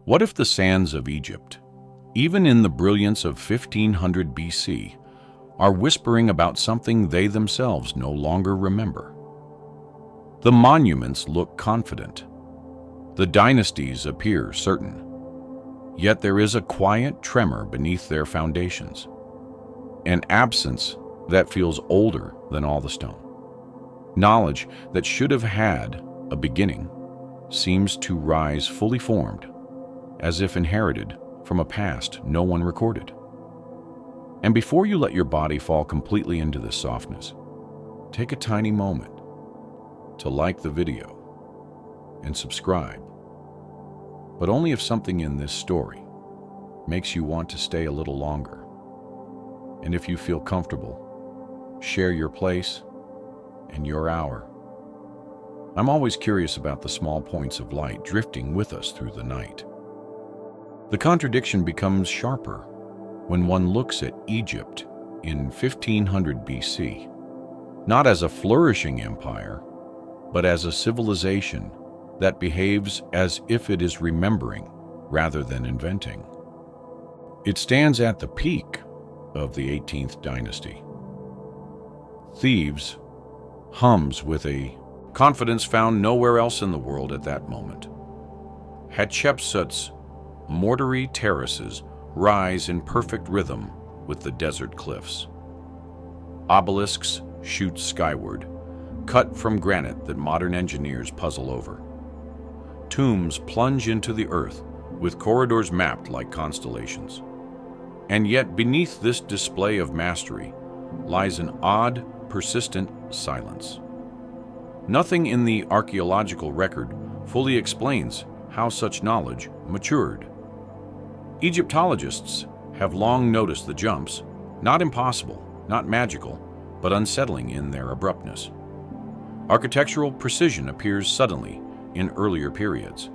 What if the sands of Egypt, even in the brilliance of 1500 BC, are whispering about something they themselves no longer remember? The monuments look confident. The dynasties appear certain. Yet there is a quiet tremor beneath their foundations, an absence that feels older than all the stone. Knowledge that should have had a beginning seems to rise fully formed, as if inherited from a past no one recorded. And before you let your body fall completely into this softness, take a tiny moment to like the video and subscribe, but only if something in this story makes you want to stay a little longer. And if you feel comfortable, share your place and your hour. I'm always curious about the small points of light drifting with us through the night. The contradiction becomes sharper when one looks at Egypt in 1500 BC, not as a flourishing empire, but as a civilization that behaves as if it is remembering rather than inventing. It stands at the peak of the 18th dynasty. Thebes hums with a confidence found nowhere else in the world at that moment. Hatshepsut's mortuary terraces rise in perfect rhythm with the desert cliffs. Obelisks shoot skyward, cut from granite that modern engineers puzzle over. Tombs plunge into the earth with corridors mapped like constellations. And yet beneath this display of mastery lies an odd, persistent silence. Nothing in the archaeological record fully explains how such knowledge matured. Egyptologists have long noticed the jumps, not impossible, not magical, but unsettling in their abruptness. Architectural precision appears suddenly in earlier periods.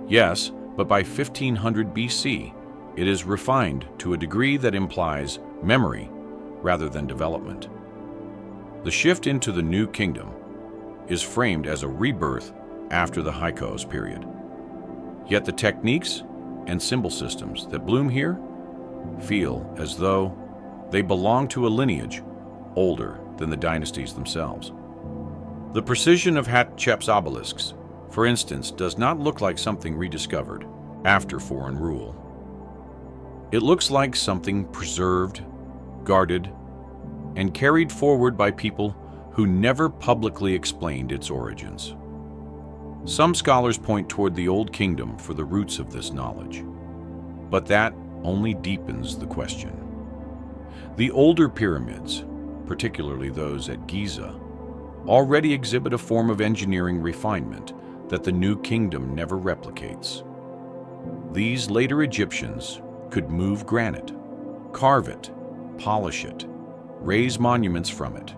Yes, but by 1500 BC, it is refined to a degree that implies memory rather than development. The shift into the New Kingdom is framed as a rebirth after the Hyksos period. Yet the techniques and symbol systems that bloom here feel as though they belong to a lineage older than the dynasties themselves. The precision of Hatshepsut's obelisks, for instance, does not look like something rediscovered after foreign rule. It looks like something preserved, guarded, and carried forward by people who never publicly explained its origins. Some scholars point toward the Old Kingdom for the roots of this knowledge, but that only deepens the question. The older pyramids, particularly those at Giza, already exhibit a form of engineering refinement that the New Kingdom never replicates. These later Egyptians could move granite, carve it, polish it, raise monuments from it,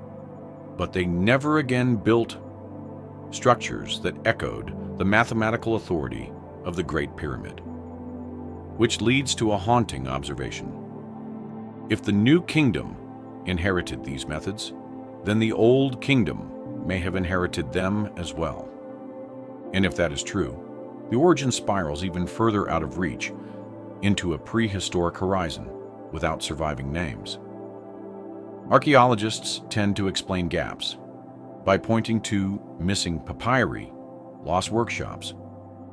but they never again built structures that echoed the mathematical authority of the Great Pyramid, which leads to a haunting observation. If the New Kingdom inherited these methods, then the Old Kingdom may have inherited them as well. And if that is true, the origin spirals even further out of reach into a prehistoric horizon without surviving names. Archaeologists tend to explain gaps by pointing to missing papyri, lost workshops,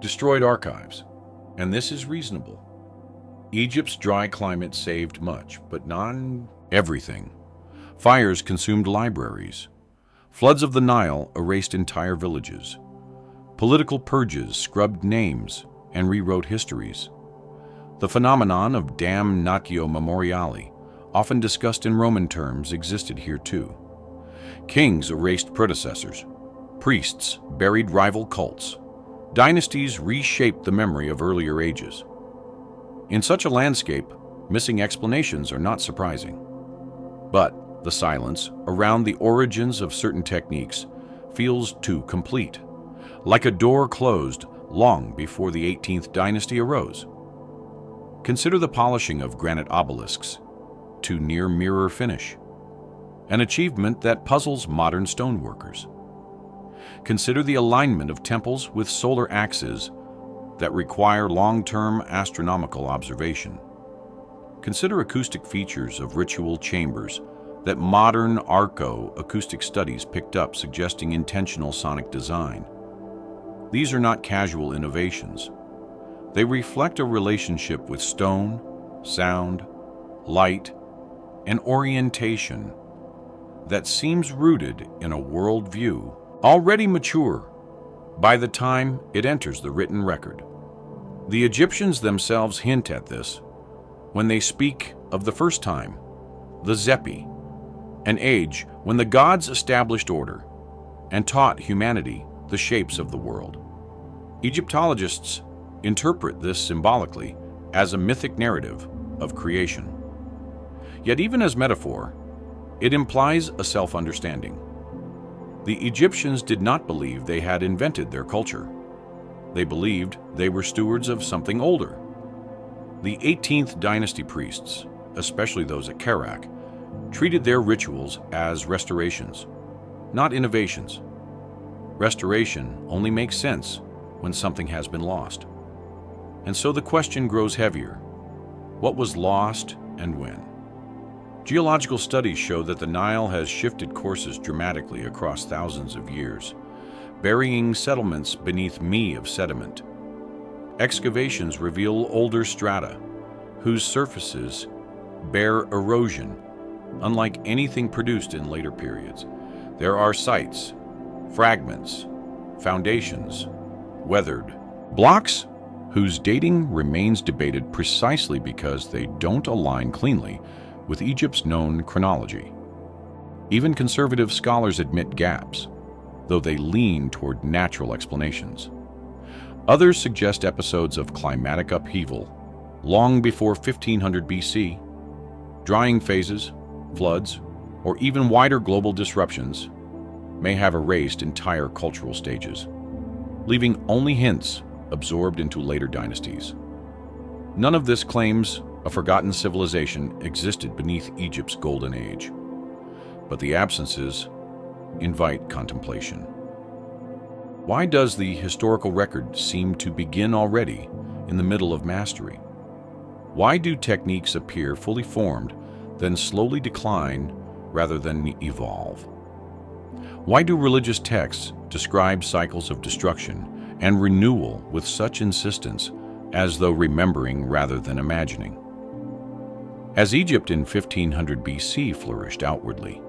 destroyed archives, and this is reasonable. Egypt's dry climate saved much, but not everything. Fires consumed libraries. Floods of the Nile erased entire villages. Political purges scrubbed names and rewrote histories. The phenomenon of damnatio memoriale, often discussed in Roman terms, existed here too. Kings erased predecessors. Priests buried rival cults. Dynasties reshaped the memory of earlier ages. In such a landscape, missing explanations are not surprising. But the silence around the origins of certain techniques feels too complete, like a door closed long before the 18th dynasty arose. Consider the polishing of granite obelisks to near mirror finish, an achievement that puzzles modern stoneworkers. Consider the alignment of temples with solar axes that require long-term astronomical observation. Consider acoustic features of ritual chambers that modern arco-acoustic studies picked up, suggesting intentional sonic design. These are not casual innovations. They reflect a relationship with stone, sound, light, and orientation that seems rooted in a worldview already mature by the time it enters the written record. The Egyptians themselves hint at this when they speak of the first time, the Zepi, an age when the gods established order and taught humanity the shapes of the world. Egyptologists interpret this symbolically as a mythic narrative of creation. Yet even as metaphor, it implies a self-understanding. The Egyptians did not believe they had invented their culture. They believed they were stewards of something older. The 18th dynasty priests, especially those at Kerak, treated their rituals as restorations, not innovations. Restoration only makes sense when something has been lost. And so the question grows heavier. What was lost and when? Geological studies show that the Nile has shifted courses dramatically across thousands of years, burying settlements beneath me of sediment. Excavations reveal older strata, whose surfaces bear erosion, unlike anything produced in later periods. There are sites, fragments, foundations, weathered blocks whose dating remains debated precisely because they don't align cleanly with Egypt's known chronology. Even conservative scholars admit gaps, though they lean toward natural explanations. Others suggest episodes of climatic upheaval long before 1500 BC, drying phases, floods, or even wider global disruptions may have erased entire cultural stages, leaving only hints absorbed into later dynasties. None of this claims a forgotten civilization existed beneath Egypt's golden age, but the absences invite contemplation. Why does the historical record seem to begin already in the middle of mastery? Why do techniques appear fully formed, then slowly decline rather than evolve? Why do religious texts describe cycles of destruction and renewal with such insistence, as though remembering rather than imagining? As Egypt in 1500 BC flourished outwardly,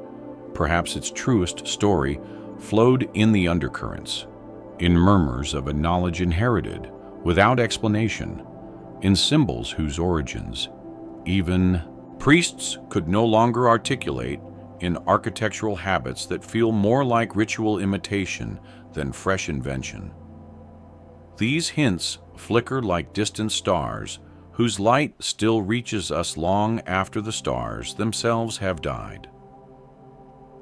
perhaps its truest story flowed in the undercurrents, in murmurs of a knowledge inherited without explanation, in symbols whose origins even priests could no longer articulate, in architectural habits that feel more like ritual imitation than fresh invention. These hints flicker like distant stars whose light still reaches us long after the stars themselves have died.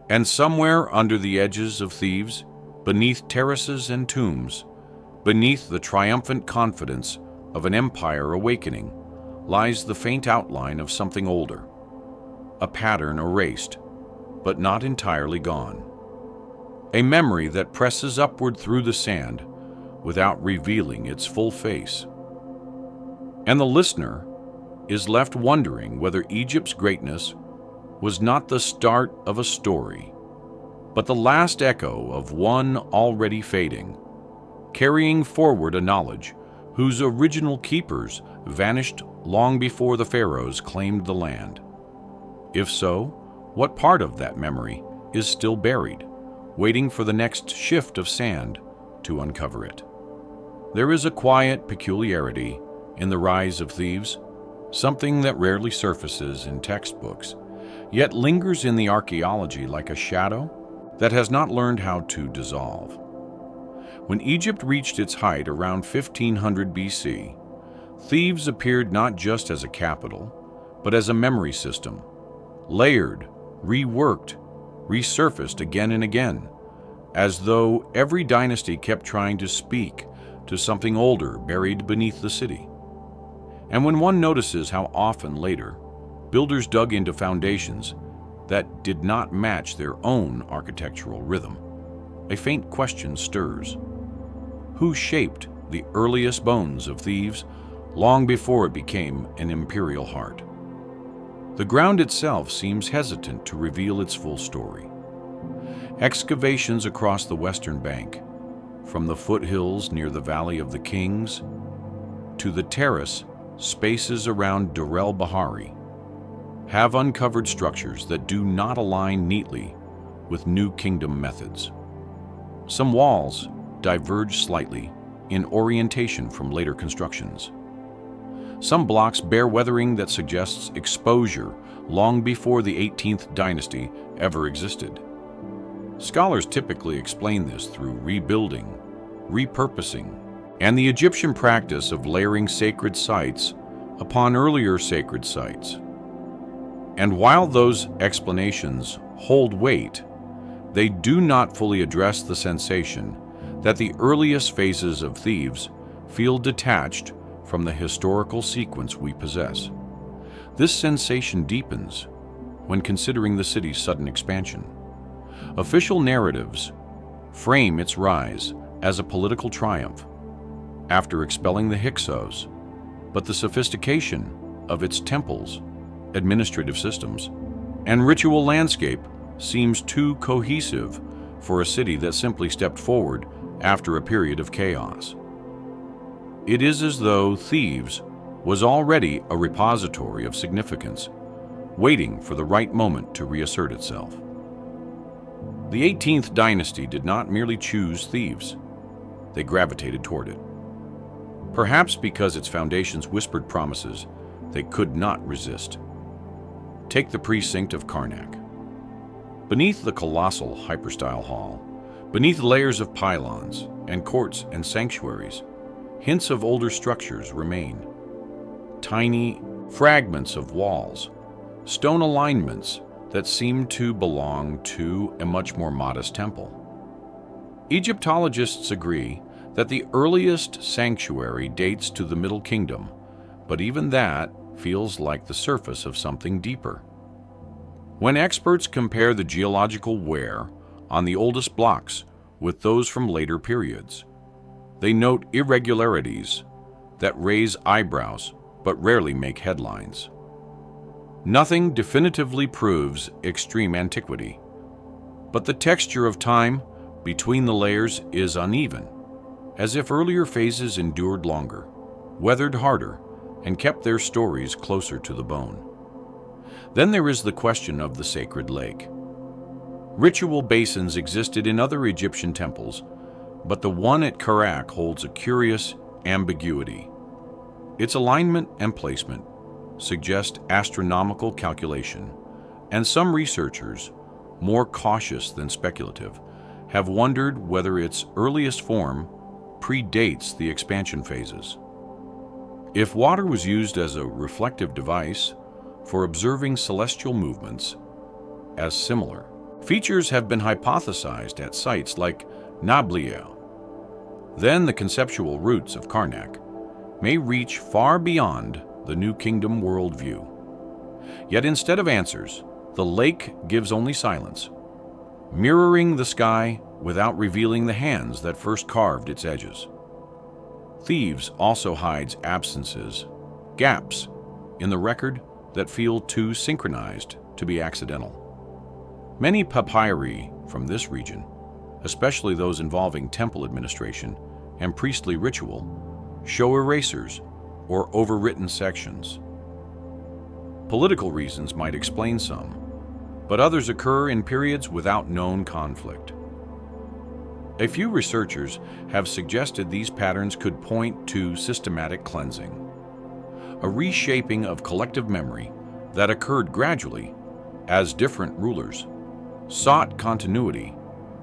And somewhere under the edges of Thebes, beneath terraces and tombs, beneath the triumphant confidence of an empire awakening, lies the faint outline of something older, a pattern erased, but not entirely gone. A memory that presses upward through the sand without revealing its full face. And the listener is left wondering whether Egypt's greatness was not the start of a story, but the last echo of one already fading, carrying forward a knowledge whose original keepers vanished long before the Pharaohs claimed the land. If so, what part of that memory is still buried, waiting for the next shift of sand to uncover it? There is a quiet peculiarity in the rise of Thebes, something that rarely surfaces in textbooks, yet lingers in the archaeology like a shadow that has not learned how to dissolve. When Egypt reached its height around 1500 BC, Thebes appeared not just as a capital, but as a memory system, layered, reworked, resurfaced again and again, as though every dynasty kept trying to speak to something older buried beneath the city. And when one notices how often later builders dug into foundations that did not match their own architectural rhythm, a faint question stirs. Who shaped the earliest bones of Thebes long before it became an imperial heart. The ground itself seems hesitant to reveal its full story. Excavations across the western bank, from the foothills near the Valley of the Kings to the terrace spaces around Dur el-Bahari, have uncovered structures that do not align neatly with New Kingdom methods. Some walls diverge slightly in orientation from later constructions. Some blocks bear weathering that suggests exposure long before the 18th dynasty ever existed. Scholars typically explain this through rebuilding, repurposing, and the Egyptian practice of layering sacred sites upon earlier sacred sites. And while those explanations hold weight, they do not fully address the sensation that the earliest phases of Thebes feel detached from the historical sequence we possess. This sensation deepens when considering the city's sudden expansion. Official narratives frame its rise as a political triumph after expelling the Hyksos, but the sophistication of its temples, administrative systems, and ritual landscape seems too cohesive for a city that simply stepped forward after a period of chaos. It is as though Thebes was already a repository of significance, waiting for the right moment to reassert itself. The 18th dynasty did not merely choose Thebes, they gravitated toward it. Perhaps because its foundations whispered promises they could not resist. Take the precinct of Karnak. Beneath the colossal hypostyle hall, beneath layers of pylons and courts and sanctuaries, hints of older structures remain. Tiny fragments of walls, stone alignments that seem to belong to a much more modest temple. Egyptologists agree that the earliest sanctuary dates to the Middle Kingdom, but even that feels like the surface of something deeper. When experts compare the geological wear on the oldest blocks with those from later periods, they note irregularities that raise eyebrows but rarely make headlines. Nothing definitively proves extreme antiquity, but the texture of time between the layers is uneven, as if earlier phases endured longer, weathered harder, and kept their stories closer to the bone. Then there is the question of the sacred lake. Ritual basins existed in other Egyptian temples, but the one at Karnak holds a curious ambiguity. Its alignment and placement suggest astronomical calculation, and some researchers, more cautious than speculative, have wondered whether its earliest form predates the expansion phases. If water was used as a reflective device for observing celestial movements as similar, features have been hypothesized at sites like Nabliel. Then the conceptual roots of Karnak may reach far beyond the New Kingdom worldview. Yet instead of answers, the lake gives only silence, mirroring the sky without revealing the hands that first carved its edges. Thebes also hides absences, gaps in the record that feel too synchronized to be accidental. Many papyri from this region, especially those involving temple administration and priestly ritual, show erasers or overwritten sections. Political reasons might explain some, but others occur in periods without known conflict. A few researchers have suggested these patterns could point to systematic cleansing, a reshaping of collective memory that occurred gradually as different rulers sought continuity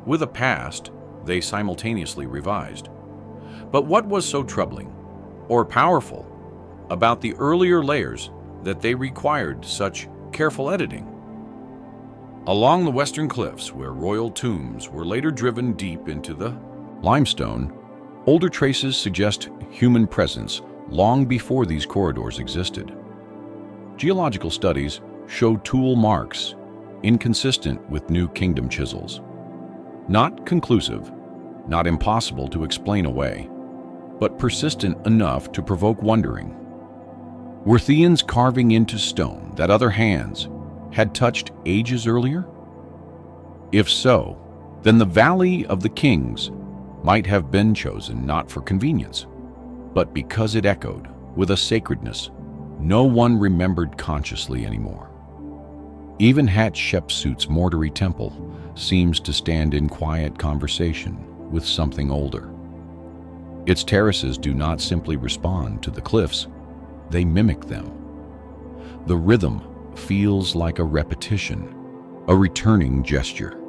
with a past they simultaneously revised. But what was so troubling or powerful about the earlier layers that they required such careful editing? Along the western cliffs, where royal tombs were later driven deep into the limestone, older traces suggest human presence long before these corridors existed. Geological studies show tool marks inconsistent with New Kingdom chisels. Not conclusive, not impossible to explain away. but persistent enough to provoke wondering. Were Theans carving into stone that other hands had touched ages earlier? If so, then the Valley of the Kings might have been chosen not for convenience, but because it echoed with a sacredness no one remembered consciously anymore. Even Hatshepsut's mortuary temple seems to stand in quiet conversation with something older. Its terraces do not simply respond to the cliffs, they mimic them. The rhythm feels like a repetition, a returning gesture.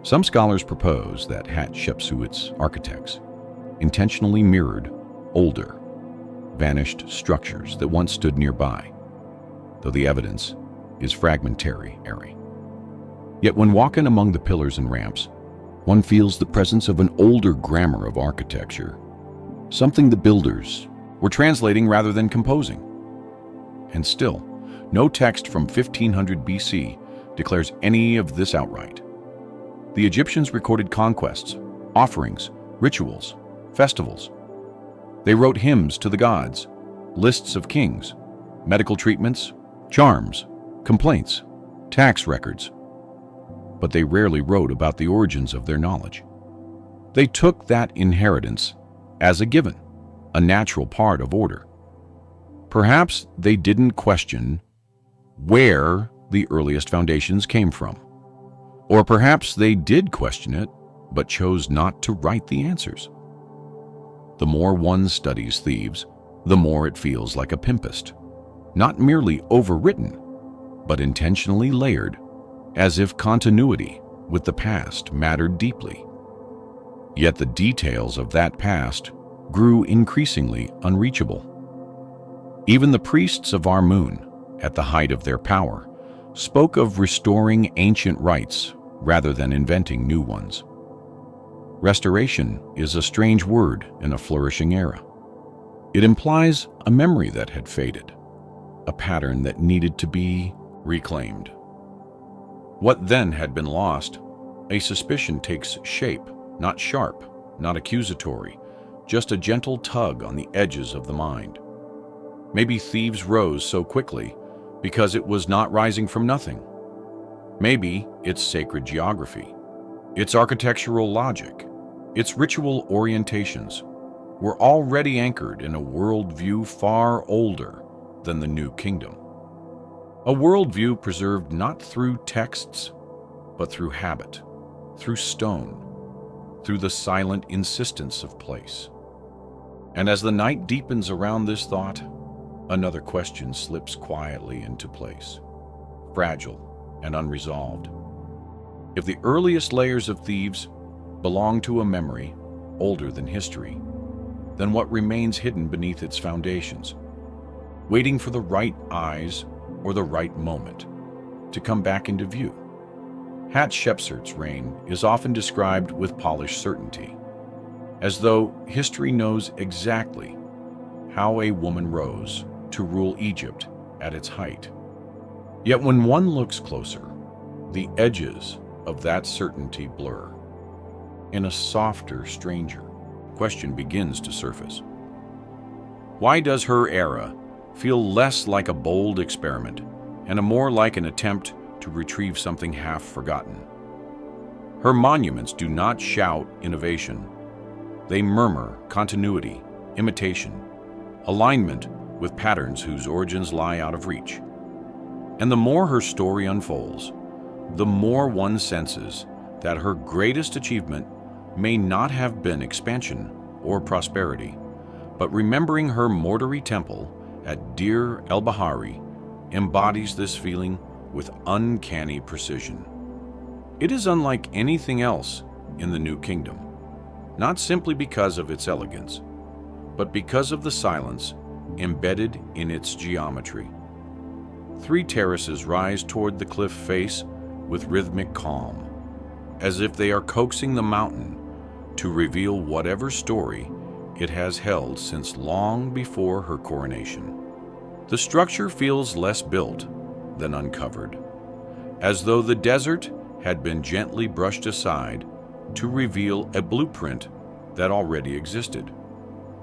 Some scholars propose that Hatshepsut's architects intentionally mirrored older, vanished structures that once stood nearby, though the evidence is fragmentary. Yet when walking among the pillars and ramps, one feels the presence of an older grammar of architecture, something the builders were translating rather than composing. And still, no text from 1500 BC declares any of this outright. The Egyptians recorded conquests, offerings, rituals, festivals. They wrote hymns to the gods, lists of kings, medical treatments, charms, complaints, tax records. But they rarely wrote about the origins of their knowledge. They took that inheritance as a given, a natural part of order. Perhaps they didn't question where the earliest foundations came from. Or perhaps they did question it, but chose not to write the answers. The more one studies Thebes, the more it feels like a pimpest, not merely overwritten, but intentionally layered, as if continuity with the past mattered deeply. Yet the details of that past grew increasingly unreachable. Even the priests of Amun, at the height of their power, spoke of restoring ancient rites rather than inventing new ones. Restoration is a strange word in a flourishing era. It implies a memory that had faded, a pattern that needed to be reclaimed. What then had been lost, a suspicion takes shape, not sharp, not accusatory, just a gentle tug on the edges of the mind. Maybe Thebes rose so quickly because it was not rising from nothing. Maybe its sacred geography, its architectural logic, its ritual orientations were already anchored in a worldview far older than the New Kingdom. A worldview preserved not through texts, but through habit, through stone, through the silent insistence of place. And as the night deepens around this thought, another question slips quietly into place, fragile and unresolved. If the earliest layers of Thebes belong to a memory older than history, then what remains hidden beneath its foundations, waiting for the right eyes or the right moment to come back into view? Hatshepsut's reign is often described with polished certainty, as though history knows exactly how a woman rose to rule Egypt at its height. Yet when one looks closer, the edges of that certainty blur. In a softer, stranger question begins to surface. Why does her era feel less like a bold experiment and more like an attempt to retrieve something half forgotten? Her monuments do not shout innovation. They murmur continuity, imitation, alignment with patterns whose origins lie out of reach. And the more her story unfolds, the more one senses that her greatest achievement may not have been expansion or prosperity, but remembering her mortuary temple at Deir el-Bahari embodies this feeling with uncanny precision. It is unlike anything else in the New Kingdom, not simply because of its elegance, but because of the silence embedded in its geometry. 3 terraces rise toward the cliff face with rhythmic calm, as if they are coaxing the mountain to reveal whatever story it has held since long before her coronation. The structure feels less built than uncovered, as though the desert had been gently brushed aside to reveal a blueprint that already existed.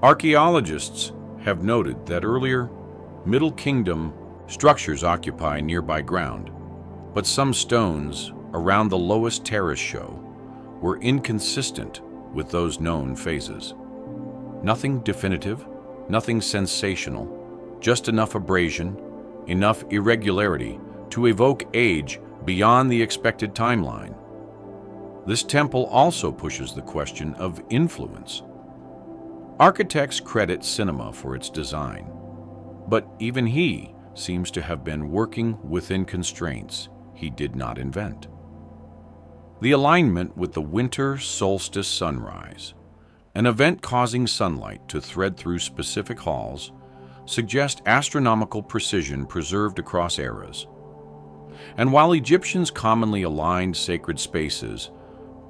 Archaeologists have noted that earlier Middle Kingdom structures occupy nearby ground, but some stones around the lowest terrace show were inconsistent with those known phases. Nothing definitive, nothing sensational, just enough abrasion, enough irregularity to evoke age beyond the expected timeline. This temple also pushes the question of influence. Architects credit cinema for its design, but even he seems to have been working within constraints he did not invent. The alignment with the winter solstice sunrise, an event causing sunlight to thread through specific halls, suggests astronomical precision preserved across eras. And while Egyptians commonly aligned sacred spaces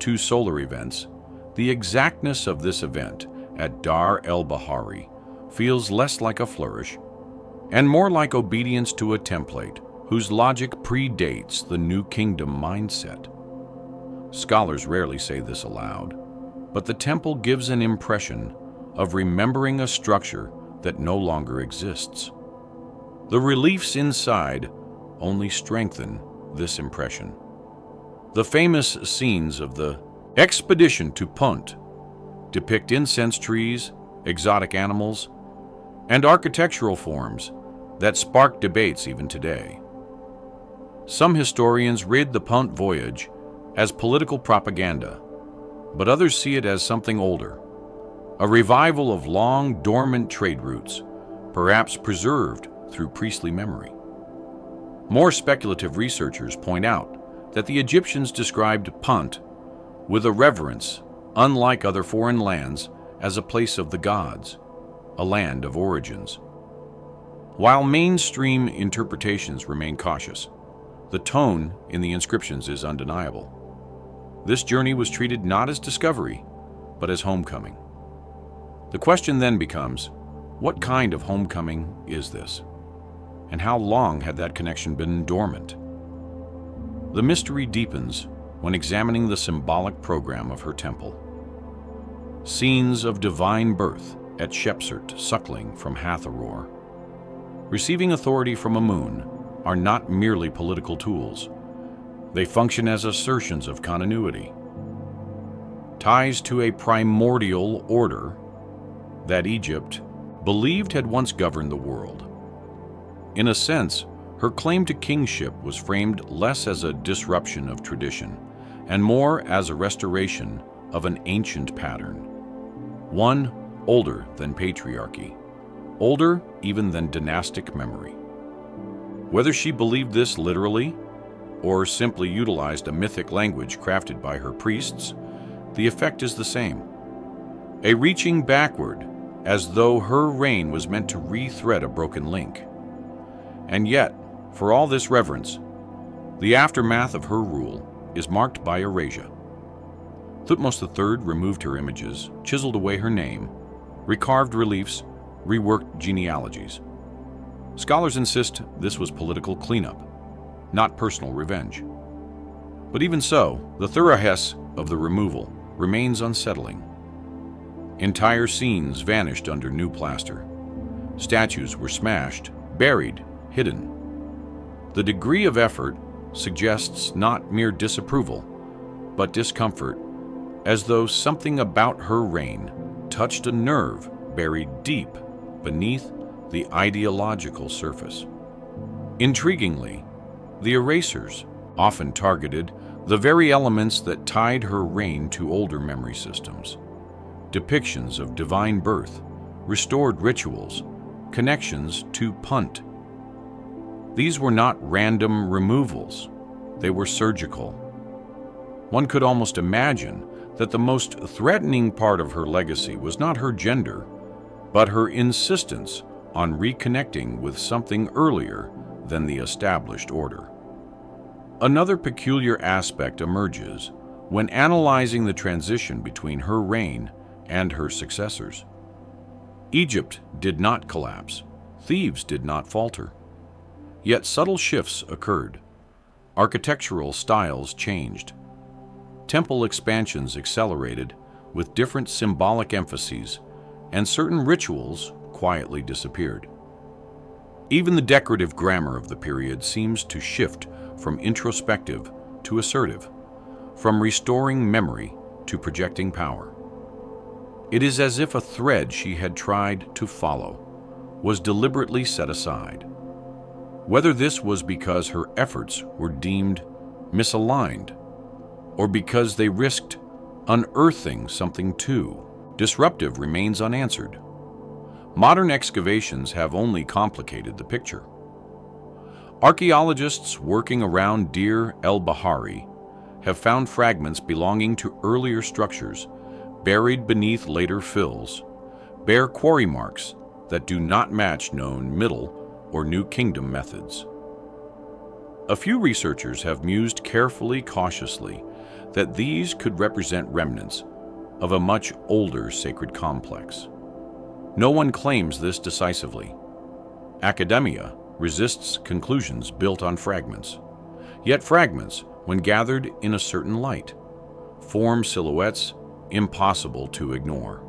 to solar events, the exactness of this event at Dar el-Bahari feels less like a flourish and more like obedience to a template whose logic predates the New Kingdom mindset. Scholars rarely say this aloud, but the temple gives an impression of remembering a structure that no longer exists. The reliefs inside only strengthen this impression. The famous scenes of the expedition to Punt depict incense trees, exotic animals, and architectural forms that spark debates even today. Some historians rid the Punt voyage as political propaganda, but others see it as something older, a revival of long dormant trade routes, perhaps preserved through priestly memory. More speculative researchers point out that the Egyptians described Punt with a reverence unlike other foreign lands as a place of the gods, a land of origins. While mainstream interpretations remain cautious, the tone in the inscriptions is undeniable. This journey was treated not as discovery, but as homecoming. The question then becomes, what kind of homecoming is this? And how long had that connection been dormant? The mystery deepens when examining the symbolic program of her temple. Scenes of divine birth at Shepsert suckling from Hathoror, receiving authority from a moon, are not merely political tools. They function as assertions of continuity, ties to a primordial order that Egypt believed had once governed the world. In a sense, her claim to kingship was framed less as a disruption of tradition and more as a restoration of an ancient pattern, one older than patriarchy, older even than dynastic memory. Whether she believed this literally or simply utilized a mythic language crafted by her priests, the effect is the same. A reaching backward, as though her reign was meant to rethread a broken link. And yet, for all this reverence, the aftermath of her rule is marked by erasure. Thutmose III removed her images, chiseled away her name, recarved reliefs, reworked genealogies. Scholars insist this was political cleanup, not personal revenge. But even so, the thoroughness of the removal remains unsettling. Entire scenes vanished under new plaster. Statues were smashed, buried, hidden. The degree of effort suggests not mere disapproval, but discomfort, as though something about her reign touched a nerve buried deep beneath the ideological surface. Intriguingly, the erasers often targeted the very elements that tied her reign to older memory systems. Depictions of divine birth, restored rituals, connections to Punt. These were not random removals, they were surgical. One could almost imagine that the most threatening part of her legacy was not her gender, but her insistence on reconnecting with something earlier than the established order. Another peculiar aspect emerges when analyzing the transition between her reign and her successors. Egypt did not collapse. Thebes did not falter. Yet subtle shifts occurred. Architectural styles changed. Temple expansions accelerated with different symbolic emphases, and certain rituals quietly disappeared. Even the decorative grammar of the period seems to shift from introspective to assertive, from restoring memory to projecting power. It is as if a thread she had tried to follow was deliberately set aside. Whether this was because her efforts were deemed misaligned, or because they risked unearthing something too disruptive, remains unanswered. Modern excavations have only complicated the picture. Archaeologists working around Deir el-Bahari have found fragments belonging to earlier structures buried beneath later fills, bear quarry marks that do not match known Middle or New Kingdom methods. A few researchers have mused carefully, cautiously, that these could represent remnants of a much older sacred complex. No one claims this decisively. Academia resists conclusions built on fragments. Yet fragments, when gathered in a certain light, form silhouettes impossible to ignore.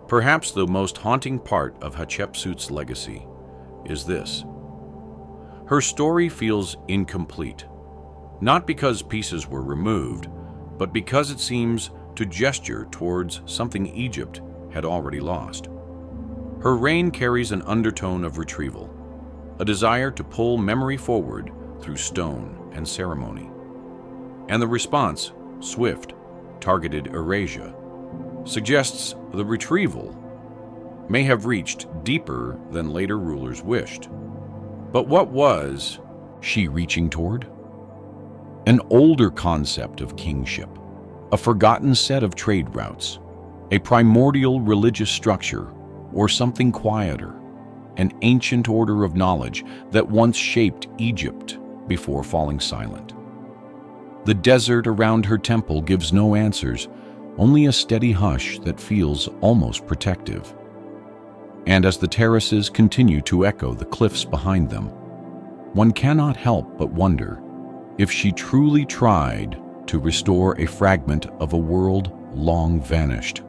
Perhaps the most haunting part of Hatshepsut's legacy is this. Her story feels incomplete, not because pieces were removed, but because it seems to gesture towards something Egypt had already lost. Her reign carries an undertone of retrieval, a desire to pull memory forward through stone and ceremony. And the response, swift, targeted erasure, suggests the retrieval may have reached deeper than later rulers wished. But what was she reaching toward? An older concept of kingship, a forgotten set of trade routes, a primordial religious structure, or something quieter, an ancient order of knowledge that once shaped Egypt before falling silent. The desert around her temple gives no answers, only a steady hush that feels almost protective. And as the terraces continue to echo the cliffs behind them, one cannot help but wonder if she truly tried to restore a fragment of a world long vanished.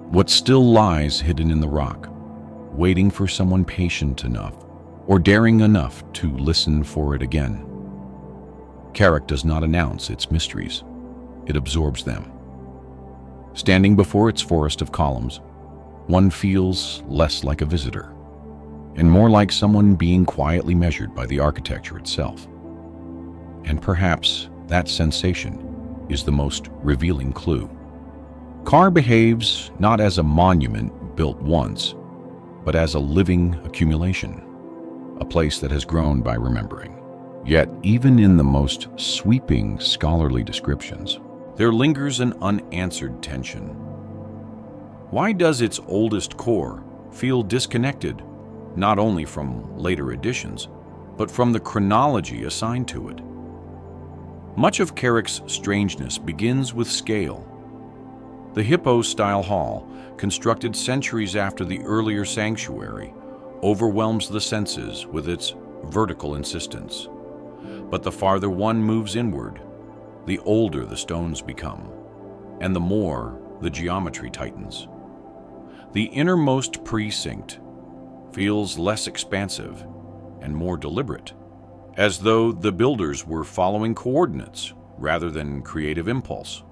What still lies hidden in the rock, waiting for someone patient enough or daring enough to listen for it again. Carrick does not announce its mysteries, it absorbs them. Standing before its forest of columns, one feels less like a visitor, and more like someone being quietly measured by the architecture itself. And perhaps that sensation is the most revealing clue. Kar behaves not as a monument built once, but as a living accumulation, a place that has grown by remembering. Yet, even in the most sweeping scholarly descriptions, there lingers an unanswered tension. Why does its oldest core feel disconnected, not only from later additions, but from the chronology assigned to it? Much of Carrick's strangeness begins with scale. The Hippo-style hall, constructed centuries after the earlier sanctuary, overwhelms the senses with its vertical insistence. But the farther one moves inward, the older the stones become, and the more the geometry tightens. The innermost precinct feels less expansive and more deliberate, as though the builders were following coordinates rather than creative impulse.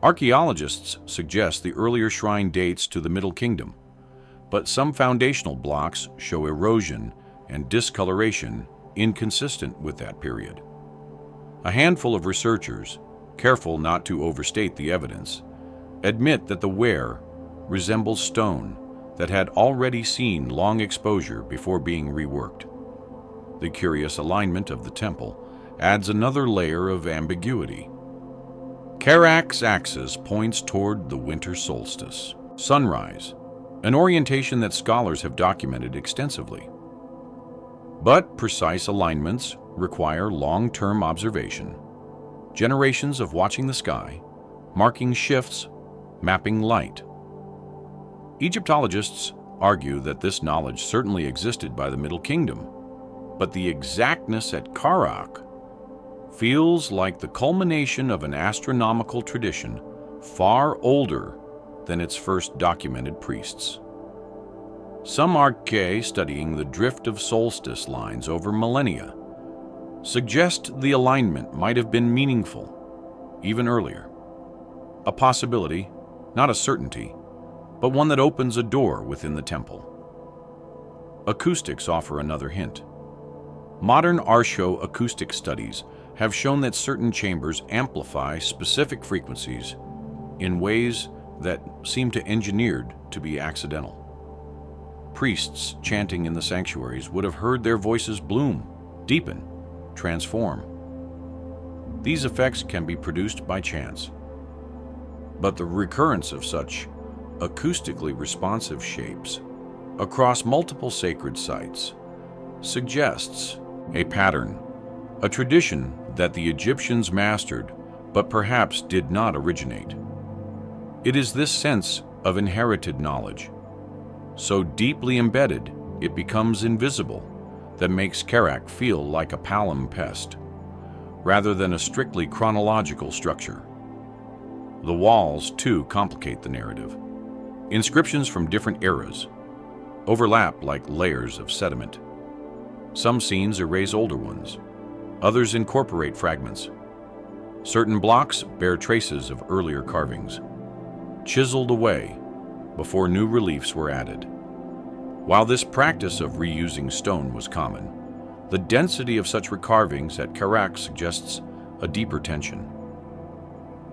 Archaeologists suggest the earlier shrine dates to the Middle Kingdom, but some foundational blocks show erosion and discoloration inconsistent with that period. A handful of researchers, careful not to overstate the evidence, admit that the ware resembles stone that had already seen long exposure before being reworked. The curious alignment of the temple adds another layer of ambiguity. Carrick's axis points toward the winter solstice, sunrise, an orientation that scholars have documented extensively. But precise alignments require long-term observation, generations of watching the sky, marking shifts, mapping light. Egyptologists argue that this knowledge certainly existed by the Middle Kingdom, but the exactness at Carrick feels like the culmination of an astronomical tradition far older than its first documented priests. Some archae studying the drift of solstice lines over millennia suggest the alignment might have been meaningful even earlier. A possibility, not a certainty, but one that opens a door within the temple. Acoustics offer another hint. Modern archaeoacoustic studies have shown that certain chambers amplify specific frequencies in ways that seem to engineered to be accidental. Priests chanting in the sanctuaries would have heard their voices bloom, deepen, transform. These effects can be produced by chance, but the recurrence of such acoustically responsive shapes across multiple sacred sites suggests a pattern, a tradition that the Egyptians mastered but perhaps did not originate. It is this sense of inherited knowledge, so deeply embedded it becomes invisible, that makes Kerak feel like a palimpsest rather than a strictly chronological structure. The walls, too, complicate the narrative. Inscriptions from different eras overlap like layers of sediment. Some scenes erase older ones. Others incorporate fragments. Certain blocks bear traces of earlier carvings, chiseled away before new reliefs were added. While this practice of reusing stone was common, the density of such recarvings at Kerak suggests a deeper tension.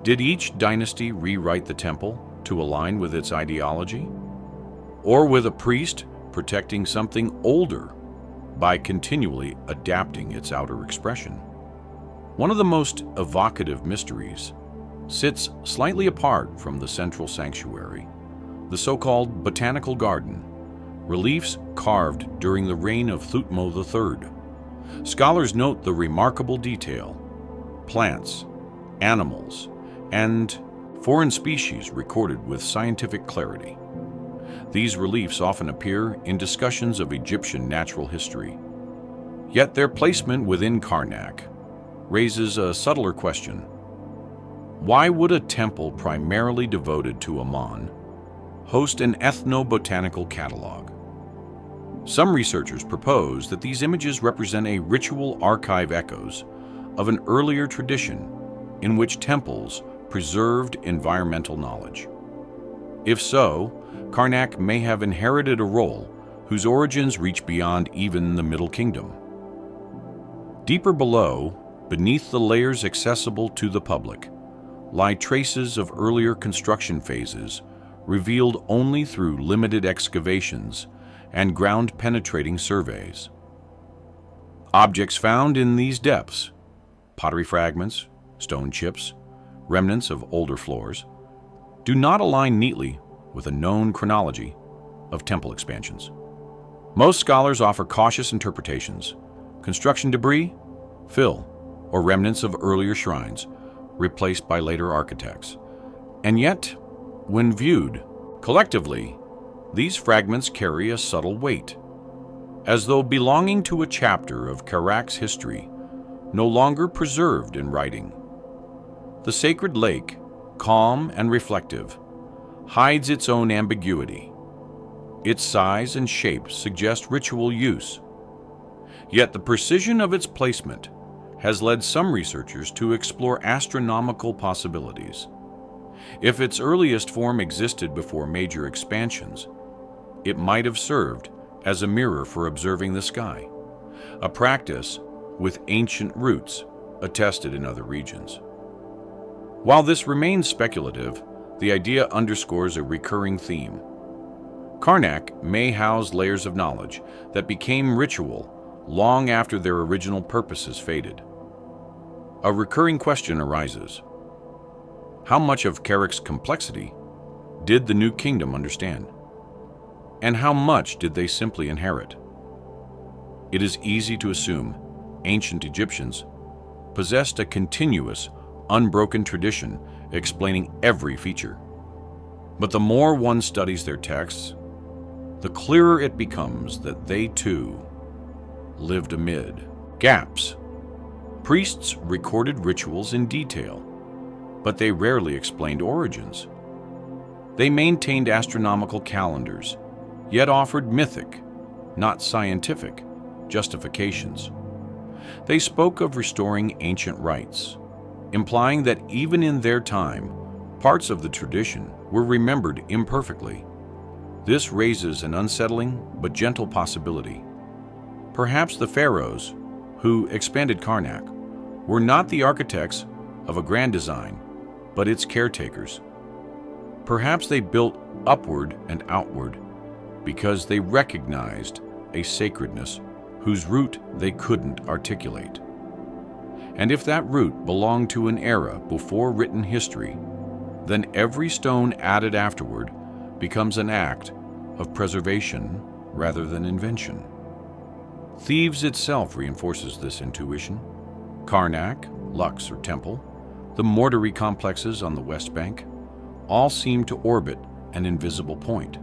Did each dynasty rewrite the temple to align with its ideology? Or with a priest protecting something older by continually adapting its outer expression? One of the most evocative mysteries sits slightly apart from the central sanctuary, the so-called Botanical Garden, reliefs carved during the reign of Thutmose III. Scholars note the remarkable detail: plants, animals, and foreign species recorded with scientific clarity. These reliefs often appear in discussions of Egyptian natural history. Yet their placement within Karnak raises a subtler question. Why would a temple primarily devoted to Amun host an ethnobotanical catalog? Some researchers propose that these images represent a ritual archive echoes of an earlier tradition in which temples preserved environmental knowledge. If so, Karnak may have inherited a role whose origins reach beyond even the Middle Kingdom. Deeper below, beneath the layers accessible to the public, lie traces of earlier construction phases revealed only through limited excavations and ground-penetrating surveys. Objects found in these depths, pottery fragments, stone chips, remnants of older floors, do not align neatly with a known chronology of temple expansions. Most scholars offer cautious interpretations: construction debris, fill, or remnants of earlier shrines, replaced by later architects. And yet, when viewed collectively, these fragments carry a subtle weight, as though belonging to a chapter of Kerak's history no longer preserved in writing. The sacred lake, calm and reflective, hides its own ambiguity. Its size and shape suggest ritual use. Yet the precision of its placement has led some researchers to explore astronomical possibilities. If its earliest form existed before major expansions, it might have served as a mirror for observing the sky, a practice with ancient roots attested in other regions. While this remains speculative, the idea underscores a recurring theme. Karnak may house layers of knowledge that became ritual long after their original purposes faded. A recurring question arises: how much of Kerak's complexity did the new kingdom understand? And how much did they simply inherit? It is easy to assume ancient Egyptians possessed a continuous, unbroken tradition explaining every feature. But the more one studies their texts, the clearer it becomes that they too lived amid gaps. Priests recorded rituals in detail, but they rarely explained origins. They maintained astronomical calendars, yet offered mythic, not scientific, justifications. They spoke of restoring ancient rites, implying that even in their time, parts of the tradition were remembered imperfectly. This raises an unsettling but gentle possibility. Perhaps the Pharaohs, who expanded Karnak, were not the architects of a grand design, but its caretakers. Perhaps they built upward and outward because they recognized a sacredness whose root they couldn't articulate. And if that root belonged to an era before written history, then every stone added afterward becomes an act of preservation rather than invention. Thebes itself reinforces this intuition. Karnak, Lux or Temple, the mortuary complexes on the West Bank, all seem to orbit an invisible point,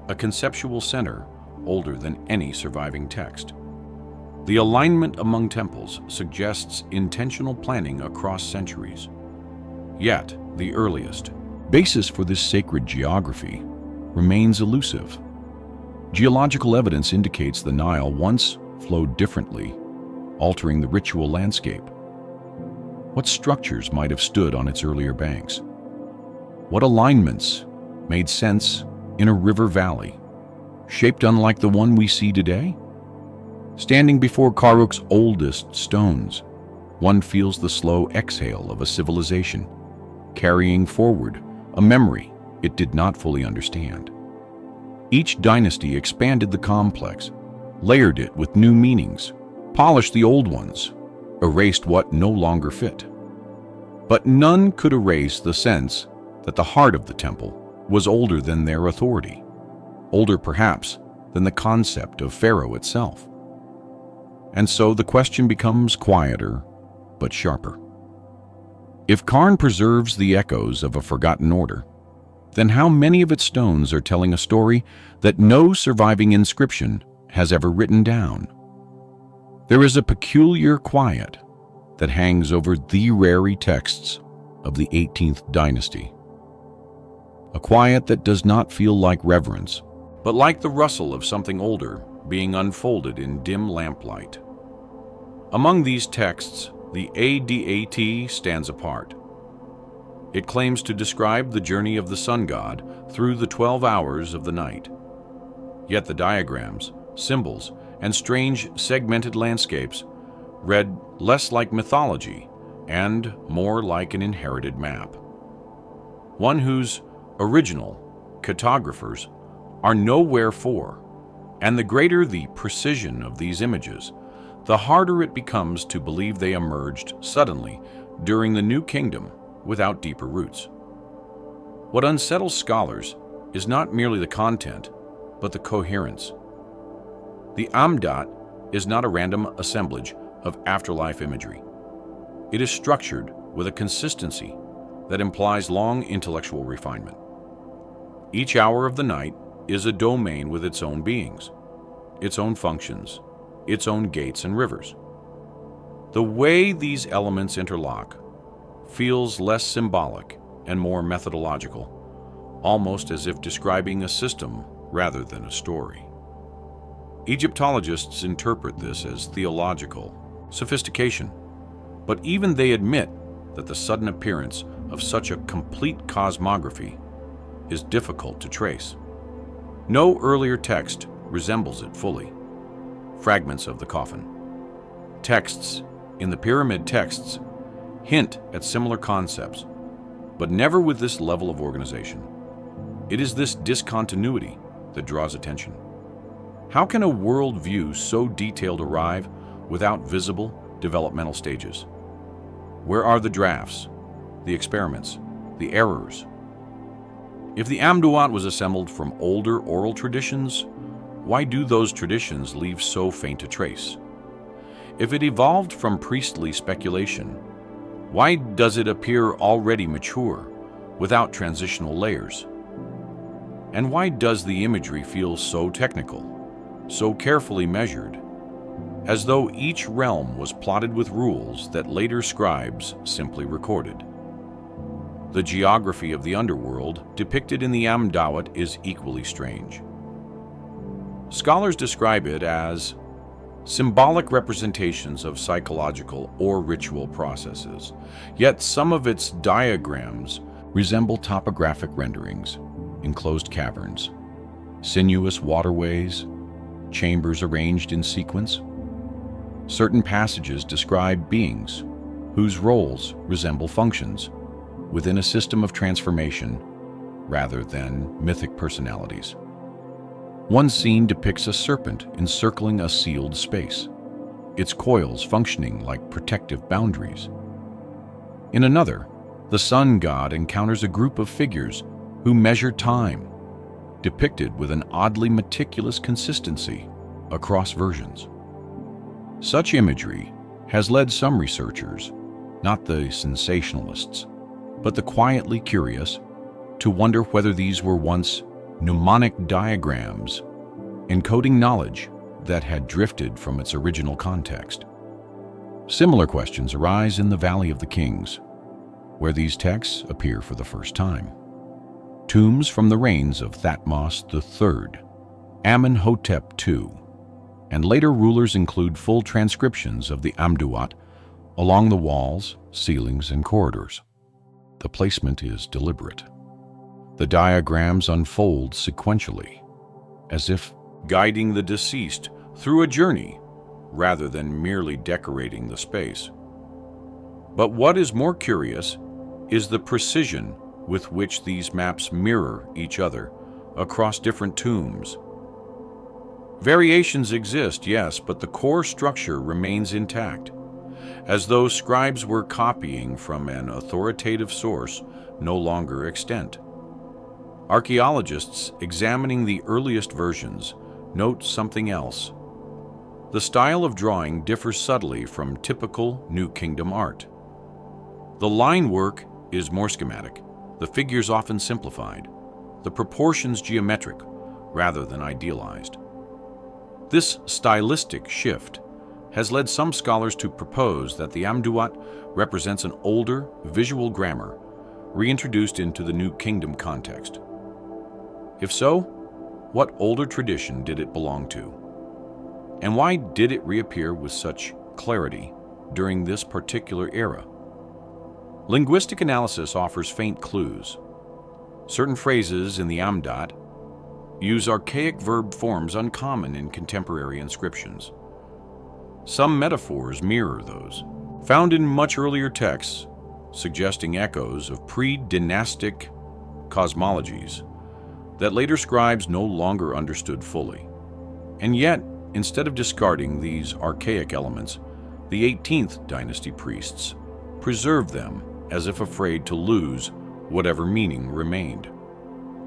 a conceptual center older than any surviving text. The alignment among temples suggests intentional planning across centuries. Yet, the earliest basis for this sacred geography remains elusive. Geological evidence indicates the Nile once flowed differently, altering the ritual landscape. What structures might have stood on its earlier banks? What alignments made sense in a river valley, shaped unlike the one we see today? Standing before Karuk's oldest stones, one feels the slow exhale of a civilization, carrying forward a memory it did not fully understand. Each dynasty expanded the complex, layered it with new meanings, polished the old ones, erased what no longer fit. But none could erase the sense that the heart of the temple was older than their authority, older perhaps than the concept of Pharaoh itself. And so the question becomes quieter but sharper. If Karn preserves the echoes of a forgotten order, then how many of its stones are telling a story that no surviving inscription has ever written down? There is a peculiar quiet that hangs over the rare texts of the 18th dynasty. A quiet that does not feel like reverence, but like the rustle of something older being unfolded in dim lamplight. Among these texts, the Adat stands apart. It claims to describe the journey of the sun god through the 12 hours of the night. Yet the diagrams, symbols, and strange segmented landscapes read less like mythology and more like an inherited map. One whose original cartographers are nowhere for, and the greater the precision of these images, the harder it becomes to believe they emerged suddenly during the New Kingdom without deeper roots. What unsettles scholars is not merely the content, but the coherence. The Amdat is not a random assemblage of afterlife imagery. It is structured with a consistency that implies long intellectual refinement. Each hour of the night is a domain with its own beings, its own functions, its own gates and rivers. The way these elements interlock feels less symbolic and more methodological, almost as if describing a system rather than a story. Egyptologists interpret this as theological sophistication, but even they admit that the sudden appearance of such a complete cosmography is difficult to trace. No earlier text resembles it fully. Fragments of the coffin. Texts in the pyramid texts hint at similar concepts, but never with this level of organization. It is this discontinuity that draws attention. How can a worldview so detailed arrive without visible developmental stages? Where are the drafts, the experiments, the errors? If the Amduat was assembled from older oral traditions, why do those traditions leave so faint a trace? If it evolved from priestly speculation, why does it appear already mature, without transitional layers? And why does the imagery feel so technical, so carefully measured, as though each realm was plotted with rules that later scribes simply recorded? The geography of the underworld depicted in the Amdawat is equally strange. Scholars describe it as symbolic representations of psychological or ritual processes, yet some of its diagrams resemble topographic renderings, enclosed caverns, sinuous waterways, chambers arranged in sequence. Certain passages describe beings whose roles resemble functions within a system of transformation rather than mythic personalities. One scene depicts a serpent encircling a sealed space, its coils functioning like protective boundaries. In another, the sun god encounters a group of figures who measure time, depicted with an oddly meticulous consistency across versions. Such imagery has led some researchers, not the sensationalists, but the quietly curious, to wonder whether these were once mnemonic diagrams encoding knowledge that had drifted from its original context. Similar questions arise in the Valley of the Kings, where these texts appear for the first time. Tombs from the reigns of Thutmose III, Amenhotep II, and later rulers include full transcriptions of the Amduat along the walls, ceilings, and corridors. The placement is deliberate. The diagrams unfold sequentially, as if guiding the deceased through a journey rather than merely decorating the space. But what is more curious is the precision with which these maps mirror each other across different tombs. Variations exist, yes, but the core structure remains intact, as though scribes were copying from an authoritative source no longer extant. Archaeologists examining the earliest versions note something else. The style of drawing differs subtly from typical New Kingdom art. The line work is more schematic, the figures often simplified, the proportions geometric rather than idealized. This stylistic shift has led some scholars to propose that the Amduat represents an older visual grammar reintroduced into the New Kingdom context. If so, what older tradition did it belong to? And why did it reappear with such clarity during this particular era? Linguistic analysis offers faint clues. Certain phrases in the Amduat use archaic verb forms uncommon in contemporary inscriptions. Some metaphors mirror those found in much earlier texts, suggesting echoes of pre-dynastic cosmologies that later scribes no longer understood fully. And yet, instead of discarding these archaic elements, the 18th dynasty priests preserved them as if afraid to lose whatever meaning remained.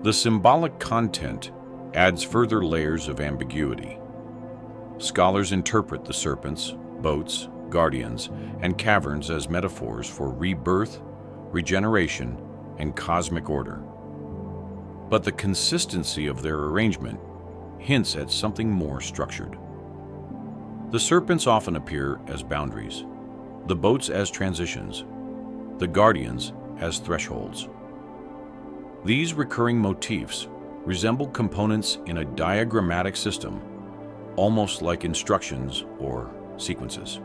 The symbolic content adds further layers of ambiguity. Scholars interpret the serpents, boats, guardians, and caverns as metaphors for rebirth, regeneration, and cosmic order. But the consistency of their arrangement hints at something more structured. The serpents often appear as boundaries, the boats as transitions, the guardians as thresholds. These recurring motifs resemble components in a diagrammatic system, almost like instructions or sequences.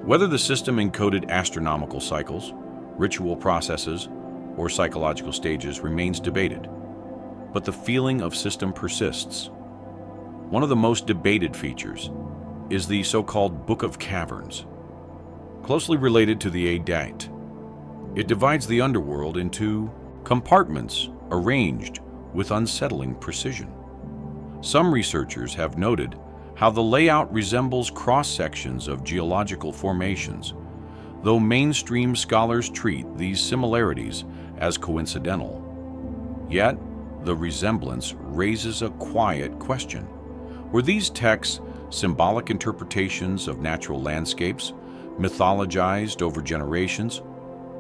Whether the system encoded astronomical cycles, ritual processes, or psychological stages remains debated, but the feeling of system persists. One of the most debated features is the so-called Book of Caverns, closely related to the Adait. It divides the underworld into compartments arranged with unsettling precision. Some researchers have noted how the layout resembles cross-sections of geological formations, though mainstream scholars treat these similarities as coincidental. Yet, the resemblance raises a quiet question. Were these texts symbolic interpretations of natural landscapes, mythologized over generations,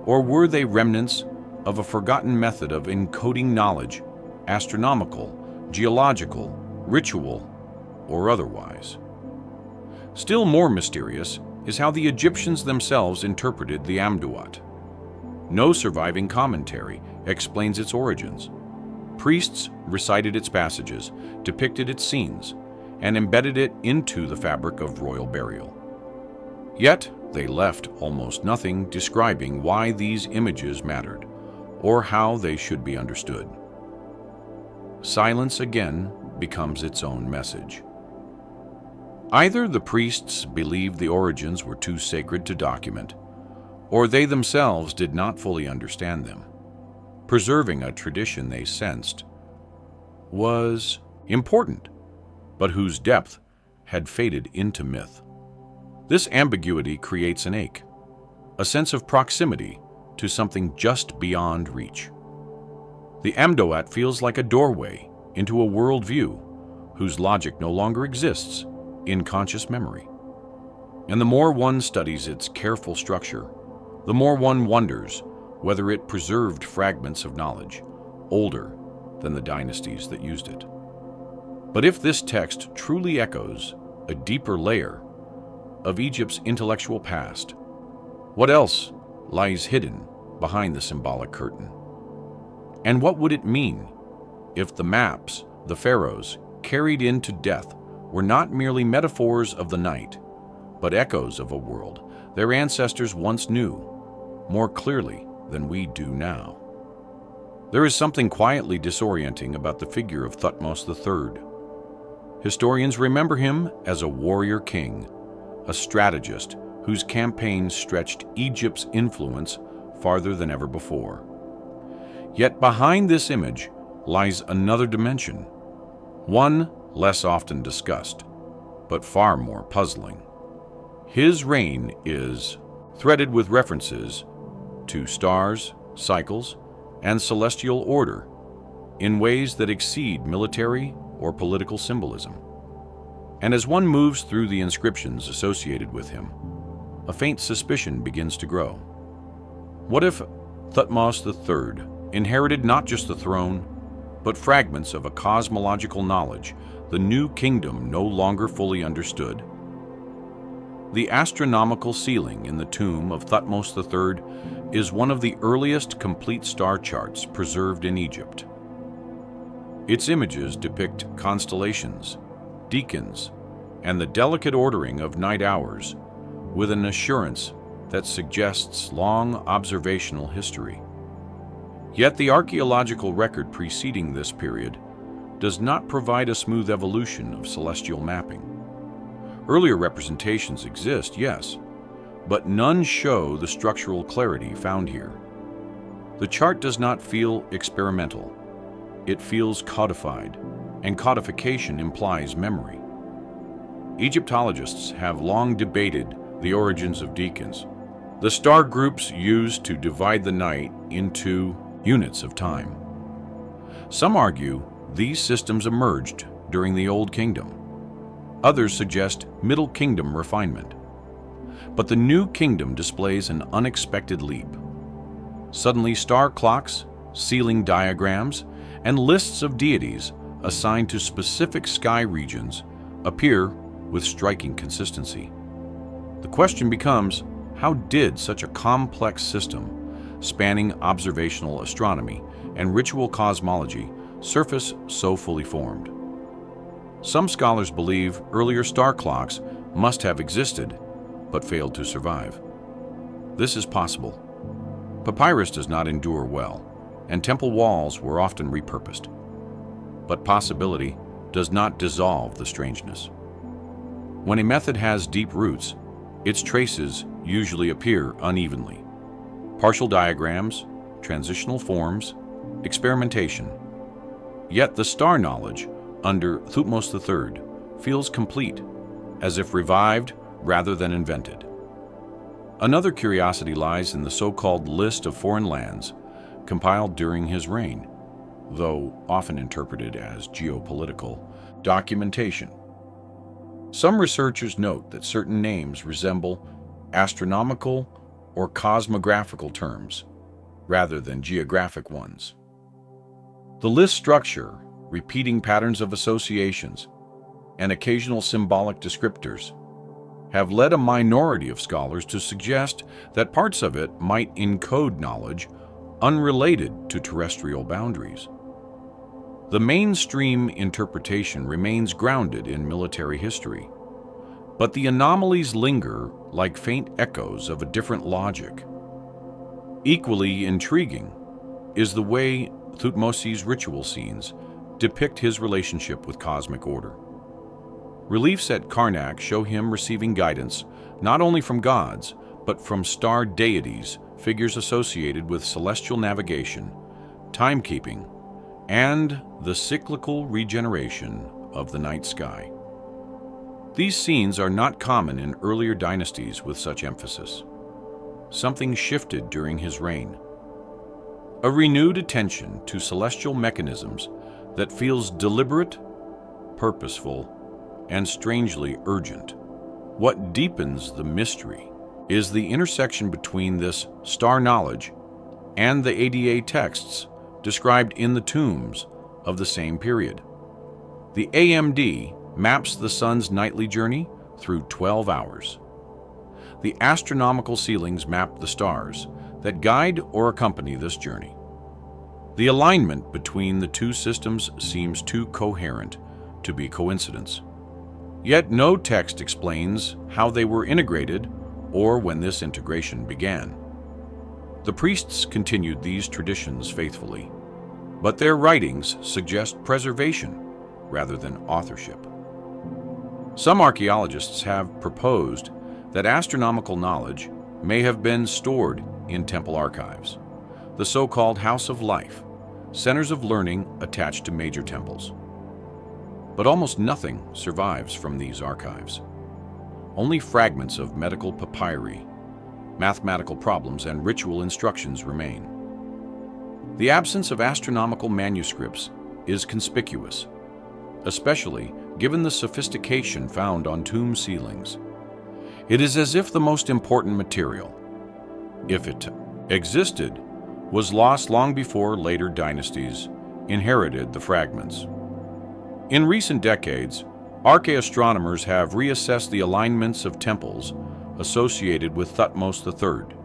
or were they remnants of a forgotten method of encoding knowledge, astronomical, geological, ritual, or otherwise? Still more mysterious is how the Egyptians themselves interpreted the Amduat. No surviving commentary explains its origins. Priests recited its passages, depicted its scenes, and embedded it into the fabric of royal burial. Yet, they left almost nothing describing why these images mattered, or how they should be understood. Silence again becomes its own message. Either the priests believed the origins were too sacred to document, or they themselves did not fully understand them. Preserving a tradition they sensed was important, but whose depth had faded into myth. This ambiguity creates an ache, a sense of proximity to something just beyond reach. The Amdoat feels like a doorway into a worldview whose logic no longer exists in conscious memory. And the more one studies its careful structure, the more one wonders whether it preserved fragments of knowledge older than the dynasties that used it. But if this text truly echoes a deeper layer of Egypt's intellectual past, what else lies hidden behind the symbolic curtain? And what would it mean if the maps the pharaohs carried into death were not merely metaphors of the night, but echoes of a world their ancestors once knew more clearly than we do now? There is something quietly disorienting about the figure of Thutmose III. Historians remember him as a warrior king, a strategist whose campaigns stretched Egypt's influence farther than ever before. Yet behind this image lies another dimension, one less often discussed, but far more puzzling. His reign is threaded with references to stars, cycles, and celestial order in ways that exceed military or political symbolism. And as one moves through the inscriptions associated with him, a faint suspicion begins to grow. What if Thutmose III inherited not just the throne, but fragments of a cosmological knowledge the new kingdom no longer fully understood? The astronomical ceiling in the tomb of Thutmose III is one of the earliest complete star charts preserved in Egypt. Its images depict constellations, deacons, and the delicate ordering of night hours with an assurance that suggests long observational history. Yet the archaeological record preceding this period does not provide a smooth evolution of celestial mapping. Earlier representations exist, yes, but none show the structural clarity found here. The chart does not feel experimental. It feels codified, and codification implies memory. Egyptologists have long debated the origins of deacons, the star groups used to divide the night into units of time. Some argue these systems emerged during the Old Kingdom. Others suggest Middle Kingdom refinement. But the New Kingdom displays an unexpected leap. Suddenly, star clocks, ceiling diagrams, and lists of deities assigned to specific sky regions appear with striking consistency. The question becomes, how did such a complex system, spanning observational astronomy and ritual cosmology, surface so fully formed? Some scholars believe earlier star clocks must have existed, but failed to survive. This is possible. Papyrus does not endure well, and temple walls were often repurposed. But possibility does not dissolve the strangeness. When a method has deep roots, its traces usually appear unevenly. Partial diagrams, transitional forms, experimentation. Yet the star knowledge under Thutmose III feels complete, as if revived rather than invented. Another curiosity lies in the so-called list of foreign lands compiled during his reign, though often interpreted as geopolitical documentation. Some researchers note that certain names resemble astronomical or cosmographical terms rather than geographic ones. The list structure, repeating patterns of associations, and occasional symbolic descriptors have led a minority of scholars to suggest that parts of it might encode knowledge unrelated to terrestrial boundaries. The mainstream interpretation remains grounded in military history, but the anomalies linger like faint echoes of a different logic. Equally intriguing is the way Thutmose's ritual scenes depict his relationship with cosmic order. Reliefs at Karnak show him receiving guidance not only from gods, but from star deities, figures associated with celestial navigation, timekeeping, and the cyclical regeneration of the night sky. These scenes are not common in earlier dynasties with such emphasis. Something shifted during his reign. A renewed attention to celestial mechanisms that feels deliberate, purposeful, and strangely urgent. What deepens the mystery is the intersection between this star knowledge and the ADA texts described in the tombs of the same period. The AMD maps the sun's nightly journey through 12 hours. The astronomical ceilings map the stars that guide or accompany this journey. The alignment between the two systems seems too coherent to be coincidence. Yet no text explains how they were integrated or when this integration began. The priests continued these traditions faithfully, but their writings suggest preservation rather than authorship. Some archaeologists have proposed that astronomical knowledge may have been stored in temple archives, the so-called House of Life, centers of learning attached to major temples. But almost nothing survives from these archives. Only fragments of medical papyri, mathematical problems, and ritual instructions remain. The absence of astronomical manuscripts is conspicuous, especially given the sophistication found on tomb ceilings. It is as if the most important material, if it existed, was lost long before later dynasties inherited the fragments. In recent decades, archaeoastronomers have reassessed the alignments of temples associated with Thutmose III,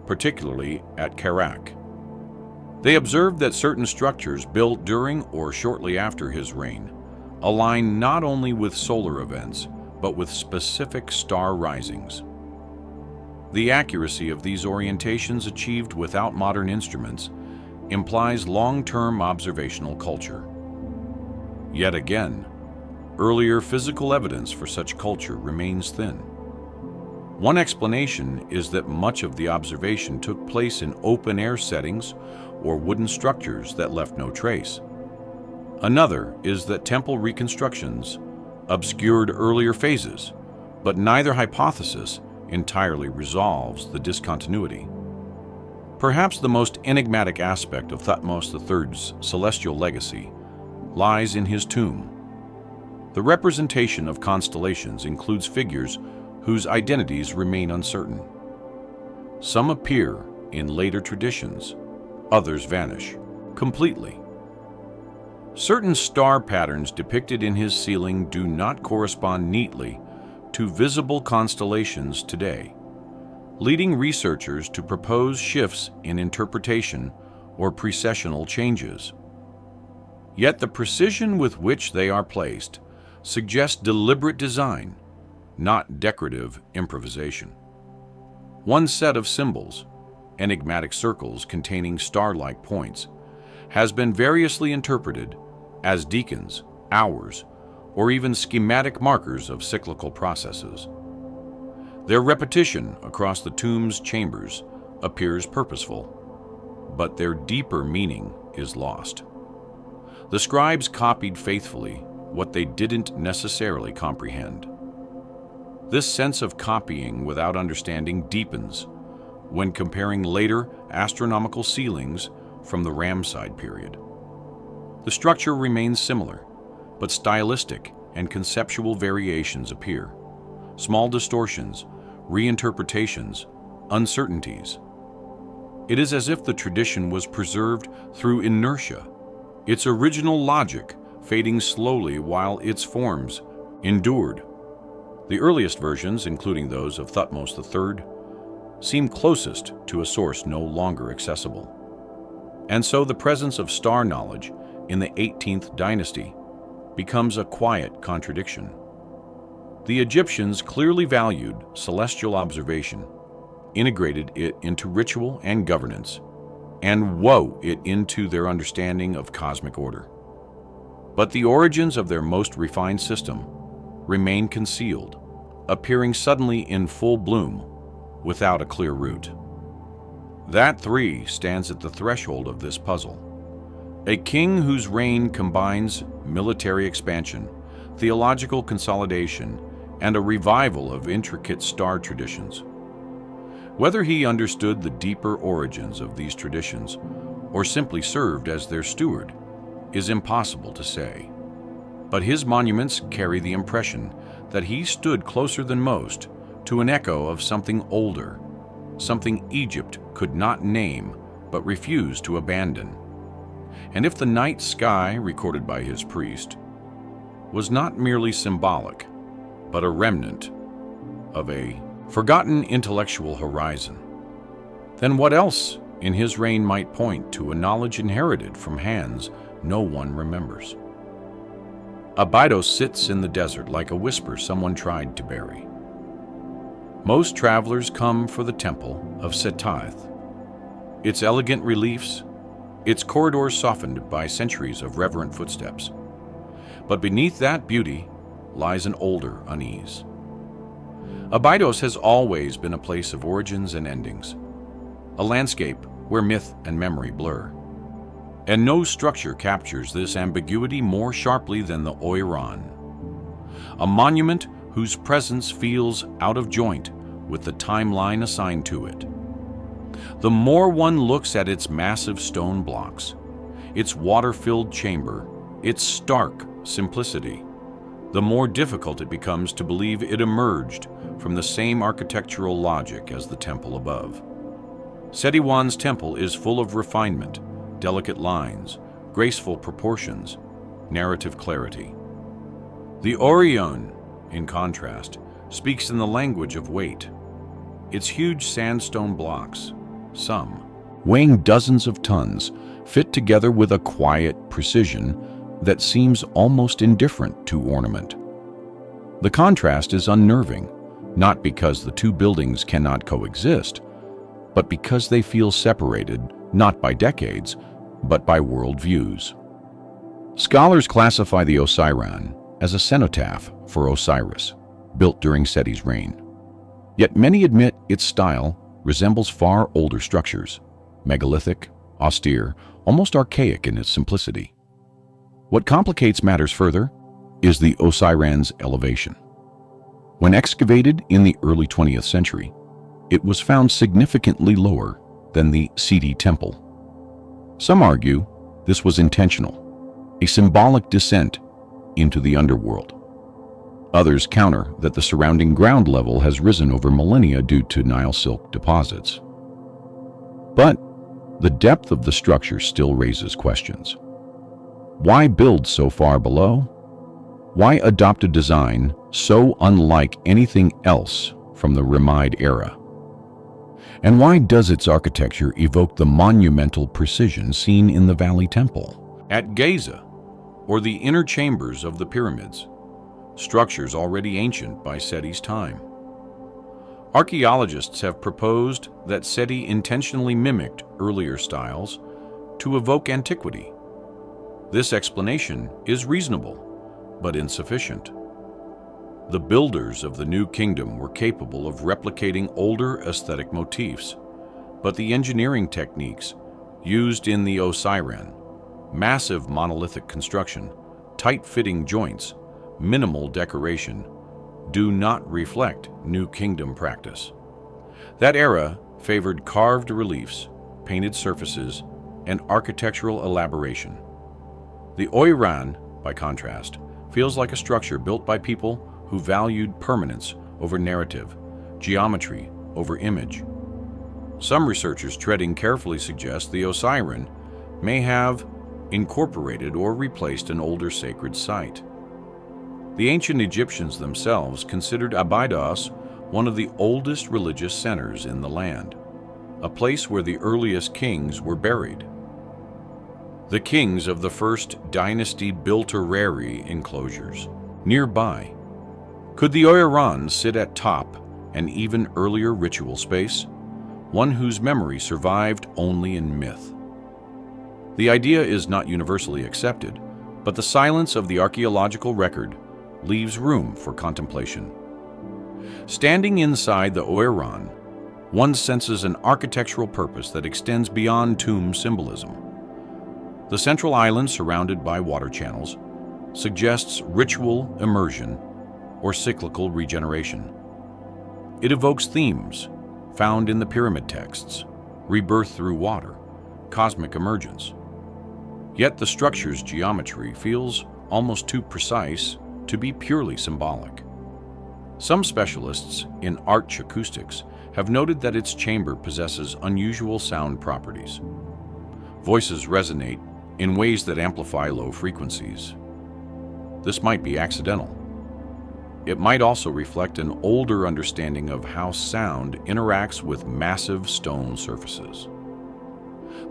particularly at Karnak. They observed that certain structures built during or shortly after his reign align not only with solar events, but with specific star risings. The accuracy of these orientations achieved without modern instruments implies long-term observational culture. Yet again, earlier physical evidence for such culture remains thin. One explanation is that much of the observation took place in open-air settings or wooden structures that left no trace. Another is that temple reconstructions obscured earlier phases, but neither hypothesis entirely resolves the discontinuity. Perhaps the most enigmatic aspect of Thutmose III's celestial legacy lies in his tomb. The representation of constellations includes figures whose identities remain uncertain. Some appear in later traditions, others vanish completely. Certain star patterns depicted in his ceiling do not correspond neatly to visible constellations today, leading researchers to propose shifts in interpretation or precessional changes. Yet the precision with which they are placed suggests deliberate design, not decorative improvisation. One set of symbols, enigmatic circles containing star-like points, has been variously interpreted as deacons, hours, or even schematic markers of cyclical processes. Their repetition across the tomb's chambers appears purposeful, but their deeper meaning is lost. The scribes copied faithfully what they didn't necessarily comprehend. This sense of copying without understanding deepens when comparing later astronomical ceilings from the Ramesside period. The structure remains similar, but stylistic and conceptual variations appear. Small distortions, reinterpretations, uncertainties. It is as if the tradition was preserved through inertia, its original logic fading slowly while its forms endured. The earliest versions, including those of Thutmose III, seem closest to a source no longer accessible. And so the presence of star knowledge in the 18th dynasty becomes a quiet contradiction. The Egyptians clearly valued celestial observation, integrated it into ritual and governance, and wove it into their understanding of cosmic order. But the origins of their most refined system remain concealed, appearing suddenly in full bloom without a clear root. That three stands at the threshold of this puzzle. A king whose reign combines military expansion, theological consolidation, and a revival of intricate star traditions. Whether he understood the deeper origins of these traditions or simply served as their steward is impossible to say. But his monuments carry the impression that he stood closer than most to an echo of something older, something Egypt could not name but refused to abandon. And if the night sky recorded by his priest was not merely symbolic, but a remnant of a forgotten intellectual horizon, then what else in his reign might point to a knowledge inherited from hands no one remembers? Abydos sits in the desert like a whisper someone tried to bury. Most travelers come for the temple of Setaith, its elegant reliefs, its corridors softened by centuries of reverent footsteps. But beneath that beauty lies an older unease. Abydos has always been a place of origins and endings, a landscape where myth and memory blur. And no structure captures this ambiguity more sharply than the Oiran, a monument whose presence feels out of joint with the timeline assigned to it. The more one looks at its massive stone blocks, its water-filled chamber, its stark simplicity, the more difficult it becomes to believe it emerged from the same architectural logic as the temple above. Seti I's temple is full of refinement, delicate lines, graceful proportions, narrative clarity. The Orion, in contrast, speaks in the language of weight. Its huge sandstone blocks, some weighing dozens of tons, fit together with a quiet precision that seems almost indifferent to ornament. The contrast is unnerving, not because the two buildings cannot coexist, but because they feel separated not by decades, but by worldviews. Scholars classify the Osiran as a cenotaph for Osiris, built during Seti's reign. Yet many admit its style resembles far older structures, megalithic, austere, almost archaic in its simplicity. What complicates matters further is the Osiran's elevation. When excavated in the early 20th century, it was found significantly lower than the Seti temple. Some argue this was intentional, a symbolic descent into the underworld. Others counter that the surrounding ground level has risen over millennia due to Nile silk deposits. But the depth of the structure still raises questions. Why build so far below? Why adopt a design so unlike anything else from the Ramide era? And why does its architecture evoke the monumental precision seen in the Valley Temple? At Giza, or the inner chambers of the pyramids, structures already ancient by Seti's time. Archaeologists have proposed that Seti intentionally mimicked earlier styles to evoke antiquity. This explanation is reasonable, but insufficient. The builders of the new kingdom were capable of replicating older aesthetic motifs, but the engineering techniques used in the Osiran, massive monolithic construction, tight-fitting joints, minimal decoration, do not reflect New Kingdom practice. That era favored carved reliefs, painted surfaces, and architectural elaboration. The Oiran, by contrast, feels like a structure built by people who valued permanence over narrative, geometry over image. Some researchers treading carefully suggest the Osiran may have incorporated or replaced an older sacred site. The ancient Egyptians themselves considered Abydos one of the oldest religious centers in the land, a place where the earliest kings were buried. The kings of the first dynasty built orrery enclosures nearby. Could the Oiran sit at top an even earlier ritual space, one whose memory survived only in myth? The idea is not universally accepted, but the silence of the archaeological record leaves room for contemplation. Standing inside the Oiran, one senses an architectural purpose that extends beyond tomb symbolism. The central island, surrounded by water channels, suggests ritual immersion or cyclical regeneration. It evokes themes found in the pyramid texts: rebirth through water, cosmic emergence. Yet the structure's geometry feels almost too precise to be purely symbolic. Some specialists in arch-acoustics have noted that its chamber possesses unusual sound properties. Voices resonate in ways that amplify low frequencies. This might be accidental. It might also reflect an older understanding of how sound interacts with massive stone surfaces.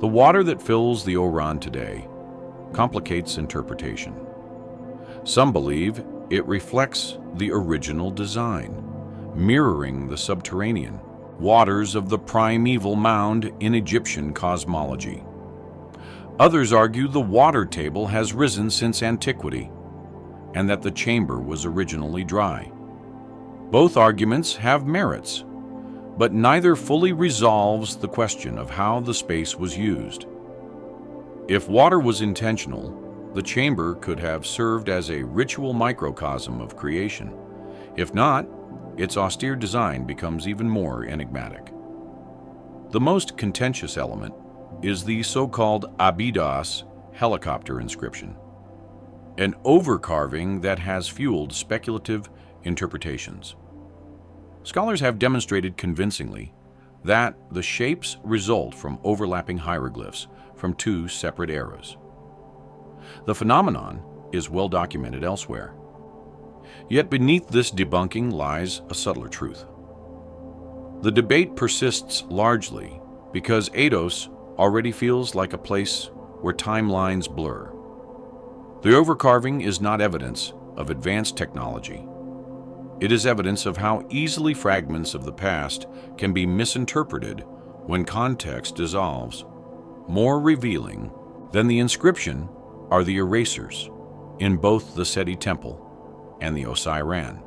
The water that fills the Oiran today complicates interpretation. Some believe it reflects the original design, mirroring the subterranean waters of the primeval mound in Egyptian cosmology. Others argue the water table has risen since antiquity, and that the chamber was originally dry. Both arguments have merits, but neither fully resolves the question of how the space was used. If water was intentional, the chamber could have served as a ritual microcosm of creation. If not, its austere design becomes even more enigmatic. The most contentious element is the so-called Abydos helicopter inscription, an overcarving that has fueled speculative interpretations. Scholars have demonstrated convincingly that the shapes result from overlapping hieroglyphs from two separate eras. The phenomenon is well documented elsewhere. Yet beneath this debunking lies a subtler truth. The debate persists largely because Abydos already feels like a place where timelines blur. The overcarving is not evidence of advanced technology. It is evidence of how easily fragments of the past can be misinterpreted when context dissolves. More revealing than the inscription are the erasers in both the Seti Temple and the Osiran.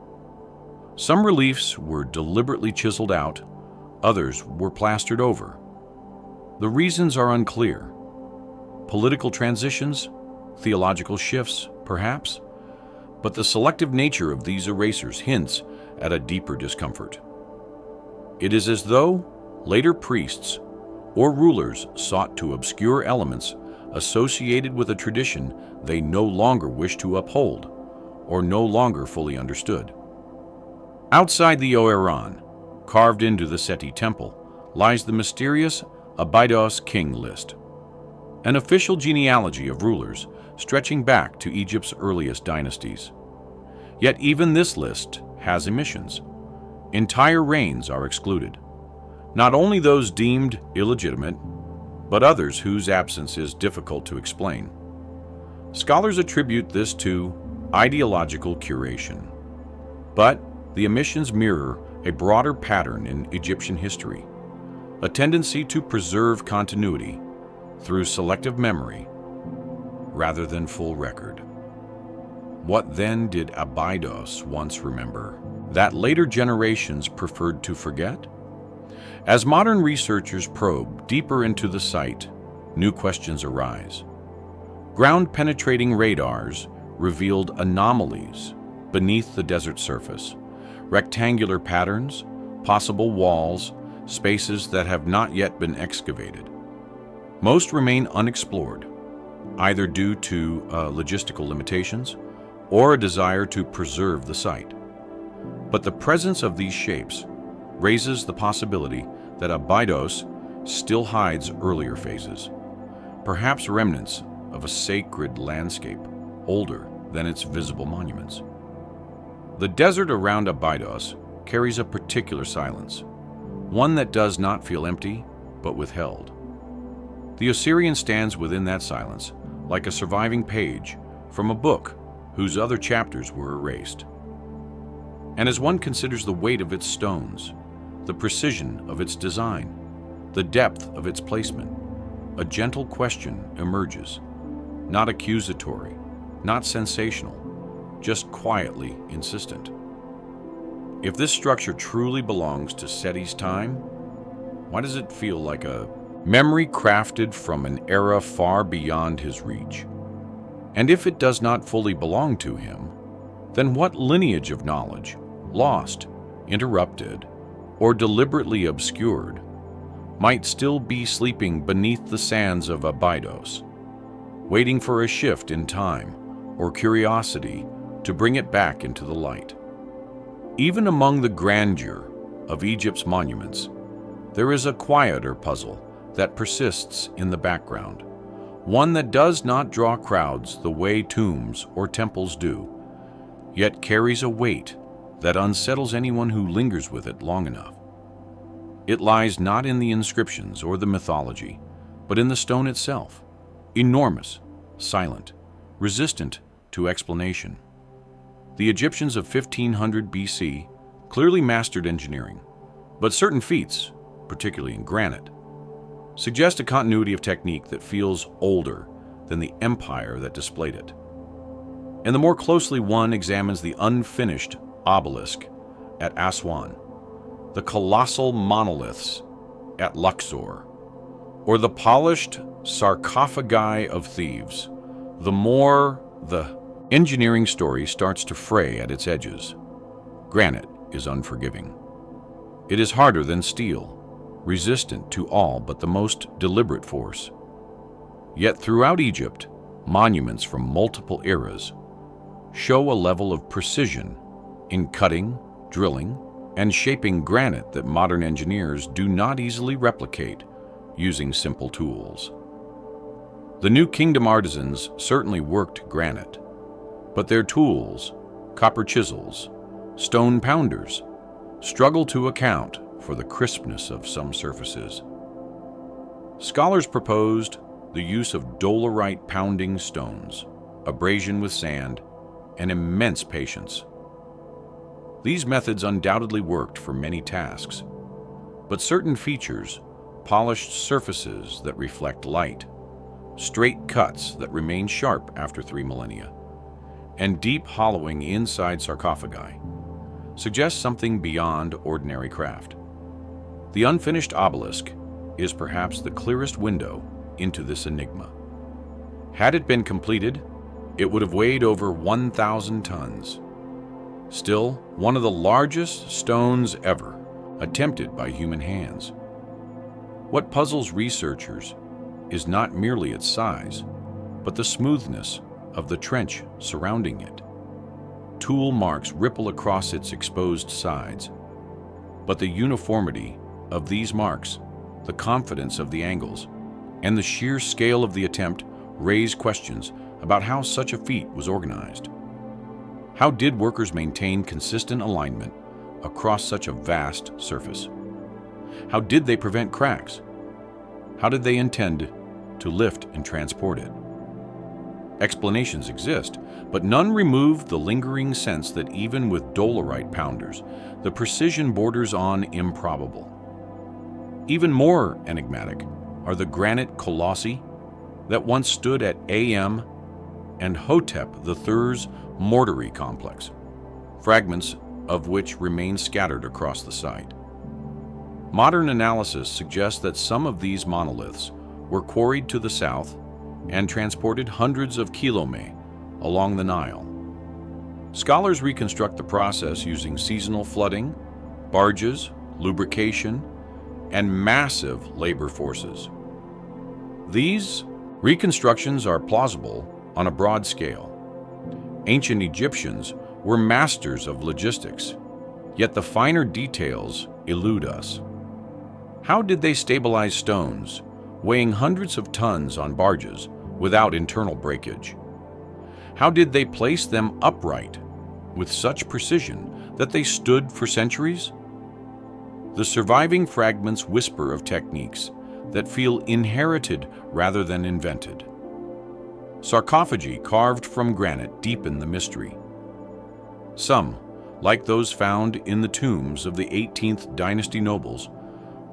Some reliefs were deliberately chiseled out, others were plastered over. The reasons are unclear. Political transitions, theological shifts, perhaps, but the selective nature of these erasers hints at a deeper discomfort. It is as though later priests or rulers sought to obscure elements associated with a tradition they no longer wish to uphold or no longer fully understood. Outside the Oiran, carved into the Seti Temple, lies the mysterious Abydos king list, an official genealogy of rulers stretching back to Egypt's earliest dynasties. Yet even this list has omissions. Entire reigns are excluded, not only those deemed illegitimate, but others whose absence is difficult to explain. Scholars attribute this to ideological curation, but the omissions mirror a broader pattern in Egyptian history, a tendency to preserve continuity through selective memory rather than full record. What then did Abydos once remember that later generations preferred to forget? As modern researchers probe deeper into the site, new questions arise. Ground-penetrating radars revealed anomalies beneath the desert surface, rectangular patterns, possible walls, spaces that have not yet been excavated. Most remain unexplored, either due to logistical limitations or a desire to preserve the site. But the presence of these shapes raises the possibility that Abydos still hides earlier phases, perhaps remnants of a sacred landscape older than its visible monuments. The desert around Abydos carries a particular silence, one that does not feel empty, but withheld. The Osirian stands within that silence, like a surviving page from a book whose other chapters were erased. And as one considers the weight of its stones, the precision of its design, the depth of its placement, a gentle question emerges, not accusatory, not sensational, just quietly insistent. If this structure truly belongs to Seti's time, why does it feel like a memory crafted from an era far beyond his reach? And if it does not fully belong to him, then what lineage of knowledge, lost, interrupted, or deliberately obscured, might still be sleeping beneath the sands of Abydos, waiting for a shift in time or curiosity to bring it back into the light? Even among the grandeur of Egypt's monuments, there is a quieter puzzle that persists in the background, one that does not draw crowds the way tombs or temples do, yet carries a weight that unsettles anyone who lingers with it long enough. It lies not in the inscriptions or the mythology, but in the stone itself, enormous, silent, resistant to explanation. The Egyptians of 1500 BC clearly mastered engineering, but certain feats, particularly in granite, suggest a continuity of technique that feels older than the empire that displayed it. And the more closely one examines the unfinished obelisk at Aswan, the colossal monoliths at Luxor, or the polished sarcophagi of Thebes, the more the engineering story starts to fray at its edges. Granite is unforgiving. It is harder than steel, resistant to all but the most deliberate force. Yet throughout Egypt, monuments from multiple eras show a level of precision in cutting, drilling, and shaping granite that modern engineers do not easily replicate using simple tools. The New Kingdom artisans certainly worked granite, but their tools, copper chisels, stone pounders, struggle to account for the crispness of some surfaces. Scholars proposed the use of dolerite pounding stones, abrasion with sand, and immense patience. These methods undoubtedly worked for many tasks, but certain features, polished surfaces that reflect light, straight cuts that remain sharp after 3 millennia, and deep hollowing inside sarcophagi, suggest something beyond ordinary craft. The unfinished obelisk is perhaps the clearest window into this enigma. Had it been completed, it would have weighed over 1,000 tons. Still, one of the largest stones ever attempted by human hands. What puzzles researchers is not merely its size, but the smoothness of the trench surrounding it. Tool marks ripple across its exposed sides, but the uniformity of these marks, the confidence of the angles, and the sheer scale of the attempt raise questions about how such a feat was organized. How did workers maintain consistent alignment across such a vast surface? How did they prevent cracks? How did they intend to lift and transport it? Explanations exist, but none remove the lingering sense that even with dolerite pounders, the precision borders on improbable. Even more enigmatic are the granite colossi that once stood at Am and Hotep III's mortuary complex, fragments of which remain scattered across the site. Modern analysis suggests that some of these monoliths were quarried to the south and transported hundreds of kilometers along the Nile. Scholars reconstruct the process using seasonal flooding, barges, lubrication, and massive labor forces. These reconstructions are plausible on a broad scale. Ancient Egyptians were masters of logistics, yet the finer details elude us. How did they stabilize stones, weighing hundreds of tons on barges without internal breakage? How did they place them upright with such precision that they stood for centuries? The surviving fragments whisper of techniques that feel inherited rather than invented. Sarcophagi carved from granite deepen the mystery. Some, like those found in the tombs of the 18th dynasty nobles,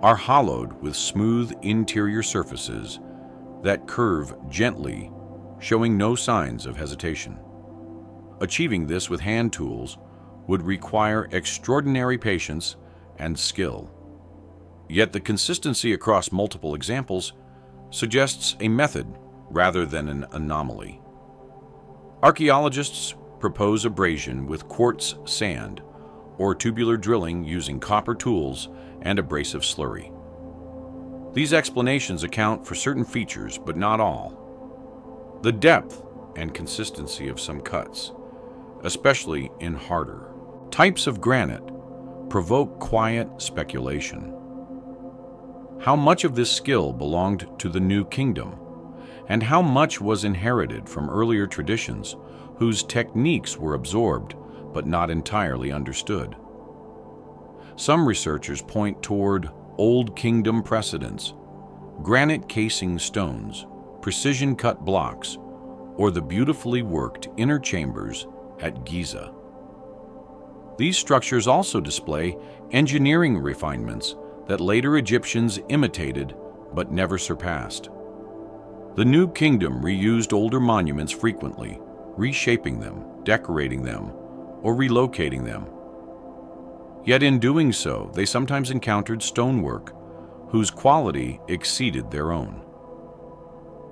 are hollowed with smooth interior surfaces that curve gently, showing no signs of hesitation. Achieving this with hand tools would require extraordinary patience and skill. Yet the consistency across multiple examples suggests a method rather than an anomaly. Archaeologists propose abrasion with quartz sand or tubular drilling using copper tools and abrasive slurry. These explanations account for certain features, but not all. The depth and consistency of some cuts, especially in harder types of granite, provoke quiet speculation. How much of this skill belonged to the New Kingdom, and how much was inherited from earlier traditions whose techniques were absorbed but not entirely understood? Some researchers point toward Old Kingdom precedents, granite casing stones, precision-cut blocks, or the beautifully worked inner chambers at Giza. These structures also display engineering refinements that later Egyptians imitated but never surpassed. The New Kingdom reused older monuments frequently, reshaping them, decorating them, or relocating them. Yet in doing so, they sometimes encountered stonework whose quality exceeded their own.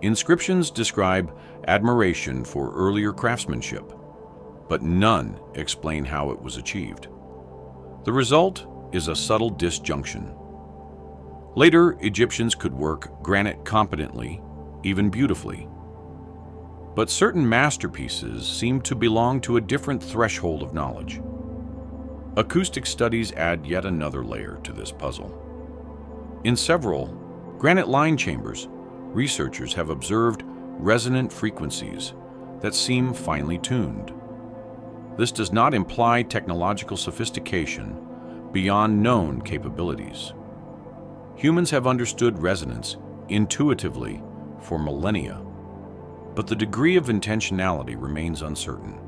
Inscriptions describe admiration for earlier craftsmanship, but none explain how it was achieved. The result is a subtle disjunction. Later, Egyptians could work granite competently, even beautifully. But certain masterpieces seem to belong to a different threshold of knowledge. Acoustic studies add yet another layer to this puzzle. In several granite line chambers, researchers have observed resonant frequencies that seem finely tuned. This does not imply technological sophistication beyond known capabilities. Humans have understood resonance intuitively for millennia, but the degree of intentionality remains uncertain.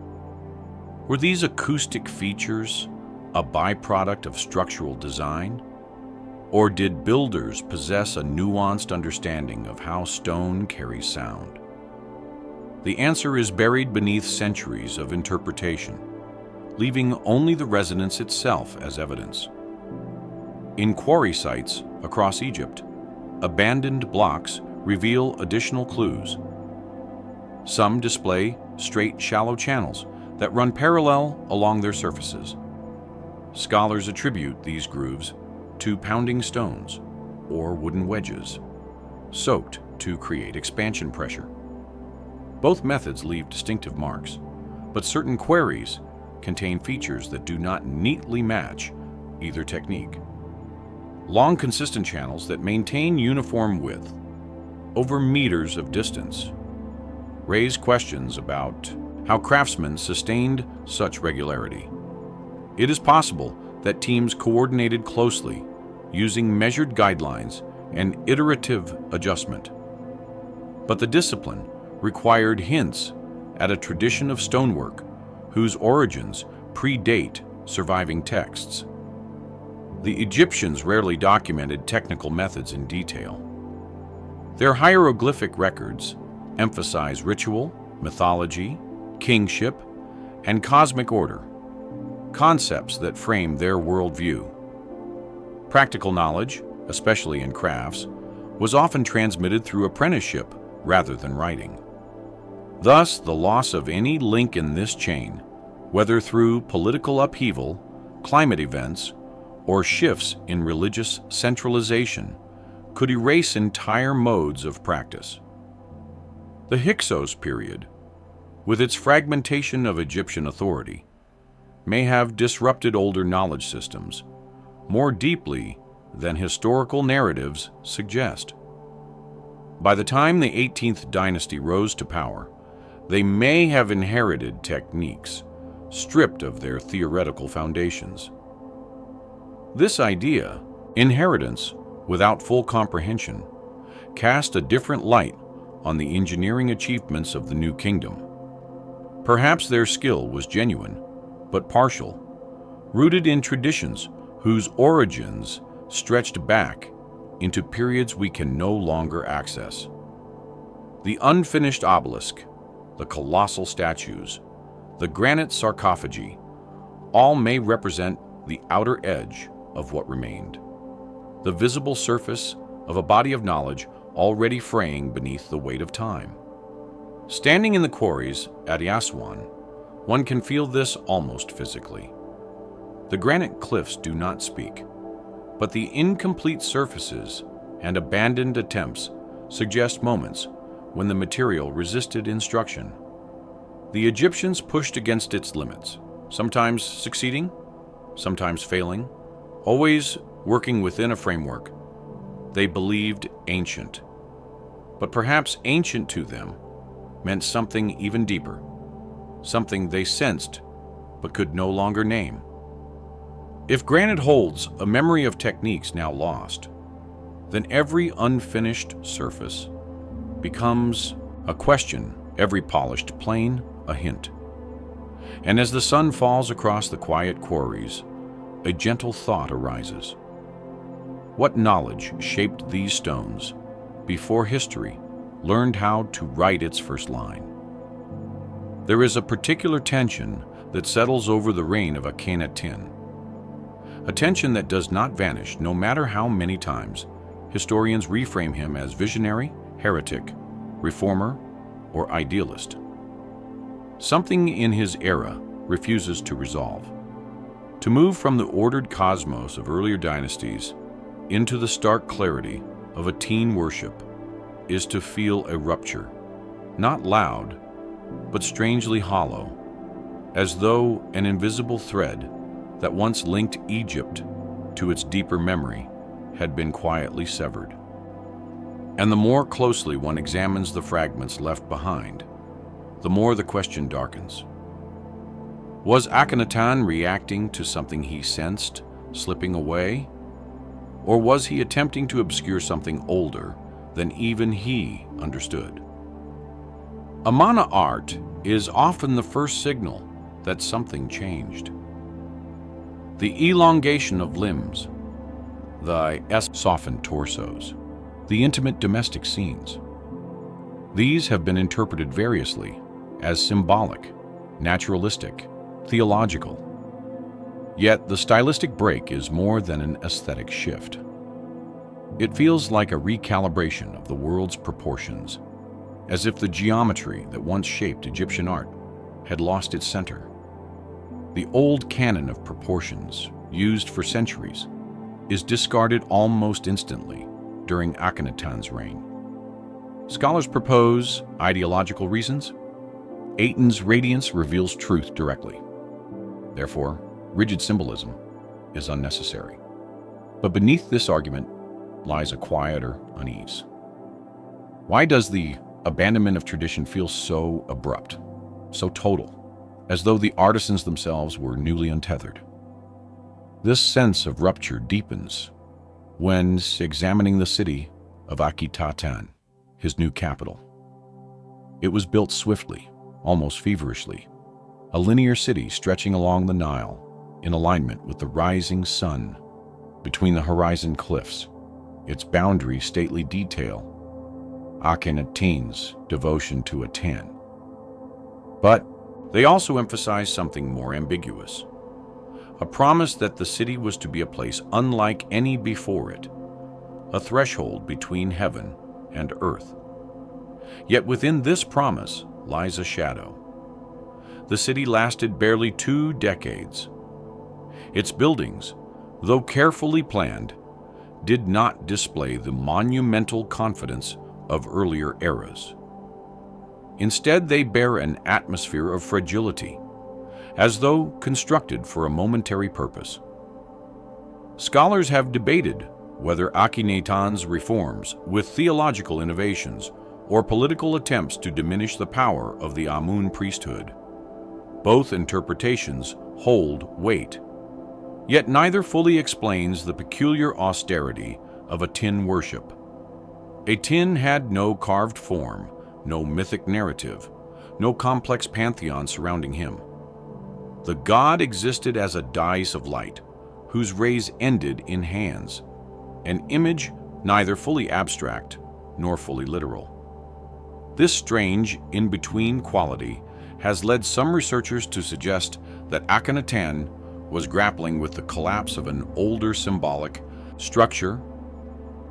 Were these acoustic features a byproduct of structural design? Or did builders possess a nuanced understanding of how stone carries sound? The answer is buried beneath centuries of interpretation, leaving only the resonance itself as evidence. In quarry sites across Egypt, abandoned blocks reveal additional clues. Some display straight, shallow channels that run parallel along their surfaces. Scholars attribute these grooves to pounding stones or wooden wedges, soaked to create expansion pressure. Both methods leave distinctive marks, but certain quarries contain features that do not neatly match either technique. Long, consistent channels that maintain uniform width over meters of distance raise questions about how craftsmen sustained such regularity. It is possible that teams coordinated closely, using measured guidelines and iterative adjustment. But the discipline required hints at a tradition of stonework whose origins predate surviving texts. The Egyptians rarely documented technical methods in detail. Their hieroglyphic records emphasize ritual, mythology, kingship, and cosmic order, concepts that frame their worldview. Practical knowledge, especially in crafts, was often transmitted through apprenticeship rather than writing. Thus, the loss of any link in this chain, whether through political upheaval, climate events, or shifts in religious centralization, could erase entire modes of practice. The Hyksos period, with its fragmentation of Egyptian authority, may have disrupted older knowledge systems more deeply than historical narratives suggest. By the time the 18th dynasty rose to power, they may have inherited techniques stripped of their theoretical foundations. This idea, inheritance without full comprehension, cast a different light on the engineering achievements of the New Kingdom. Perhaps their skill was genuine, but partial, rooted in traditions whose origins stretched back into periods we can no longer access. The unfinished obelisk, the colossal statues, the granite sarcophagi, all may represent the outer edge of what remained, the visible surface of a body of knowledge already fraying beneath the weight of time. Standing in the quarries at Aswan, one can feel this almost physically. The granite cliffs do not speak, but the incomplete surfaces and abandoned attempts suggest moments when the material resisted instruction. The Egyptians pushed against its limits, sometimes succeeding, sometimes failing, always working within a framework. They believed ancient, but perhaps ancient to them meant something even deeper, something they sensed but could no longer name. If granite holds a memory of techniques now lost, then every unfinished surface becomes a question, every polished plane a hint. And as the sun falls across the quiet quarries, a gentle thought arises. What knowledge shaped these stones before history learned how to write its first line? There is a particular tension that settles over the reign of Akhenaten, a tension that does not vanish no matter how many times historians reframe him as visionary, heretic, reformer, or idealist. Something in his era refuses to resolve. To move from the ordered cosmos of earlier dynasties into the stark clarity of a teen worship is to feel a rupture, not loud, but strangely hollow, as though an invisible thread that once linked Egypt to its deeper memory had been quietly severed. And the more closely one examines the fragments left behind, the more the question darkens. Was Akhenaten reacting to something he sensed slipping away? Or was he attempting to obscure something older than even he understood? Amana art is often the first signal that something changed. The elongation of limbs, the softened torsos, the intimate domestic scenes. These have been interpreted variously as symbolic, naturalistic, theological. Yet the stylistic break is more than an aesthetic shift. It feels like a recalibration of the world's proportions, as if the geometry that once shaped Egyptian art had lost its center. The old canon of proportions, used for centuries, is discarded almost instantly during Akhenaten's reign. Scholars propose ideological reasons. Aten's radiance reveals truth directly. Therefore, rigid symbolism is unnecessary. But beneath this argument lies a quieter unease. Why does the abandonment of tradition feel so abrupt, so total, as though the artisans themselves were newly untethered? This sense of rupture deepens when examining the city of Akhetaten, his new capital. It was built swiftly, almost feverishly, a linear city stretching along the Nile in alignment with the rising sun between the horizon cliffs, its boundary stately detail, Akhenaten's devotion to Aten. But they also emphasize something more ambiguous, a promise that the city was to be a place unlike any before it, a threshold between heaven and earth. Yet within this promise lies a shadow. The city lasted barely 2 decades. Its buildings, though carefully planned, did not display the monumental confidence of earlier eras. Instead, they bear an atmosphere of fragility, as though constructed for a momentary purpose. Scholars have debated whether Akhenaten's reforms, with theological innovations or political attempts to diminish the power of the Amun priesthood, Both interpretations hold weight. Yet neither fully explains the peculiar austerity of a tin worship. A tin had no carved form, no mythic narrative, no complex pantheon surrounding him. The god existed as a dais of light, whose rays ended in hands, an image neither fully abstract nor fully literal. This strange, in-between quality has led some researchers to suggest that Akhenaten was grappling with the collapse of an older symbolic structure.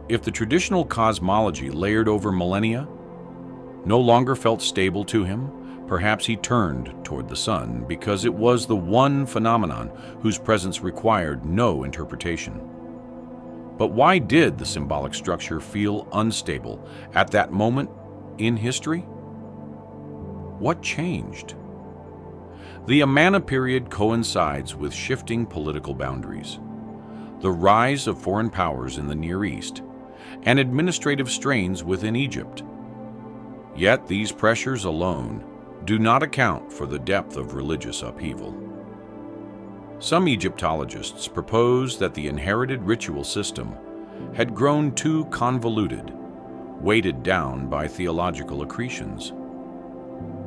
If the traditional cosmology layered over millennia no longer felt stable to him, perhaps he turned toward the sun because it was the one phenomenon whose presence required no interpretation. But why did the symbolic structure feel unstable at that moment in history? What changed? The Amarna period coincides with shifting political boundaries, the rise of foreign powers in the Near East, and administrative strains within Egypt. Yet these pressures alone do not account for the depth of religious upheaval. Some Egyptologists propose that the inherited ritual system had grown too convoluted, weighted down by theological accretions.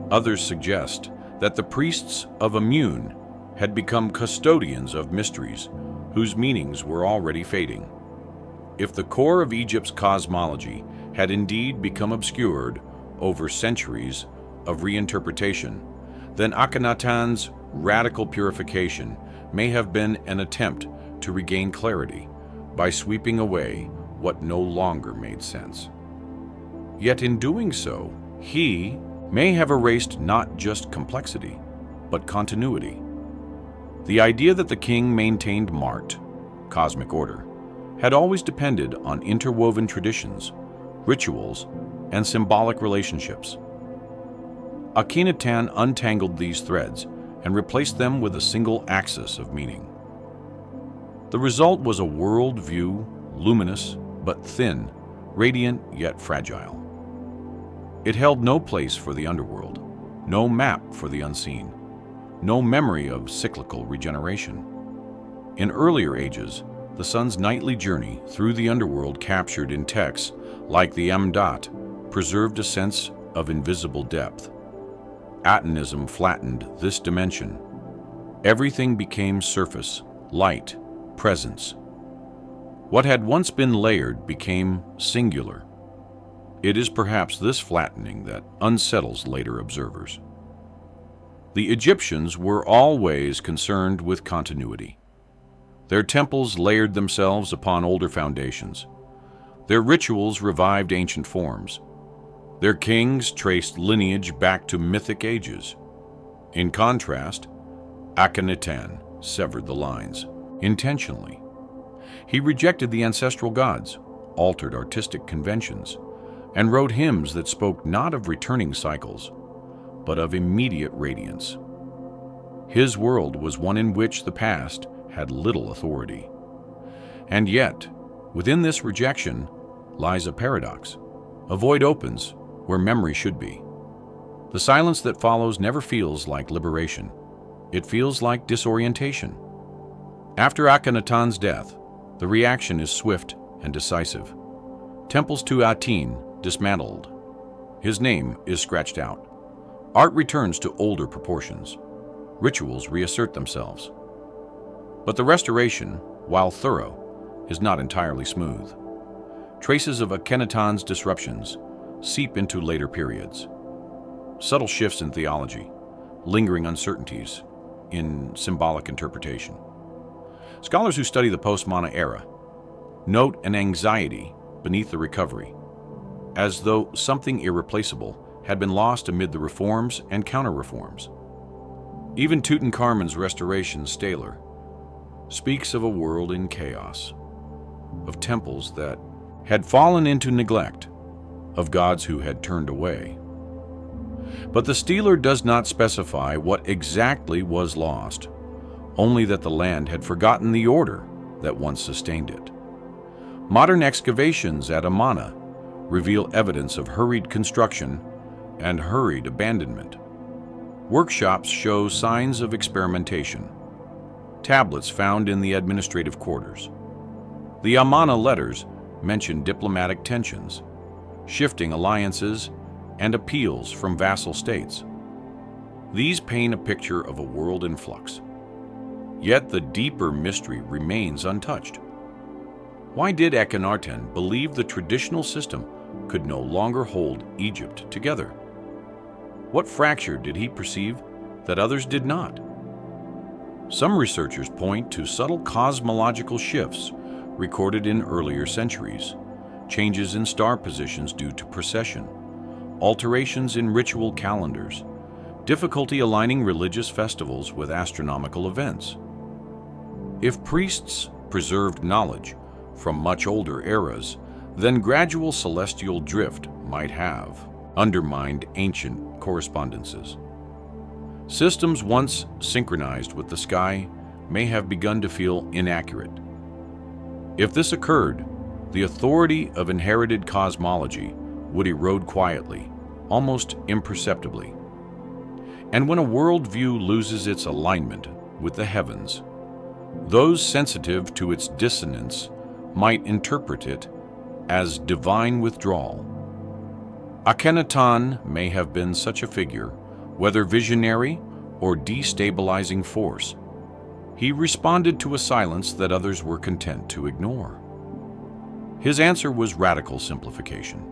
Others suggest that the priests of Amun had become custodians of mysteries whose meanings were already fading. If the core of Egypt's cosmology had indeed become obscured over centuries of reinterpretation, then Akhenaten's radical purification may have been an attempt to regain clarity by sweeping away what no longer made sense. Yet in doing so, he may have erased not just complexity, but continuity. The idea that the king maintained Mart, cosmic order, had always depended on interwoven traditions, rituals, and symbolic relationships. Akhenaten untangled these threads and replaced them with a single axis of meaning. The result was a world view, luminous but thin, radiant yet fragile. It held no place for the underworld, no map for the unseen, no memory of cyclical regeneration. In earlier ages, the sun's nightly journey through the underworld captured in texts like the Amdat preserved a sense of invisible depth. Atonism flattened this dimension. Everything became surface, light, presence. What had once been layered became singular. It is perhaps this flattening that unsettles later observers. The Egyptians were always concerned with continuity. Their temples layered themselves upon older foundations. Their rituals revived ancient forms. Their kings traced lineage back to mythic ages. In contrast, Akhenaten severed the lines, intentionally. He rejected the ancestral gods, altered artistic conventions, and wrote hymns that spoke not of returning cycles, but of immediate radiance. His world was one in which the past had little authority. And yet, within this rejection lies a paradox. A void opens where memory should be. The silence that follows never feels like liberation. It feels like disorientation. After Akhenaten's death, the reaction is swift and decisive. Temples to Aten dismantled. His name is scratched out. Art returns to older proportions. Rituals reassert themselves. But the restoration, while thorough, is not entirely smooth. Traces of Akhenaten's disruptions seep into later periods. Subtle shifts in theology, lingering uncertainties in symbolic interpretation. Scholars who study the post-Mana era note an anxiety beneath the recovery, as though something irreplaceable had been lost amid the reforms and counter-reforms. Even Tutankhamun's restoration stele speaks of a world in chaos, of temples that had fallen into neglect, of gods who had turned away. But the stele does not specify what exactly was lost, only that the land had forgotten the order that once sustained it. Modern excavations at Amarna reveal evidence of hurried construction and hurried abandonment. Workshops show signs of experimentation. Tablets found in the administrative quarters. The Amarna letters mention diplomatic tensions, shifting alliances, and appeals from vassal states. These paint a picture of a world in flux. Yet the deeper mystery remains untouched. Why did Akhenaten believe the traditional system could no longer hold Egypt together? What fracture did he perceive that others did not? Some researchers point to subtle cosmological shifts recorded in earlier centuries, changes in star positions due to precession, alterations in ritual calendars, difficulty aligning religious festivals with astronomical events. If priests preserved knowledge from much older eras, then gradual celestial drift might have undermined ancient correspondences. Systems once synchronized with the sky may have begun to feel inaccurate. If this occurred, the authority of inherited cosmology would erode quietly, almost imperceptibly. And when a worldview loses its alignment with the heavens, those sensitive to its dissonance might interpret it as divine withdrawal. Akhenaten may have been such a figure, whether visionary or destabilizing force. He responded to a silence that others were content to ignore. His answer was radical simplification.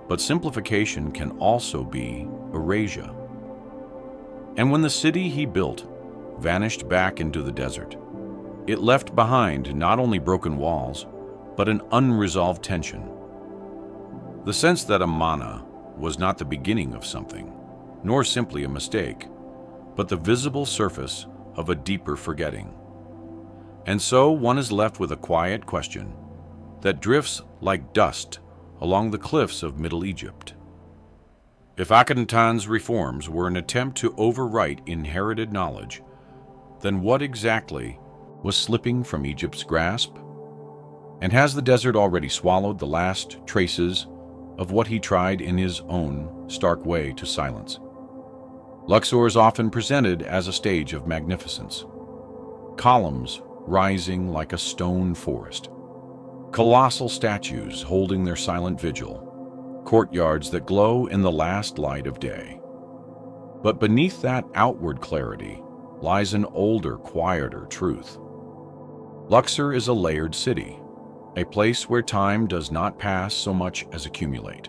But simplification can also be erasure. And when the city he built vanished back into the desert, it left behind not only broken walls, but an unresolved tension. The sense that Amarna was not the beginning of something, nor simply a mistake, but the visible surface of a deeper forgetting. And so one is left with a quiet question that drifts like dust along the cliffs of Middle Egypt. If Akhenaten's reforms were an attempt to overwrite inherited knowledge, then what exactly was slipping from Egypt's grasp? And has the desert already swallowed the last traces of what he tried in his own stark way to silence? Luxor is often presented as a stage of magnificence. Columns rising like a stone forest. Colossal statues holding their silent vigil. Courtyards that glow in the last light of day. But beneath that outward clarity lies an older, quieter truth. Luxor is a layered city, a place where time does not pass so much as accumulate.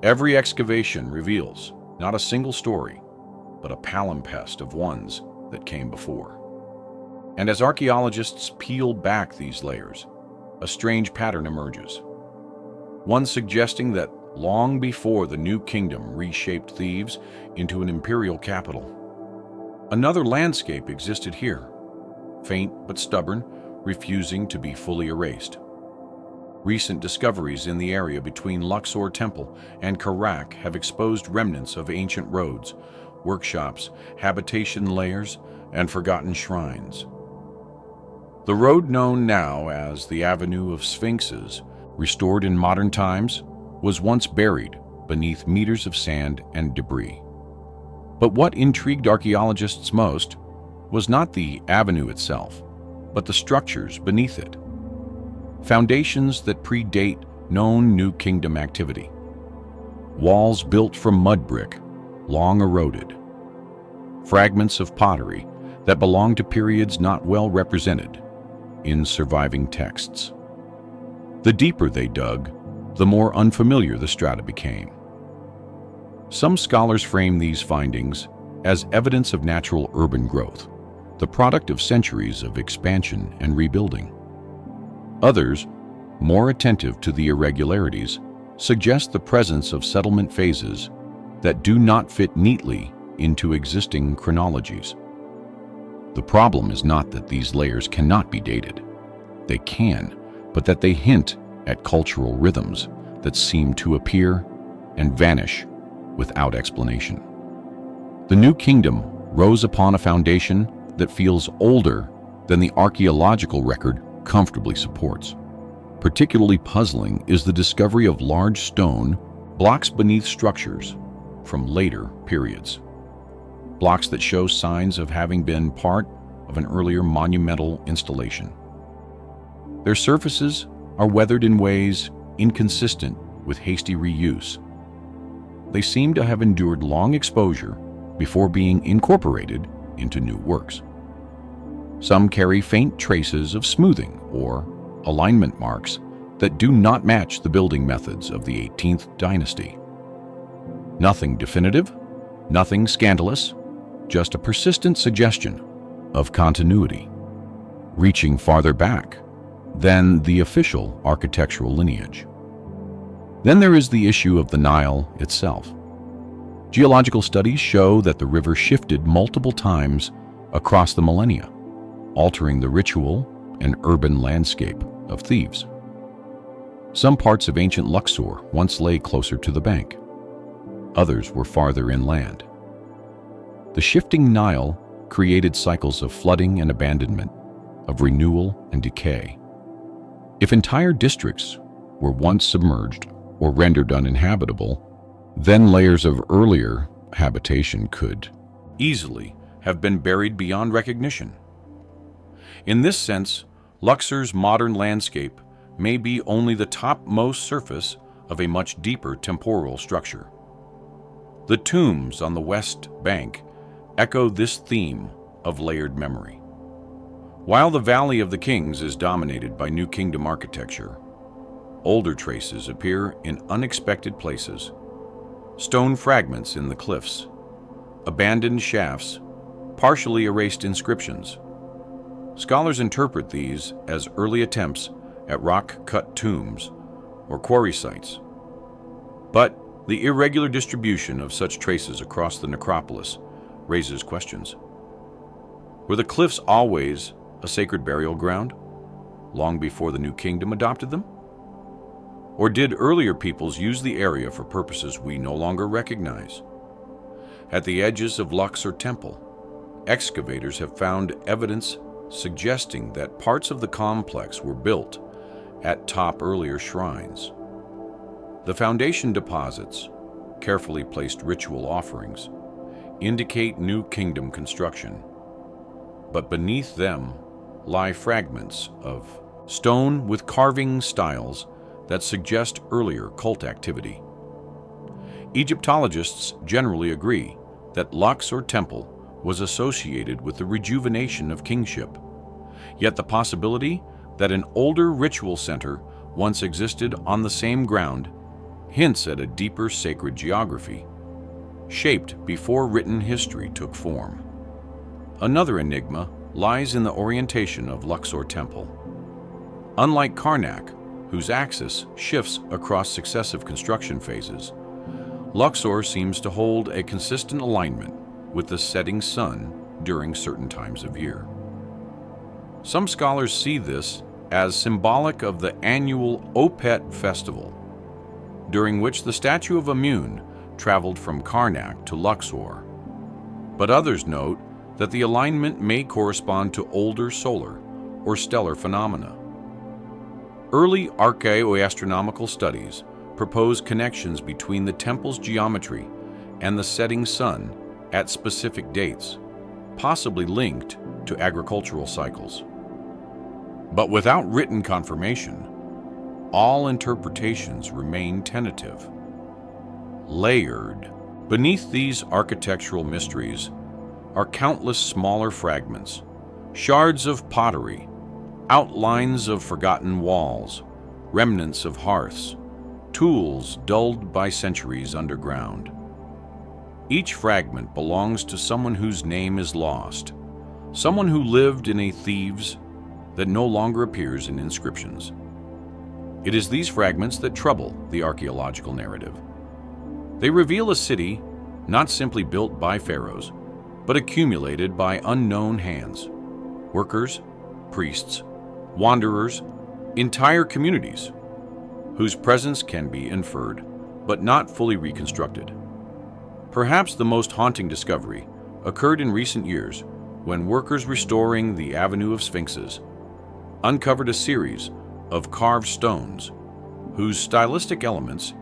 Every excavation reveals not a single story, but a palimpsest of ones that came before. And as archaeologists peel back these layers, a strange pattern emerges. One suggesting that long before the New Kingdom reshaped Thebes into an imperial capital, another landscape existed here, faint but stubborn, refusing to be fully erased. Recent discoveries in the area between Luxor Temple and Karak have exposed remnants of ancient roads, workshops, habitation layers, and forgotten shrines. The road known now as the Avenue of Sphinxes, restored in modern times, was once buried beneath meters of sand and debris. But what intrigued archaeologists most was not the avenue itself, but the structures beneath it. Foundations that predate known New Kingdom activity. Walls built from mud brick, long eroded. Fragments of pottery that belong to periods not well represented in surviving texts. The deeper they dug, the more unfamiliar the strata became. Some scholars frame these findings as evidence of natural urban growth, the product of centuries of expansion and rebuilding. Others, more attentive to the irregularities, suggest the presence of settlement phases that do not fit neatly into existing chronologies. The problem is not that these layers cannot be dated. They can, but that they hint at cultural rhythms that seem to appear and vanish without explanation. The New Kingdom rose upon a foundation that feels older than the archaeological record comfortably supports. Particularly puzzling is the discovery of large stone blocks beneath structures from later periods. blocks that show signs of having been part of an earlier monumental installation. Their surfaces are weathered in ways inconsistent with hasty reuse. They seem to have endured long exposure before being incorporated into new works. Some carry faint traces of smoothing or alignment marks that do not match the building methods of the 18th dynasty. Nothing definitive, nothing scandalous, just a persistent suggestion of continuity, reaching farther back than the official architectural lineage. Then there is the issue of the Nile itself. Geological studies show that the river shifted multiple times across the millennia, altering the ritual and urban landscape of Thebes. Some parts of ancient Luxor once lay closer to the bank. Others were farther inland. The shifting Nile created cycles of flooding and abandonment, of renewal and decay. If entire districts were once submerged or rendered uninhabitable, then layers of earlier habitation could easily have been buried beyond recognition. In this sense, Luxor's modern landscape may be only the topmost surface of a much deeper temporal structure. The tombs on the west bank echo this theme of layered memory. While the Valley of the Kings is dominated by New Kingdom architecture, older traces appear in unexpected places. Stone fragments in the cliffs, abandoned shafts, partially erased inscriptions. Scholars interpret these as early attempts at rock-cut tombs or quarry sites. But the irregular distribution of such traces across the necropolis raises questions. Were the cliffs always a sacred burial ground, long before the New Kingdom adopted them? Or did earlier peoples use the area for purposes we no longer recognize? At the edges of Luxor Temple, excavators have found evidence suggesting that parts of the complex were built at top earlier shrines. The foundation deposits, carefully placed ritual offerings, indicate New Kingdom construction. But beneath them lie fragments of stone with carving styles that suggest earlier cult activity. Egyptologists generally agree that Luxor Temple was associated with the rejuvenation of kingship. Yet the possibility that an older ritual center once existed on the same ground hints at a deeper sacred geography, shaped before written history took form. Another enigma lies in the orientation of Luxor Temple. Unlike Karnak, whose axis shifts across successive construction phases, Luxor seems to hold a consistent alignment with the setting sun during certain times of year. Some scholars see this as symbolic of the annual Opet festival, during which the statue of Amun traveled from Karnak to Luxor. But others note that the alignment may correspond to older solar or stellar phenomena. Early archaeoastronomical studies propose connections between the temple's geometry and the setting sun at specific dates, possibly linked to agricultural cycles. But without written confirmation, all interpretations remain tentative. Layered beneath these architectural mysteries are countless smaller fragments, shards of pottery, outlines of forgotten walls, remnants of hearths, tools dulled by centuries underground. Each fragment belongs to someone whose name is lost, someone who lived in a Thebes that no longer appears in inscriptions. It is these fragments that trouble the archaeological narrative. They reveal a city not simply built by pharaohs, but accumulated by unknown hands, workers, priests, wanderers, entire communities, whose presence can be inferred, but not fully reconstructed. Perhaps the most haunting discovery occurred in recent years when workers restoring the Avenue of Sphinxes uncovered a series of carved stones whose stylistic elements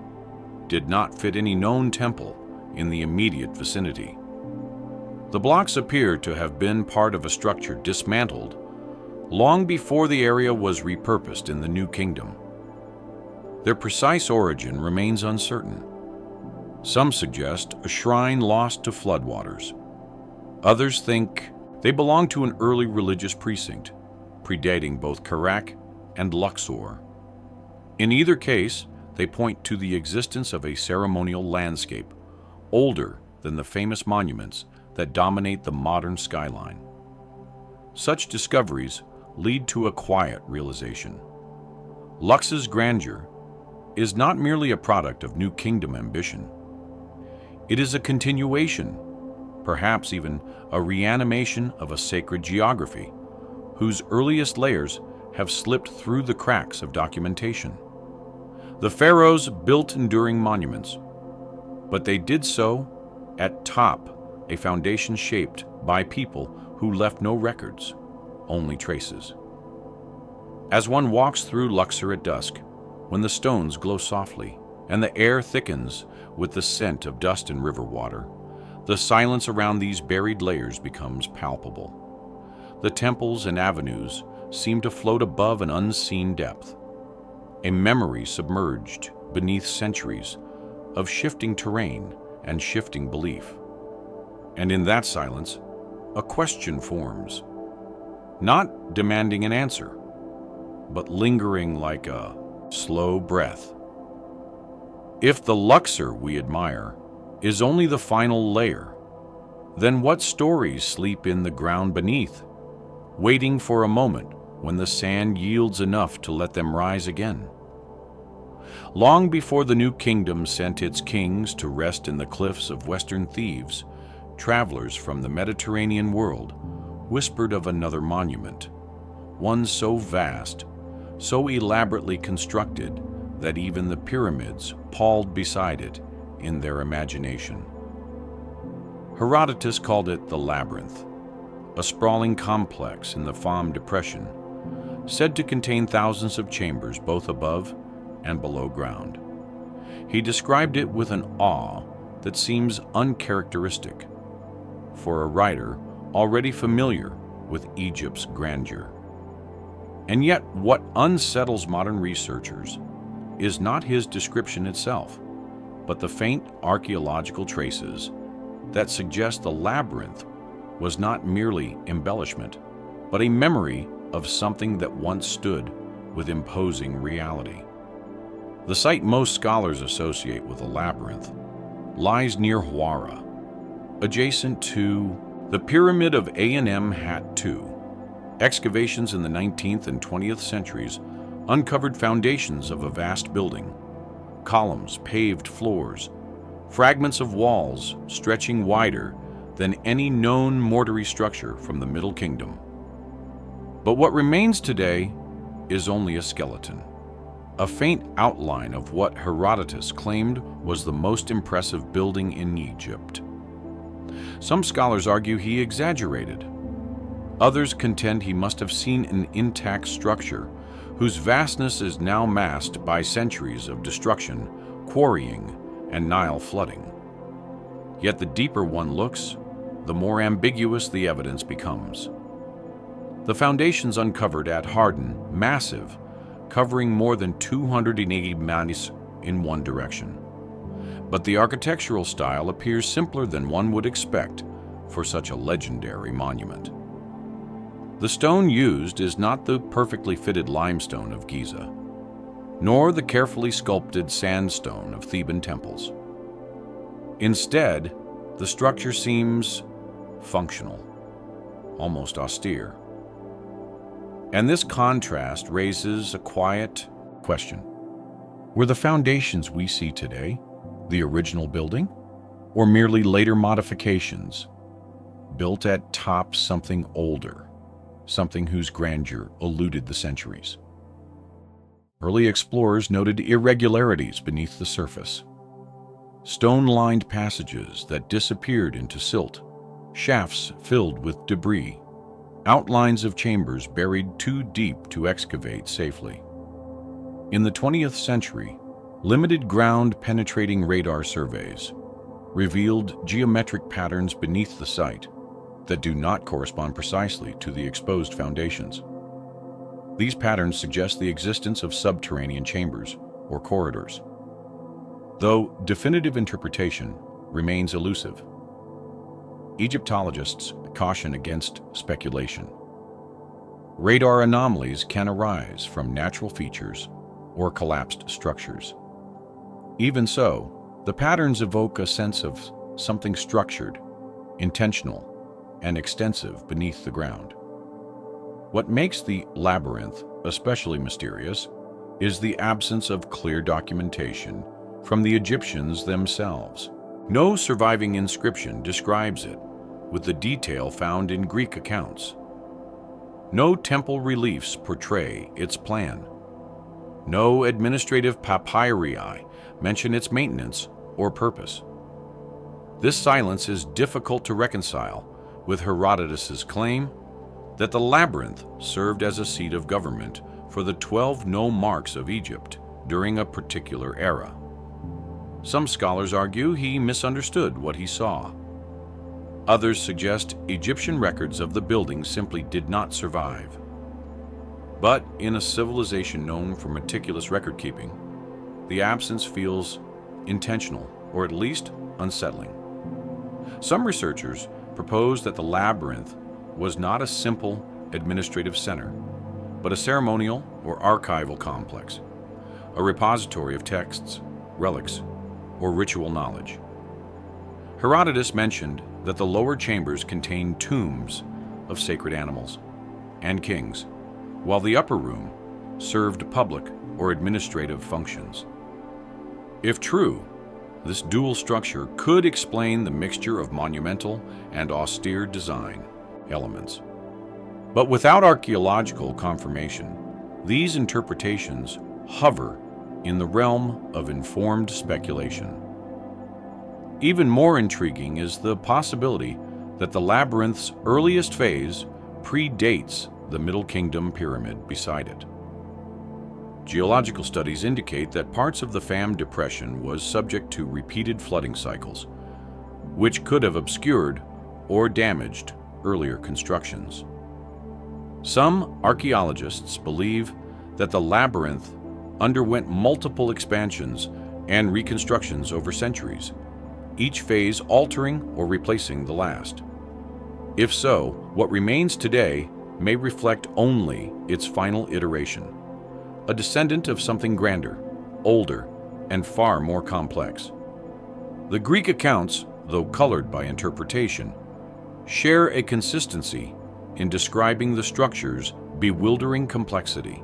did not fit any known temple in the immediate vicinity. The blocks appear to have been part of a structure dismantled long before the area was repurposed in the New Kingdom. Their precise origin remains uncertain. Some suggest a shrine lost to floodwaters. Others think they belong to an early religious precinct, predating both Karak and Luxor. In either case, they point to the existence of a ceremonial landscape, older than the famous monuments that dominate the modern skyline. Such discoveries lead to a quiet realization. Lux's grandeur is not merely a product of New Kingdom ambition. It is a continuation, perhaps even a reanimation of a sacred geography, whose earliest layers have slipped through the cracks of documentation. The pharaohs built enduring monuments, but they did so atop a foundation shaped by people who left no records, only traces. As one walks through Luxor at dusk, when the stones glow softly and the air thickens with the scent of dust and river water, the silence around these buried layers becomes palpable. The temples and avenues seem to float above an unseen depth, a memory submerged beneath centuries of shifting terrain and shifting belief. And in that silence, a question forms, not demanding an answer, but lingering like a slow breath. If the Luxor we admire is only the final layer, then what stories sleep in the ground beneath, waiting for a moment when the sand yields enough to let them rise again? Long before the New Kingdom sent its kings to rest in the cliffs of western Thebes, travelers from the Mediterranean world whispered of another monument, one so vast, so elaborately constructed that even the pyramids palled beside it in their imagination. Herodotus called it the Labyrinth, a sprawling complex in the Fam Depression, said to contain thousands of chambers both above and below ground. He described it with an awe that seems uncharacteristic for a writer already familiar with Egypt's grandeur. And yet, what unsettles modern researchers is not his description itself, but the faint archaeological traces that suggest the labyrinth was not merely embellishment, but a memory of something that once stood with imposing reality. The site most scholars associate with the labyrinth lies near Hawara, adjacent to the Pyramid of Amenemhat II. Excavations in the 19th and 20th centuries uncovered foundations of a vast building, columns, paved floors, fragments of walls stretching wider than any known mortuary structure from the Middle Kingdom. But what remains today is only a skeleton, a faint outline of what Herodotus claimed was the most impressive building in Egypt. Some scholars argue he exaggerated. Others contend he must have seen an intact structure whose vastness is now masked by centuries of destruction, quarrying, and Nile flooding. Yet the deeper one looks, the more ambiguous the evidence becomes. The foundations uncovered at Hardin, massive, covering more than 280 miles in one direction. But the architectural style appears simpler than one would expect for such a legendary monument. The stone used is not the perfectly fitted limestone of Giza, nor the carefully sculpted sandstone of Theban temples. Instead, the structure seems functional, almost austere. And this contrast raises a quiet question. Were the foundations we see today the original building, or merely later modifications, built atop something older, something whose grandeur eluded the centuries? Early explorers noted irregularities beneath the surface. Stone-lined passages that disappeared into silt, shafts filled with debris, outlines of chambers buried too deep to excavate safely. In the 20th century, limited ground-penetrating radar surveys revealed geometric patterns beneath the site, that do not correspond precisely to the exposed foundations. These patterns suggest the existence of subterranean chambers or corridors, though definitive interpretation remains elusive. Egyptologists caution against speculation. Radar anomalies can arise from natural features or collapsed structures. Even so, the patterns evoke a sense of something structured, intentional, and extensive beneath the ground. What makes the labyrinth especially mysterious is the absence of clear documentation from the Egyptians themselves. No surviving inscription describes it with the detail found in Greek accounts. No temple reliefs portray its plan. No administrative papyri mention its maintenance or purpose. This silence is difficult to reconcile with Herodotus's claim that the labyrinth served as a seat of government for the 12 nomarchs of Egypt during a particular era. Some scholars argue he misunderstood what he saw. Others suggest Egyptian records of the building simply did not survive. But in a civilization known for meticulous record-keeping, the absence feels intentional, or at least unsettling. Some researchers propose that the labyrinth was not a simple administrative center, but a ceremonial or archival complex, a repository of texts, relics, or ritual knowledge. Herodotus mentioned that the lower chambers contained tombs of sacred animals and kings, while the upper room served public or administrative functions. If true, this dual structure could explain the mixture of monumental and austere design elements. But without archaeological confirmation, these interpretations hover in the realm of informed speculation. Even more intriguing is the possibility that the labyrinth's earliest phase predates the Middle Kingdom pyramid beside it. Geological studies indicate that parts of the Fam Depression was subject to repeated flooding cycles, which could have obscured or damaged earlier constructions. Some archaeologists believe that the labyrinth underwent multiple expansions and reconstructions over centuries, each phase altering or replacing the last. If so, what remains today may reflect only its final iteration, a descendant of something grander, older, and far more complex. The Greek accounts, though colored by interpretation, share a consistency in describing the structure's bewildering complexity.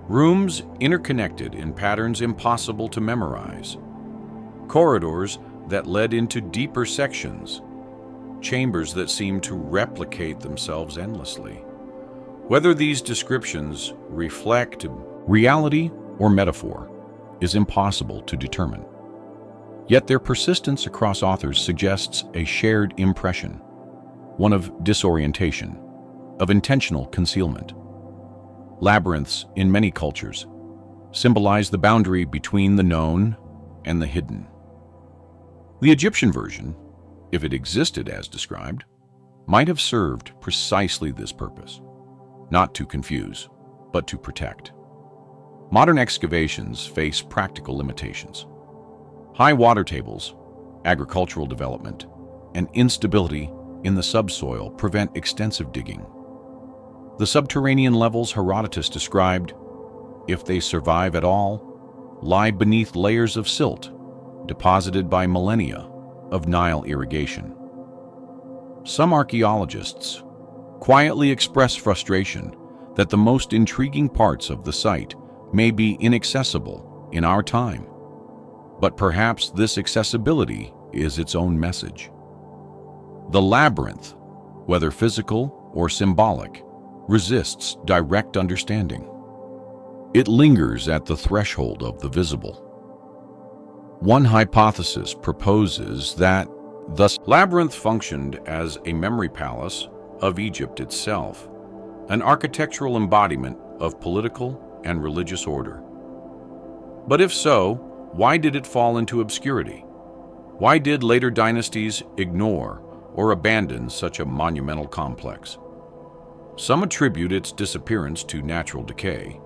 Rooms interconnected in patterns impossible to memorize, corridors that led into deeper sections, chambers that seemed to replicate themselves endlessly. Whether these descriptions reflect reality or metaphor is impossible to determine. Yet their persistence across authors suggests a shared impression, one of disorientation, of intentional concealment. Labyrinths, in many cultures, symbolize the boundary between the known and the hidden. The Egyptian version, if it existed as described, might have served precisely this purpose, not to confuse, but to protect. Modern excavations face practical limitations. High water tables, agricultural development, and instability in the subsoil prevent extensive digging. The subterranean levels Herodotus described, if they survive at all, lie beneath layers of silt deposited by millennia of Nile irrigation. Some archaeologists quietly express frustration that the most intriguing parts of the site may be inaccessible in our time, but perhaps this accessibility is its own message. The labyrinth, whether physical or symbolic, resists direct understanding. It lingers at the threshold of the visible. One hypothesis proposes that thus labyrinth functioned as a memory palace of Egypt itself, an architectural embodiment of political and religious order. But if so, why did it fall into obscurity? Why did later dynasties ignore or abandon such a monumental complex. Some attribute its disappearance to natural decay,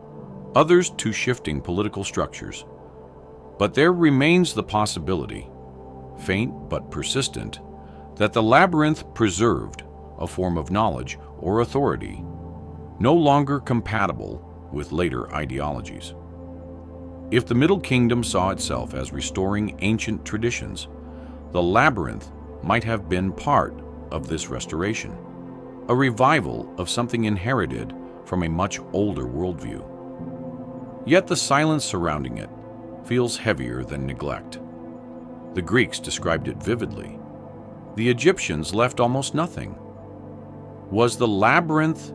others to shifting political structures. But there remains the possibility, faint but persistent, that the labyrinth preserved a form of knowledge or authority no longer compatible with later ideologies. If the Middle Kingdom saw itself as restoring ancient traditions, the labyrinth might have been part of this restoration, a revival of something inherited from a much older worldview. Yet the silence surrounding it feels heavier than neglect. The Greeks described it vividly. The Egyptians left almost nothing. Was the labyrinth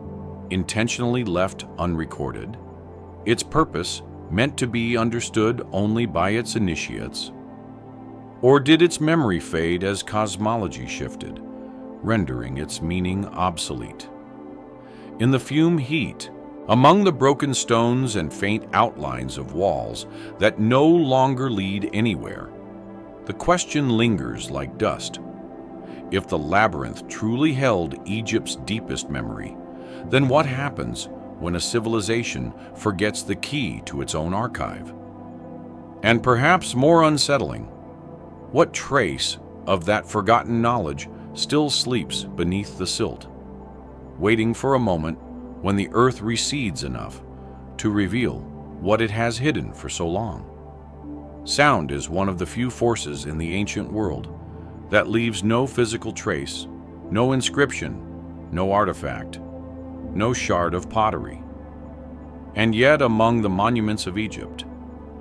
intentionally left unrecorded, its purpose meant to be understood only by its initiates? Or did its memory fade as cosmology shifted, rendering its meaning obsolete? In the fume heat, among the broken stones and faint outlines of walls that no longer lead anywhere, the question lingers like dust. If the labyrinth truly held Egypt's deepest memory, then what happens when a civilization forgets the key to its own archive? And perhaps more unsettling, what trace of that forgotten knowledge still sleeps beneath the silt, waiting for a moment when the earth recedes enough to reveal what it has hidden for so long? Sound is one of the few forces in the ancient world that leaves no physical trace, no inscription, no artifact, no shard of pottery. And yet, among the monuments of Egypt,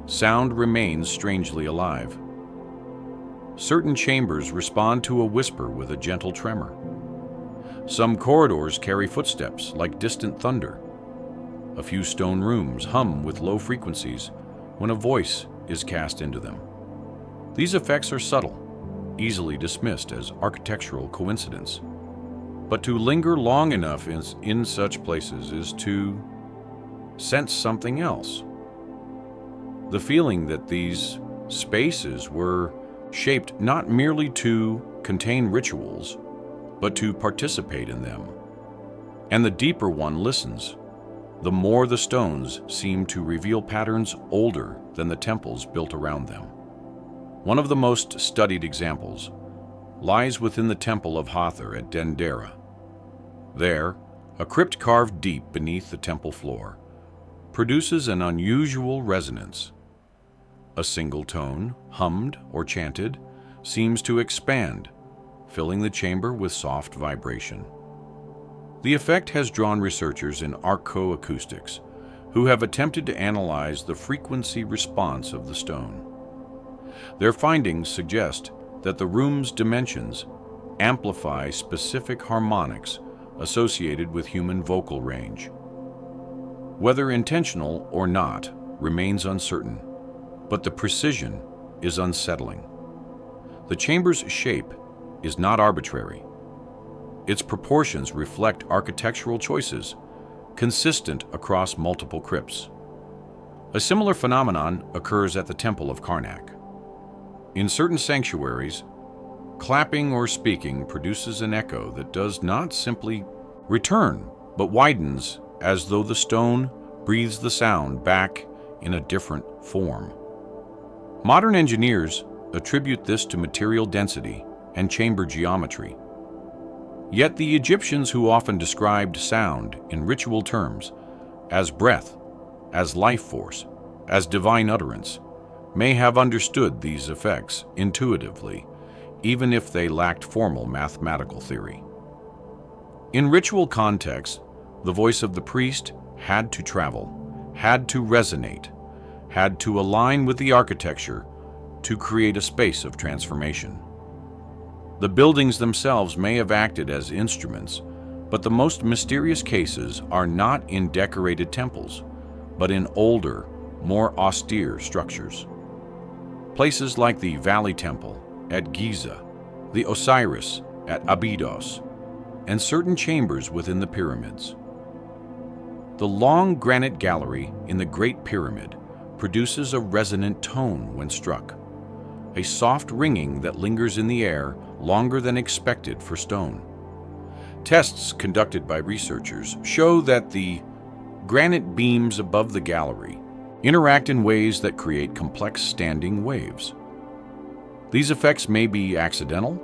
sound remains strangely alive. Certain chambers respond to a whisper with a gentle tremor. Some corridors carry footsteps like distant thunder. A few stone rooms hum with low frequencies when a voice is cast into them. These effects are subtle, easily dismissed as architectural coincidence. But to linger long enough in such places is to sense something else. The feeling that these spaces were shaped not merely to contain rituals, but to participate in them. And the deeper one listens, the more the stones seem to reveal patterns older than the temples built around them. One of the most studied examples lies within the Temple of Hathor at Dendera. There, a crypt carved deep beneath the temple floor produces an unusual resonance. A single tone, hummed or chanted, seems to expand, filling the chamber with soft vibration. The effect has drawn researchers in archoacoustics who have attempted to analyze the frequency response of the stone. Their findings suggest that the room's dimensions amplify specific harmonics associated with human vocal range. Whether intentional or not remains uncertain, but the precision is unsettling. The chamber's shape is not arbitrary. Its proportions reflect architectural choices consistent across multiple crypts. A similar phenomenon occurs at the Temple of Karnak. In certain sanctuaries, clapping or speaking produces an echo that does not simply return, but widens as though the stone breathes the sound back in a different form. Modern engineers attribute this to material density and chamber geometry. Yet the Egyptians, who often described sound in ritual terms as breath, as life force, as divine utterance, may have understood these effects intuitively, even if they lacked formal mathematical theory. In ritual contexts, the voice of the priest had to travel, had to resonate, had to align with the architecture to create a space of transformation. The buildings themselves may have acted as instruments, but the most mysterious cases are not in decorated temples, but in older, more austere structures. Places like the Valley Temple at Giza, the Osiris at Abydos, and certain chambers within the pyramids. The long granite gallery in the Great Pyramid produces a resonant tone when struck, a soft ringing that lingers in the air longer than expected for stone. Tests conducted by researchers show that the granite beams above the gallery interact in ways that create complex standing waves. These effects may be accidental,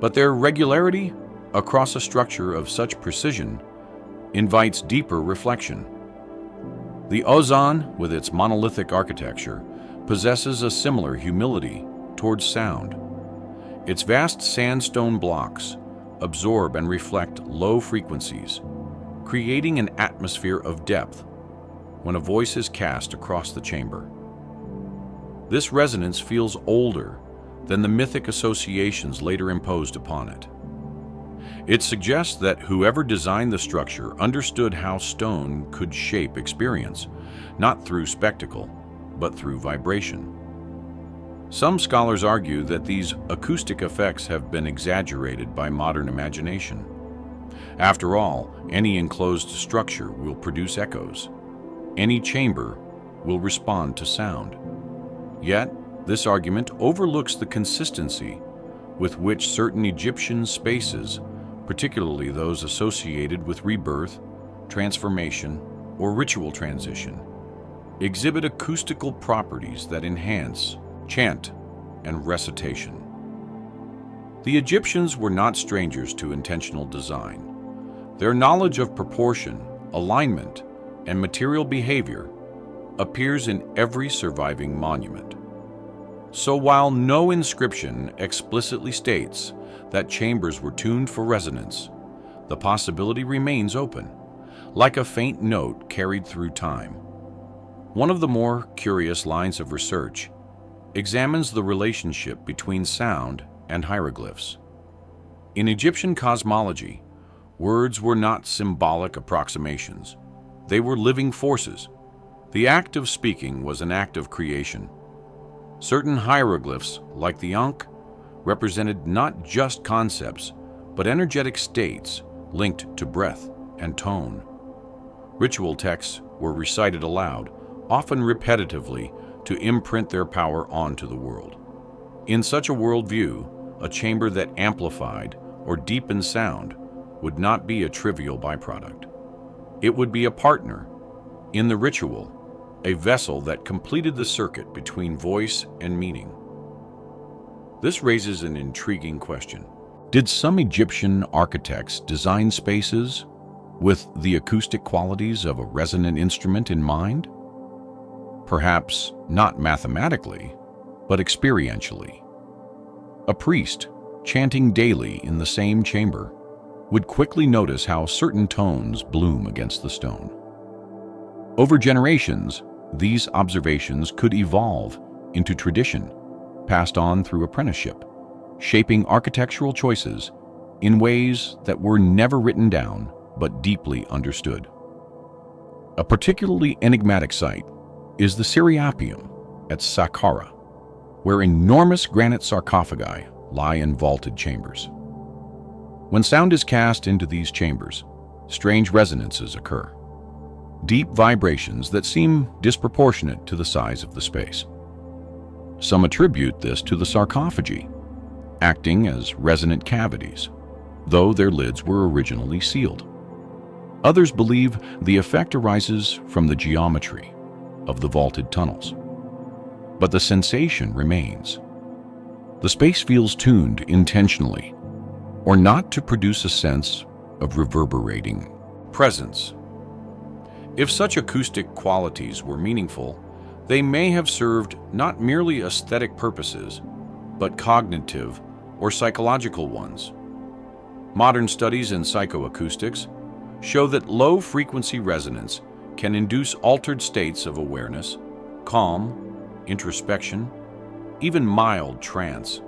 but their regularity across a structure of such precision invites deeper reflection. The ozon, with its monolithic architecture, possesses a similar humility towards sound. Its vast sandstone blocks absorb and reflect low frequencies, creating an atmosphere of depth when a voice is cast across the chamber. This resonance feels older than the mythic associations later imposed upon it. It suggests that whoever designed the structure understood how stone could shape experience, not through spectacle, but through vibration. Some scholars argue that these acoustic effects have been exaggerated by modern imagination. After all, any enclosed structure will produce echoes. Any chamber will respond to sound. Yet, this argument overlooks the consistency with which certain Egyptian spaces, particularly those associated with rebirth, transformation, or ritual transition, exhibit acoustical properties that enhance chant and recitation. The Egyptians were not strangers to intentional design. Their knowledge of proportion, alignment, and material behavior appears in every surviving monument. So while no inscription explicitly states that chambers were tuned for resonance, the possibility remains open, like a faint note carried through time. One of the more curious lines of research examines the relationship between sound and hieroglyphs. In Egyptian cosmology, words were not symbolic approximations. They were living forces. The act of speaking was an act of creation. Certain hieroglyphs, like the Ankh, represented not just concepts, but energetic states linked to breath and tone. Ritual texts were recited aloud, often repetitively, to imprint their power onto the world. In such a worldview, a chamber that amplified or deepened sound would not be a trivial byproduct. It would be a partner in the ritual, a vessel that completed the circuit between voice and meaning. This raises an intriguing question. Did some Egyptian architects design spaces with the acoustic qualities of a resonant instrument in mind? Perhaps not mathematically, but experientially. A priest, chanting daily in the same chamber, would quickly notice how certain tones bloom against the stone. Over generations, these observations could evolve into tradition, passed on through apprenticeship, shaping architectural choices in ways that were never written down but deeply understood. A particularly enigmatic site is the Siriapium at Saqqara, where enormous granite sarcophagi lie in vaulted chambers. When sound is cast into these chambers, strange resonances occur, deep vibrations that seem disproportionate to the size of the space. Some attribute this to the sarcophagi, acting as resonant cavities, though their lids were originally sealed. Others believe the effect arises from the geometry of the vaulted tunnels. But the sensation remains. The space feels tuned intentionally, or not, to produce a sense of reverberating presence. If such acoustic qualities were meaningful, they may have served not merely aesthetic purposes, but cognitive or psychological ones. Modern studies in psychoacoustics show that low-frequency resonance can induce altered states of awareness, calm, introspection, even mild trance.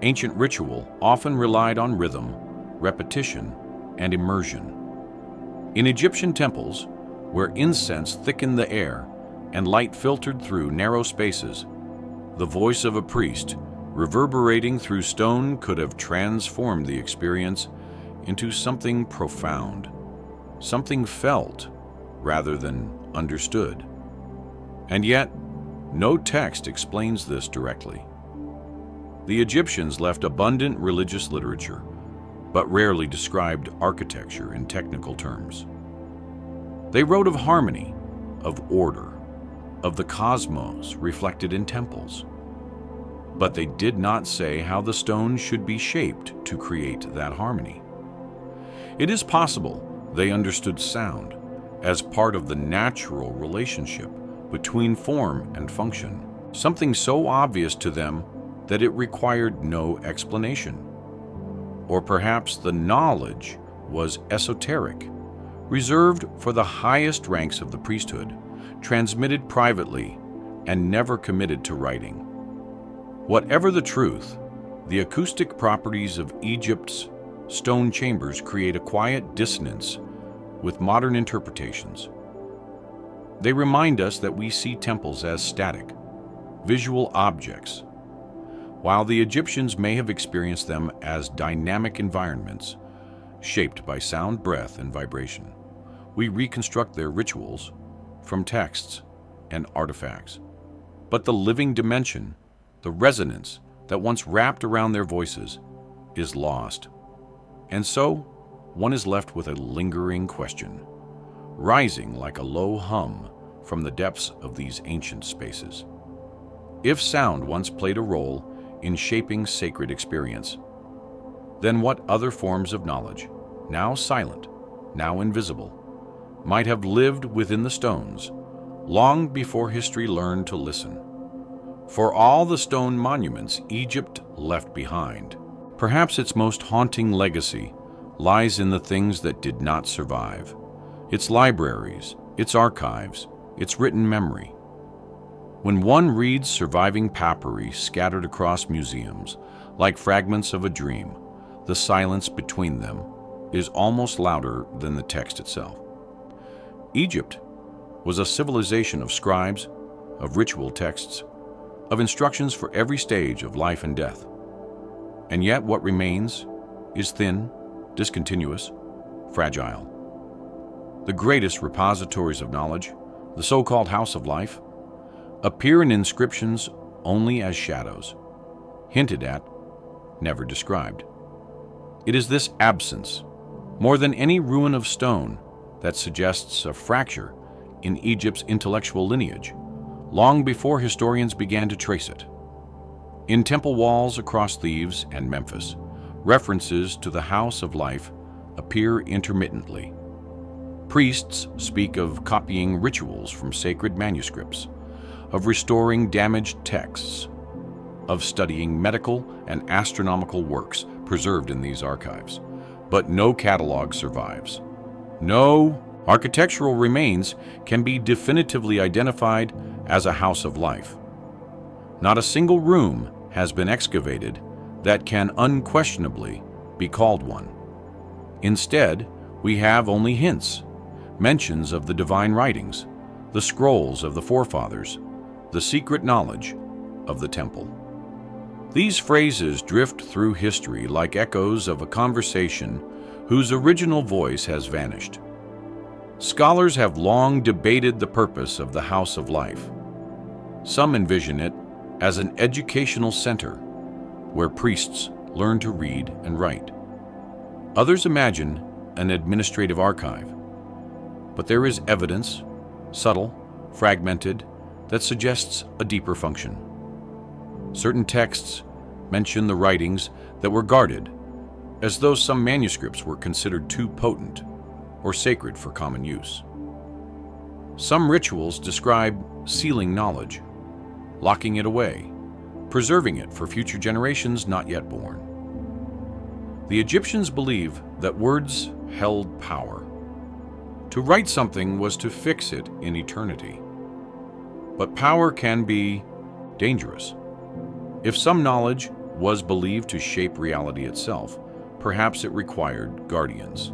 Ancient ritual often relied on rhythm, repetition, and immersion. In Egyptian temples, where incense thickened the air and light filtered through narrow spaces, the voice of a priest, reverberating through stone, could have transformed the experience into something profound, something felt rather than understood. And yet, no text explains this directly. The Egyptians left abundant religious literature, but rarely described architecture in technical terms. They wrote of harmony, of order, of the cosmos reflected in temples. But they did not say how the stone should be shaped to create that harmony. It is possible they understood sound as part of the natural relationship between form and function, something so obvious to them that it required no explanation. Or perhaps the knowledge was esoteric, reserved for the highest ranks of the priesthood, transmitted privately, and never committed to writing. Whatever the truth, the acoustic properties of Egypt's stone chambers create a quiet dissonance with modern interpretations. They remind us that we see temples as static, visual objects, while the Egyptians may have experienced them as dynamic environments shaped by sound, breath, and vibration. We reconstruct their rituals from texts and artifacts. But the living dimension, the resonance that once wrapped around their voices, is lost. And so, one is left with a lingering question, rising like a low hum from the depths of these ancient spaces. If sound once played a role in shaping sacred experience, then what other forms of knowledge, now silent, now invisible, might have lived within the stones long before history learned to listen? For all the stone monuments Egypt left behind, perhaps its most haunting legacy lies in the things that did not survive, its libraries, its archives, its written memory. When one reads surviving papyri scattered across museums, like fragments of a dream, the silence between them is almost louder than the text itself. Egypt was a civilization of scribes, of ritual texts, of instructions for every stage of life and death. And yet what remains is thin, discontinuous, fragile. The greatest repositories of knowledge, the so-called House of Life, appear in inscriptions only as shadows, hinted at, never described. It is this absence, more than any ruin of stone, that suggests a fracture in Egypt's intellectual lineage, long before historians began to trace it. In temple walls across Thebes and Memphis, references to the House of Life appear intermittently. Priests speak of copying rituals from sacred manuscripts, of restoring damaged texts, of studying medical and astronomical works preserved in these archives. But no catalog survives. No architectural remains can be definitively identified as a house of life. Not a single room has been excavated that can unquestionably be called one. Instead, we have only hints, mentions of the divine writings, the scrolls of the forefathers, the secret knowledge of the temple. These phrases drift through history like echoes of a conversation whose original voice has vanished. Scholars have long debated the purpose of the House of Life. Some envision it as an educational center where priests learn to read and write. Others imagine an administrative archive. But there is evidence, subtle, fragmented, that suggests a deeper function. Certain texts mention the writings that were guarded, as though some manuscripts were considered too potent or sacred for common use. Some rituals describe sealing knowledge, locking it away, preserving it for future generations not yet born. The Egyptians believed that words held power. To write something was to fix it in eternity. But power can be dangerous. If some knowledge was believed to shape reality itself, perhaps it required guardians.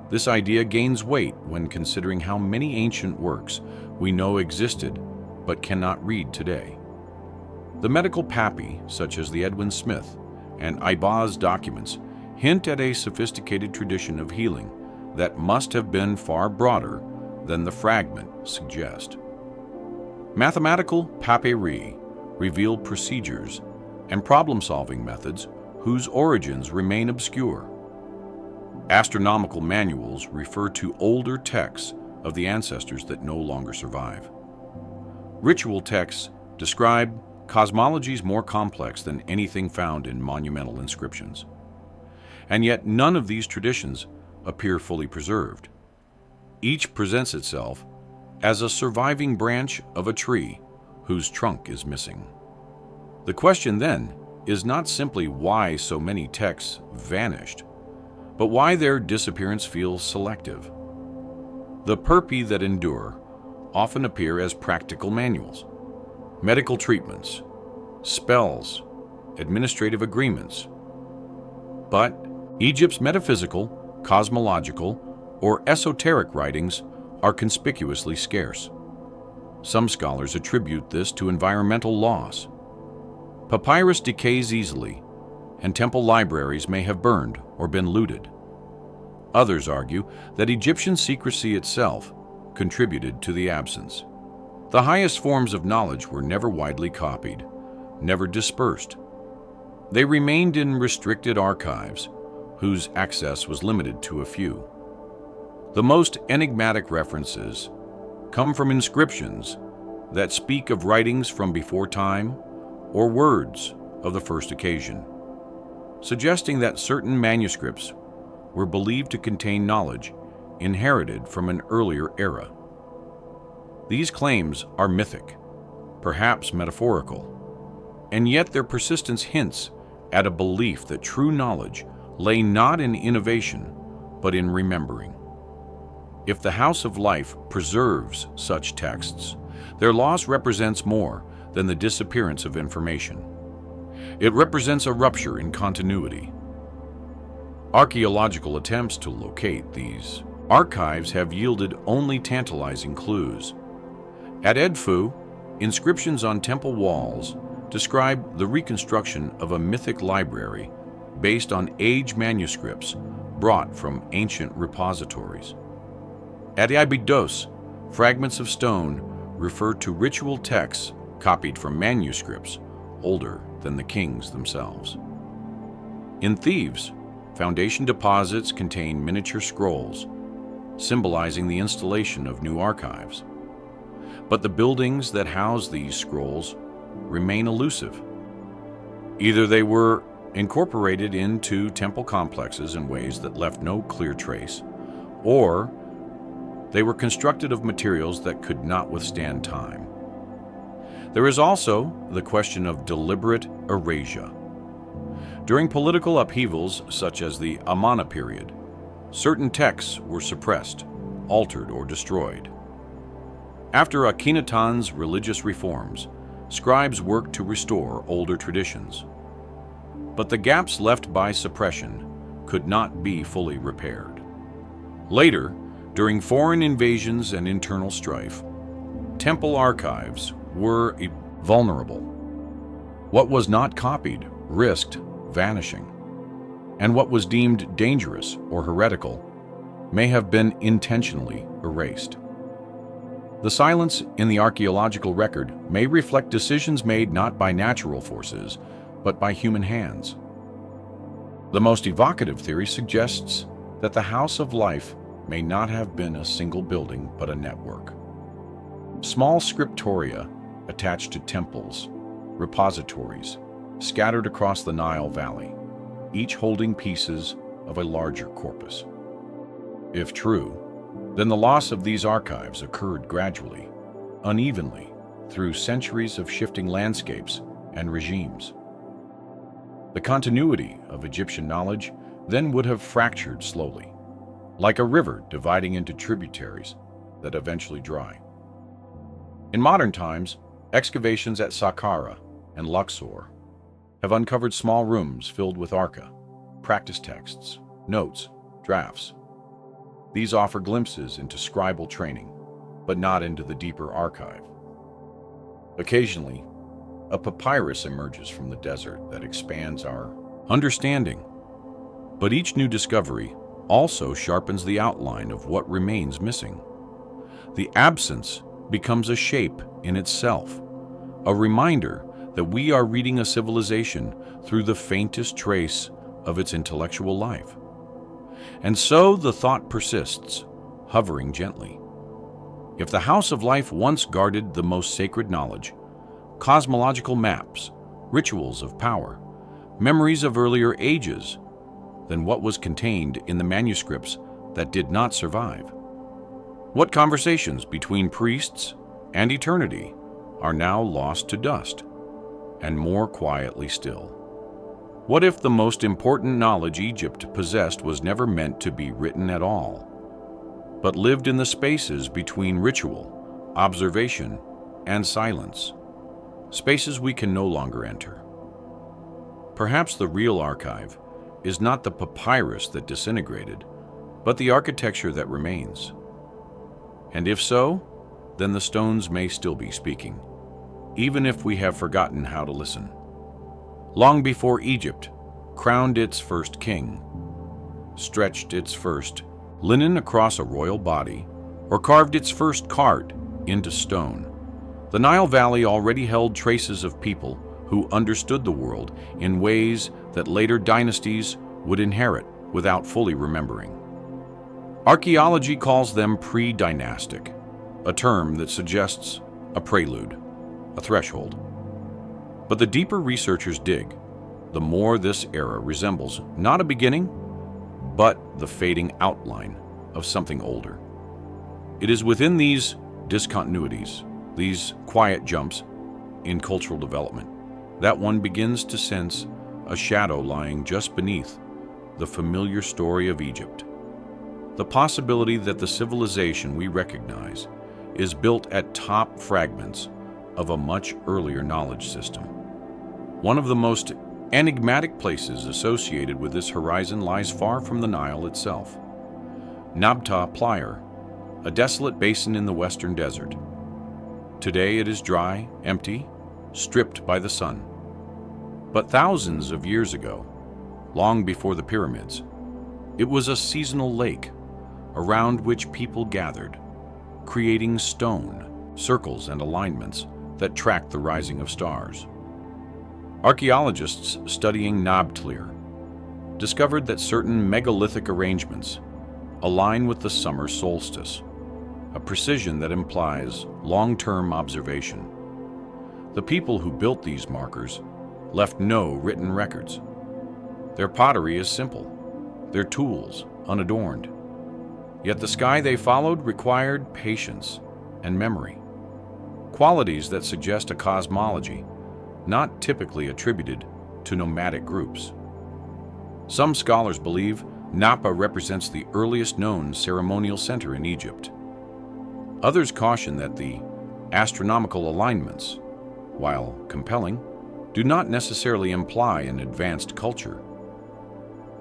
This idea gains weight when considering how many ancient works we know existed but cannot read today. The medical papyri, such as the Edwin Smith and Ibaz documents, hint at a sophisticated tradition of healing that must have been far broader than the fragment suggests. Mathematical papyri reveal procedures and problem-solving methods whose origins remain obscure. Astronomical manuals refer to older texts of the ancestors that no longer survive. Ritual texts describe cosmologies more complex than anything found in monumental inscriptions. And yet none of these traditions appear fully preserved. Each presents itself as a surviving branch of a tree whose trunk is missing. The question then is not simply why so many texts vanished, but why their disappearance feels selective. The perpi that endure often appear as practical manuals, medical treatments, spells, administrative agreements. But Egypt's metaphysical, cosmological, or esoteric writings are conspicuously scarce. Some scholars attribute this to environmental loss. Papyrus decays easily, and temple libraries may have burned or been looted. Others argue that Egyptian secrecy itself contributed to the absence. The highest forms of knowledge were never widely copied, never dispersed. They remained in restricted archives, whose access was limited to a few. The most enigmatic references come from inscriptions that speak of writings from before time or words of the first occasion, suggesting that certain manuscripts were believed to contain knowledge inherited from an earlier era. These claims are mythic, perhaps metaphorical, and yet their persistence hints at a belief that true knowledge lay not in innovation, but in remembering. If the House of Life preserves such texts, their loss represents more than the disappearance of information. It represents a rupture in continuity. Archaeological attempts to locate these archives have yielded only tantalizing clues. At Edfu, inscriptions on temple walls describe the reconstruction of a mythic library based on age manuscripts brought from ancient repositories. At Abydos, fragments of stone refer to ritual texts copied from manuscripts older than the kings themselves. In Thebes, foundation deposits contain miniature scrolls, symbolizing the installation of new archives. But the buildings that house these scrolls remain elusive. Either they were incorporated into temple complexes in ways that left no clear trace, or they were constructed of materials that could not withstand time. There is also the question of deliberate erasure. During political upheavals such as the Amarna period, certain texts were suppressed, altered, or destroyed. After Akhenaton's religious reforms, scribes worked to restore older traditions. But the gaps left by suppression could not be fully repaired. Later, during foreign invasions and internal strife, temple archives were vulnerable. What was not copied risked vanishing, and what was deemed dangerous or heretical may have been intentionally erased. The silence in the archaeological record may reflect decisions made not by natural forces, but by human hands. The most evocative theory suggests that the House of Life may not have been a single building, but a network. Small scriptoria attached to temples, repositories, scattered across the Nile Valley, each holding pieces of a larger corpus. If true, then the loss of these archives occurred gradually, unevenly, through centuries of shifting landscapes and regimes. The continuity of Egyptian knowledge then would have fractured slowly, like a river dividing into tributaries that eventually dry. In modern times, excavations at Saqqara and Luxor have uncovered small rooms filled with arca, practice texts, notes, drafts. These offer glimpses into scribal training, but not into the deeper archive. Occasionally, a papyrus emerges from the desert that expands our understanding. But each new discovery also sharpens the outline of what remains missing. The absence becomes a shape in itself, a reminder that we are reading a civilization through the faintest trace of its intellectual life. And so the thought persists, hovering gently. If the House of Life once guarded the most sacred knowledge, cosmological maps, rituals of power, memories of earlier ages, then what was contained in the manuscripts that did not survive? What conversations between priests and eternity are now lost to dust, and more quietly still? What if the most important knowledge Egypt possessed was never meant to be written at all, but lived in the spaces between ritual, observation, and silence, spaces we can no longer enter? Perhaps the real archive is not the papyrus that disintegrated, but the architecture that remains. And if so, then the stones may still be speaking, even if we have forgotten how to listen. Long before Egypt crowned its first king, stretched its first linen across a royal body, or carved its first cart into stone, the Nile Valley already held traces of people who understood the world in ways that later dynasties would inherit without fully remembering. Archaeology calls them pre-dynastic, a term that suggests a prelude, a threshold. But the deeper researchers dig, the more this era resembles not a beginning, but the fading outline of something older. It is within these discontinuities, these quiet jumps in cultural development, that one begins to sense a shadow lying just beneath the familiar story of Egypt. The possibility that the civilization we recognize is built at top fragments of a much earlier knowledge system. One of the most enigmatic places associated with this horizon lies far from the Nile itself. Nabta Playa, a desolate basin in the western desert. Today it is dry, empty, stripped by the sun. But thousands of years ago, long before the pyramids, it was a seasonal lake around which people gathered, creating stone, circles, and alignments that tracked the rising of stars. Archaeologists studying Nabtlir discovered that certain megalithic arrangements align with the summer solstice, a precision that implies long-term observation. The people who built these markers left no written records. Their pottery is simple, their tools unadorned. Yet the sky they followed required patience and memory, qualities that suggest a cosmology not typically attributed to nomadic groups. Some scholars believe Napa represents the earliest known ceremonial center in Egypt. Others caution that the astronomical alignments, while compelling, do not necessarily imply an advanced culture.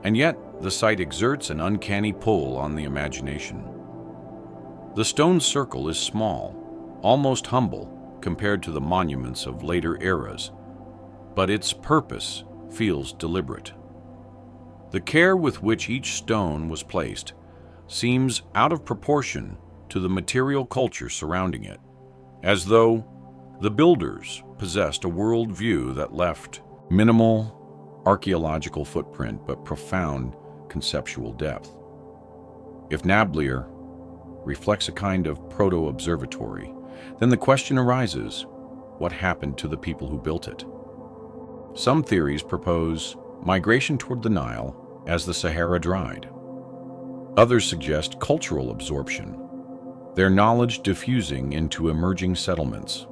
And yet, the site exerts an uncanny pull on the imagination. The stone circle is small, almost humble compared to the monuments of later eras, but its purpose feels deliberate. The care with which each stone was placed seems out of proportion to the material culture surrounding it, as though the builders possessed a worldview that left minimal archaeological footprint but profound conceptual depth. If Nablir reflects a kind of proto-observatory, then the question arises, what happened to the people who built it? Some theories propose migration toward the Nile as the Sahara dried. Others suggest cultural absorption, their knowledge diffusing into emerging settlements.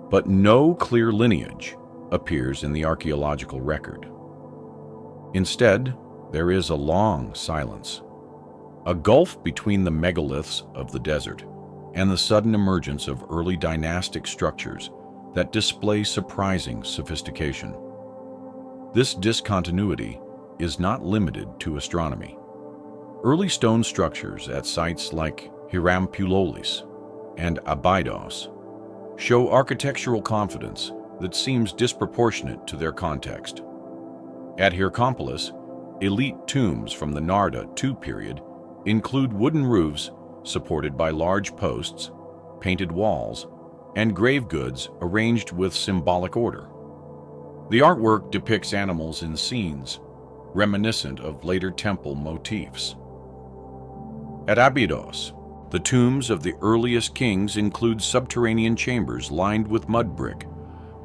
But no clear lineage appears in the archaeological record. Instead, there is a long silence, a gulf between the megaliths of the desert and the sudden emergence of early dynastic structures that display surprising sophistication. This discontinuity is not limited to astronomy. Early stone structures at sites like Hierampololis and Abydos show architectural confidence that seems disproportionate to their context. At Hierapolis, elite tombs from the Narda II period include wooden roofs supported by large posts, painted walls, and grave goods arranged with symbolic order. The artwork depicts animals in scenes reminiscent of later temple motifs. At Abydos, the tombs of the earliest kings include subterranean chambers lined with mud brick,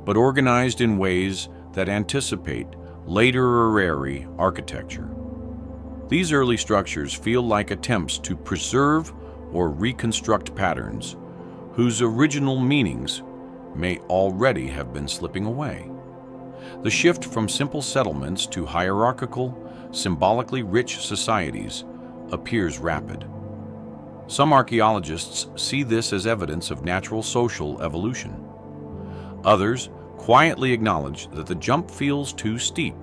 but organized in ways that anticipate later Harari architecture. These early structures feel like attempts to preserve or reconstruct patterns whose original meanings may already have been slipping away. The shift from simple settlements to hierarchical, symbolically rich societies appears rapid. Some archaeologists see this as evidence of natural social evolution. Others quietly acknowledge that the jump feels too steep,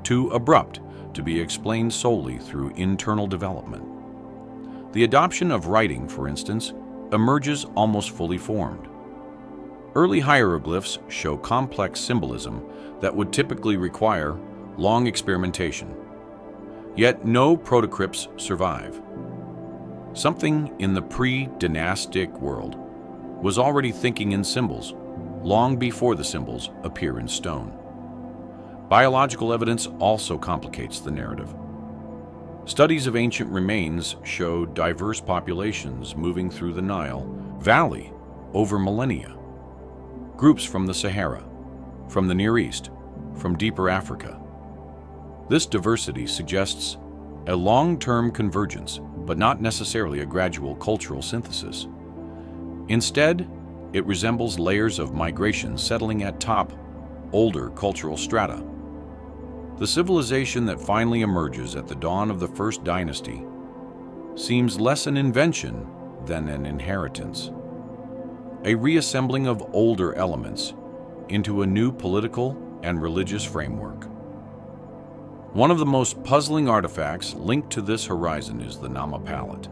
too abrupt to be explained solely through internal development. The adoption of writing, for instance, emerges almost fully formed. Early hieroglyphs show complex symbolism that would typically require long experimentation. Yet no protocrypts survive. Something in the pre-dynastic world was already thinking in symbols long before the symbols appear in stone. Biological evidence also complicates the narrative. Studies of ancient remains show diverse populations moving through the Nile Valley over millennia. Groups from the Sahara, from the Near East, from deeper Africa. This diversity suggests a long-term convergence, but not necessarily a gradual cultural synthesis. Instead, it resembles layers of migration settling at top, older cultural strata. The civilization that finally emerges at the dawn of the first dynasty seems less an invention than an inheritance, a reassembling of older elements into a new political and religious framework. One of the most puzzling artifacts linked to this horizon is the Nama palette.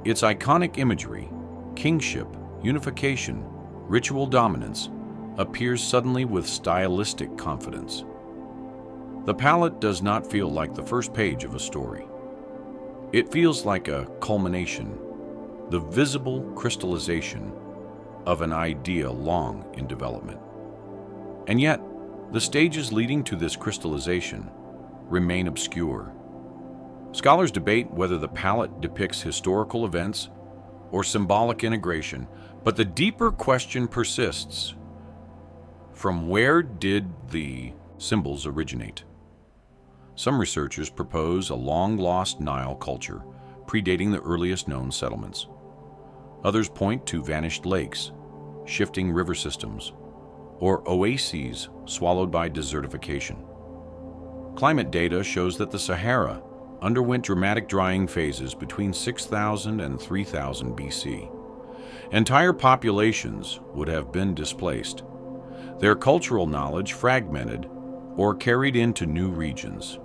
Its iconic imagery, kingship, unification, ritual dominance, appears suddenly with stylistic confidence. The palette does not feel like the first page of a story. It feels like a culmination, the visible crystallization of an idea long in development. And yet, the stages leading to this crystallization remain obscure. Scholars debate whether the palette depicts historical events or symbolic integration, but the deeper question persists: from where did the symbols originate? Some researchers propose a long-lost Nile culture predating the earliest known settlements. Others point to vanished lakes, shifting river systems, or oases swallowed by desertification. Climate data shows that the Sahara underwent dramatic drying phases between 6000 and 3000 BC. Entire populations would have been displaced, their cultural knowledge fragmented or carried into new regions.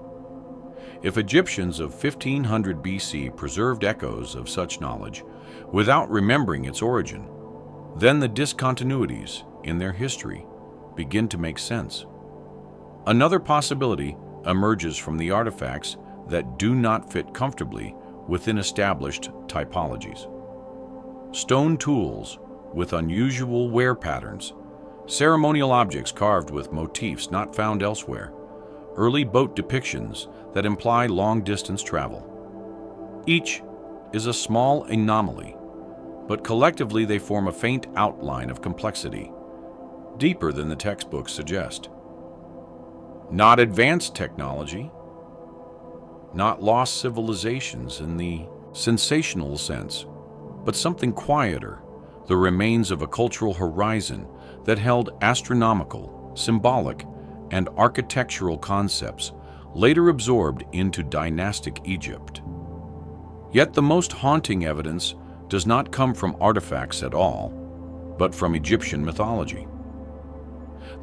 If Egyptians of 1500 BC preserved echoes of such knowledge without remembering its origin, then the discontinuities in their history begin to make sense. Another possibility emerges from the artifacts that do not fit comfortably within established typologies. Stone tools with unusual wear patterns, ceremonial objects carved with motifs not found elsewhere, early boat depictions that imply long-distance travel. Each is a small anomaly, but collectively they form a faint outline of complexity, deeper than the textbooks suggest. Not advanced technology, not lost civilizations in the sensational sense, but something quieter, the remains of a cultural horizon that held astronomical, symbolic, and architectural concepts later absorbed into dynastic Egypt. Yet the most haunting evidence does not come from artifacts at all, but from Egyptian mythology.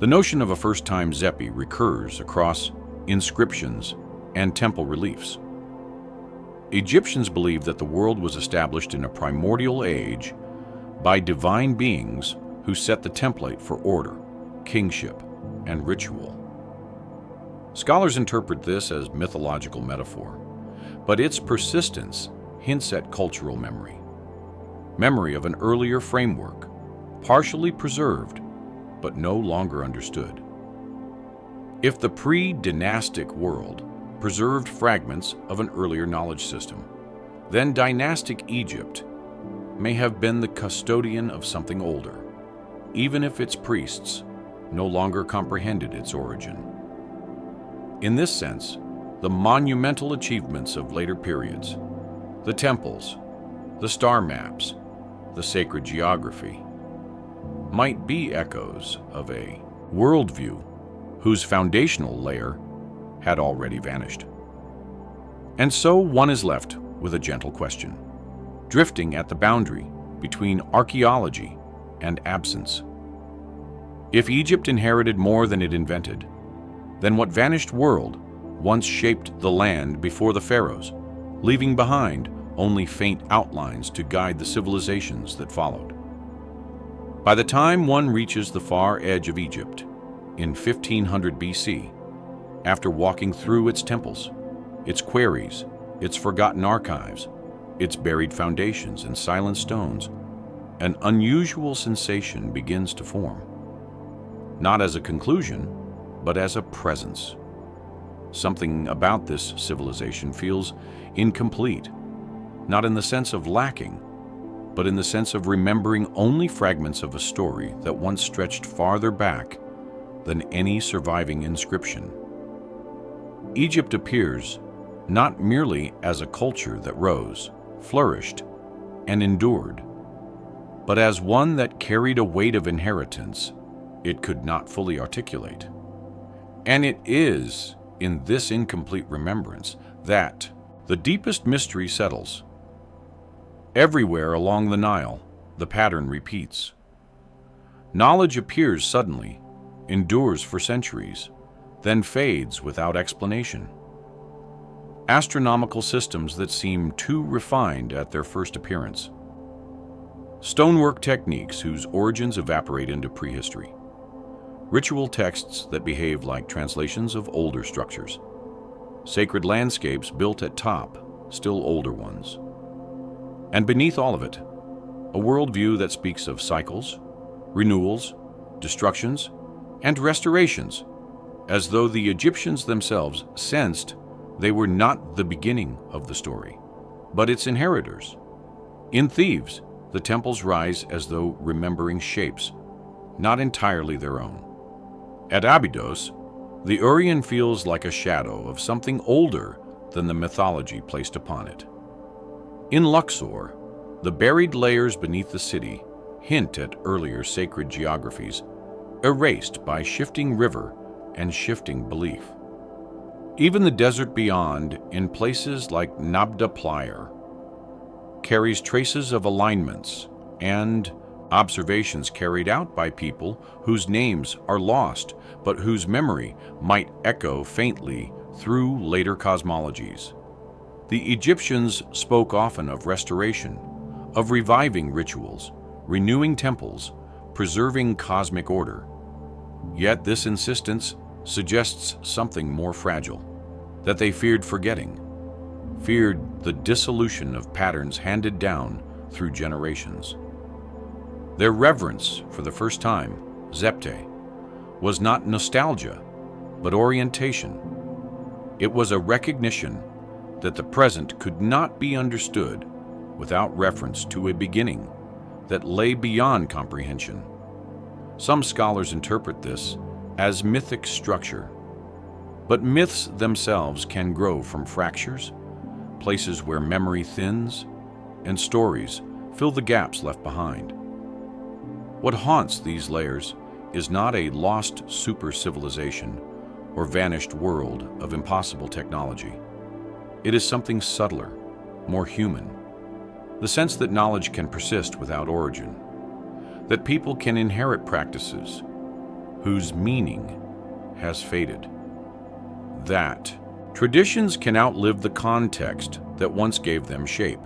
The notion of a first-time Zepi recurs across inscriptions and temple reliefs. Egyptians believed that the world was established in a primordial age by divine beings who set the template for order, kingship, and ritual. Scholars interpret this as mythological metaphor, but its persistence hints at cultural memory. Memory of an earlier framework, partially preserved, but no longer understood. If the pre-dynastic world preserved fragments of an earlier knowledge system, then dynastic Egypt may have been the custodian of something older, even if its priests no longer comprehended its origin. In this sense, the monumental achievements of later periods, the temples, the star maps, the sacred geography, might be echoes of a worldview whose foundational layer had already vanished. And so one is left with a gentle question, drifting at the boundary between archaeology and absence. If Egypt inherited more than it invented, then what vanished world once shaped the land before the pharaohs, leaving behind only faint outlines to guide the civilizations that followed? By the time one reaches the far edge of Egypt, in 1500 BC, after walking through its temples, its quarries, its forgotten archives, its buried foundations and silent stones, an unusual sensation begins to form. Not as a conclusion, but as a presence. Something about this civilization feels incomplete, not in the sense of lacking, but in the sense of remembering only fragments of a story that once stretched farther back than any surviving inscription. Egypt appears not merely as a culture that rose, flourished, and endured, but as one that carried a weight of inheritance it could not fully articulate. And it is in this incomplete remembrance that the deepest mystery settles. Everywhere along the Nile, the pattern repeats. Knowledge appears suddenly, endures for centuries, then fades without explanation. Astronomical systems that seem too refined at their first appearance. Stonework techniques whose origins evaporate into prehistory. Ritual texts that behave like translations of older structures. Sacred landscapes built at top, still older ones. And beneath all of it, a worldview that speaks of cycles, renewals, destructions, and restorations, as though the Egyptians themselves sensed they were not the beginning of the story, but its inheritors. In Thebes, the temples rise as though remembering shapes, not entirely their own. At Abydos, the Orient feels like a shadow of something older than the mythology placed upon it. In Luxor, the buried layers beneath the city hint at earlier sacred geographies, erased by shifting river and shifting belief. Even the desert beyond, in places like Nabda Playa, carries traces of alignments and observations carried out by people whose names are lost, but whose memory might echo faintly through later cosmologies. The Egyptians spoke often of restoration, of reviving rituals, renewing temples, preserving cosmic order. Yet this insistence suggests something more fragile, that they feared forgetting, feared the dissolution of patterns handed down through generations. Their reverence for the first time, Zepte, was not nostalgia, but orientation. It was a recognition that the present could not be understood without reference to a beginning that lay beyond comprehension. Some scholars interpret this as mythic structure, but myths themselves can grow from fractures, places where memory thins, and stories fill the gaps left behind. What haunts these layers is not a lost super-civilization or vanished world of impossible technology. It is something subtler, more human. The sense that knowledge can persist without origin, that people can inherit practices whose meaning has faded, that traditions can outlive the context that once gave them shape.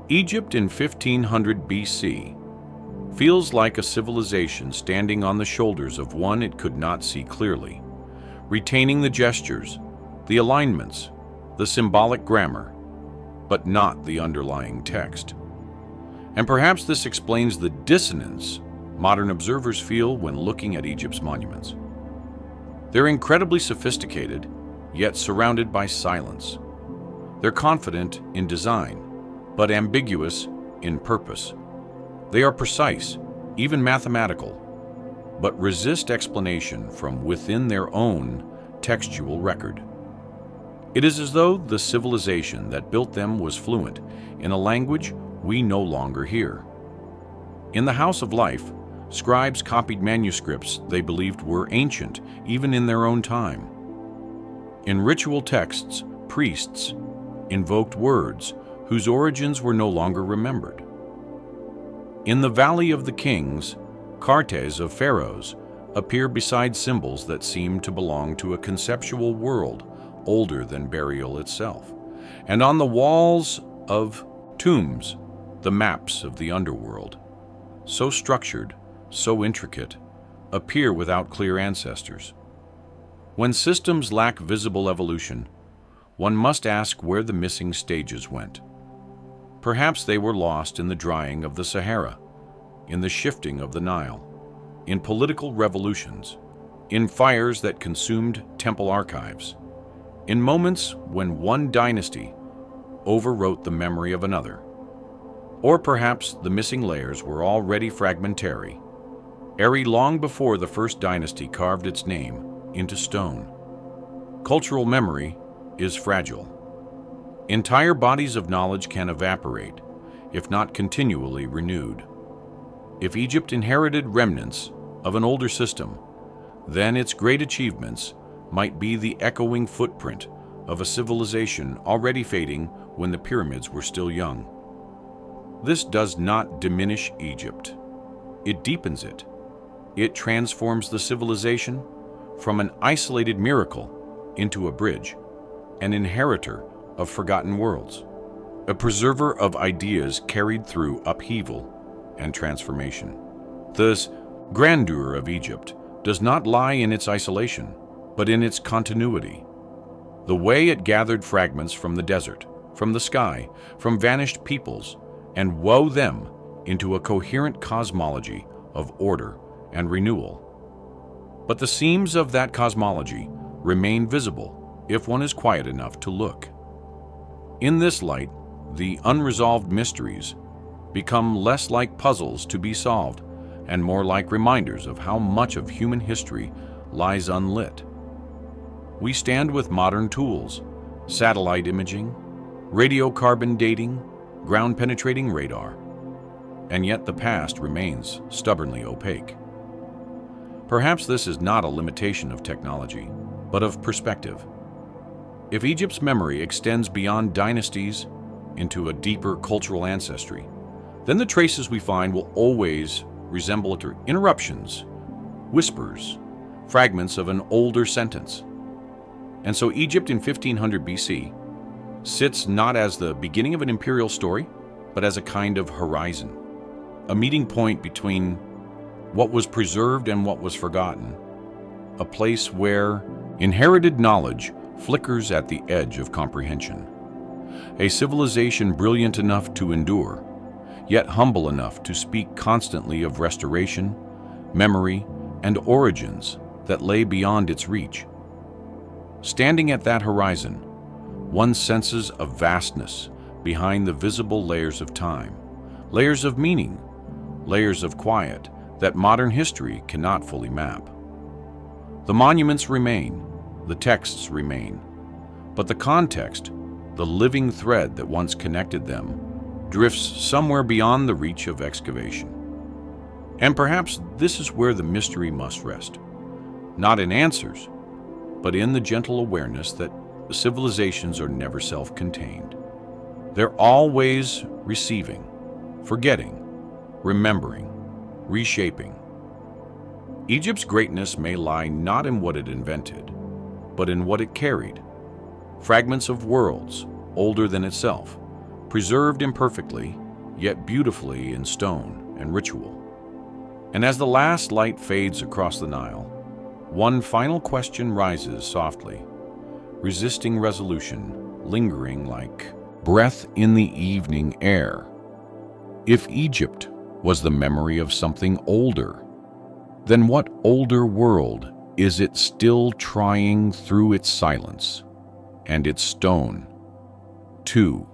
Egypt in 1500 BC feels like a civilization standing on the shoulders of one it could not see clearly, retaining the gestures, the alignments, the symbolic grammar, but not the underlying text. And perhaps this explains the dissonance modern observers feel when looking at Egypt's monuments. They're incredibly sophisticated, yet surrounded by silence. They're confident in design, but ambiguous in purpose. They are precise, even mathematical, but resist explanation from within their own textual record. It is as though the civilization that built them was fluent in a language we no longer hear. In the House of Life, scribes copied manuscripts they believed were ancient, even in their own time. In ritual texts, priests invoked words whose origins were no longer remembered. In the Valley of the Kings, cartes of Pharaohs appear beside symbols that seem to belong to a conceptual world older than burial itself. And on the walls of tombs, the maps of the underworld, so structured, so intricate, appear without clear ancestors. When systems lack visible evolution, one must ask where the missing stages went. Perhaps they were lost in the drying of the Sahara, in the shifting of the Nile, in political revolutions, in fires that consumed temple archives, in moments when one dynasty overwrote the memory of another. Or perhaps the missing layers were already fragmentary, ere long before the first dynasty carved its name into stone. Cultural memory is fragile. Entire bodies of knowledge can evaporate, if not continually renewed. If Egypt inherited remnants of an older system, then its great achievements might be the echoing footprint of a civilization already fading when the pyramids were still young. This does not diminish Egypt. It deepens it. It transforms the civilization from an isolated miracle into a bridge, an inheritor of forgotten worlds, a preserver of ideas carried through upheaval and transformation. The grandeur of Egypt does not lie in its isolation, but in its continuity. The way it gathered fragments from the desert, from the sky, from vanished peoples, and wove them into a coherent cosmology of order and renewal. But the seams of that cosmology remain visible if one is quiet enough to look. In this light, the unresolved mysteries become less like puzzles to be solved and more like reminders of how much of human history lies unlit. We stand with modern tools, satellite imaging, radiocarbon dating, ground-penetrating radar, and yet the past remains stubbornly opaque. Perhaps this is not a limitation of technology, but of perspective. If Egypt's memory extends beyond dynasties into a deeper cultural ancestry, then the traces we find will always resemble interruptions, whispers, fragments of an older sentence. And so Egypt in 1500 BC sits not as the beginning of an imperial story, but as a kind of horizon, a meeting point between what was preserved and what was forgotten, a place where inherited knowledge flickers at the edge of comprehension, a civilization brilliant enough to endure, yet humble enough to speak constantly of restoration, memory, and origins that lay beyond its reach. Standing at that horizon, one senses a vastness behind the visible layers of time, layers of meaning, layers of quiet that modern history cannot fully map. The monuments remain, the texts remain, but the context, the living thread that once connected them, drifts somewhere beyond the reach of excavation. And perhaps this is where the mystery must rest, not in answers, but in the gentle awareness that civilizations are never self-contained. They're always receiving, forgetting, remembering, reshaping. Egypt's greatness may lie not in what it invented, but in what it carried. Fragments of worlds older than itself, preserved imperfectly, yet beautifully in stone and ritual. And as the last light fades across the Nile, one final question rises softly, resisting resolution, lingering like breath in the evening air. If Egypt was the memory of something older, then what older world Is it still trying through its silence and its stone? 2.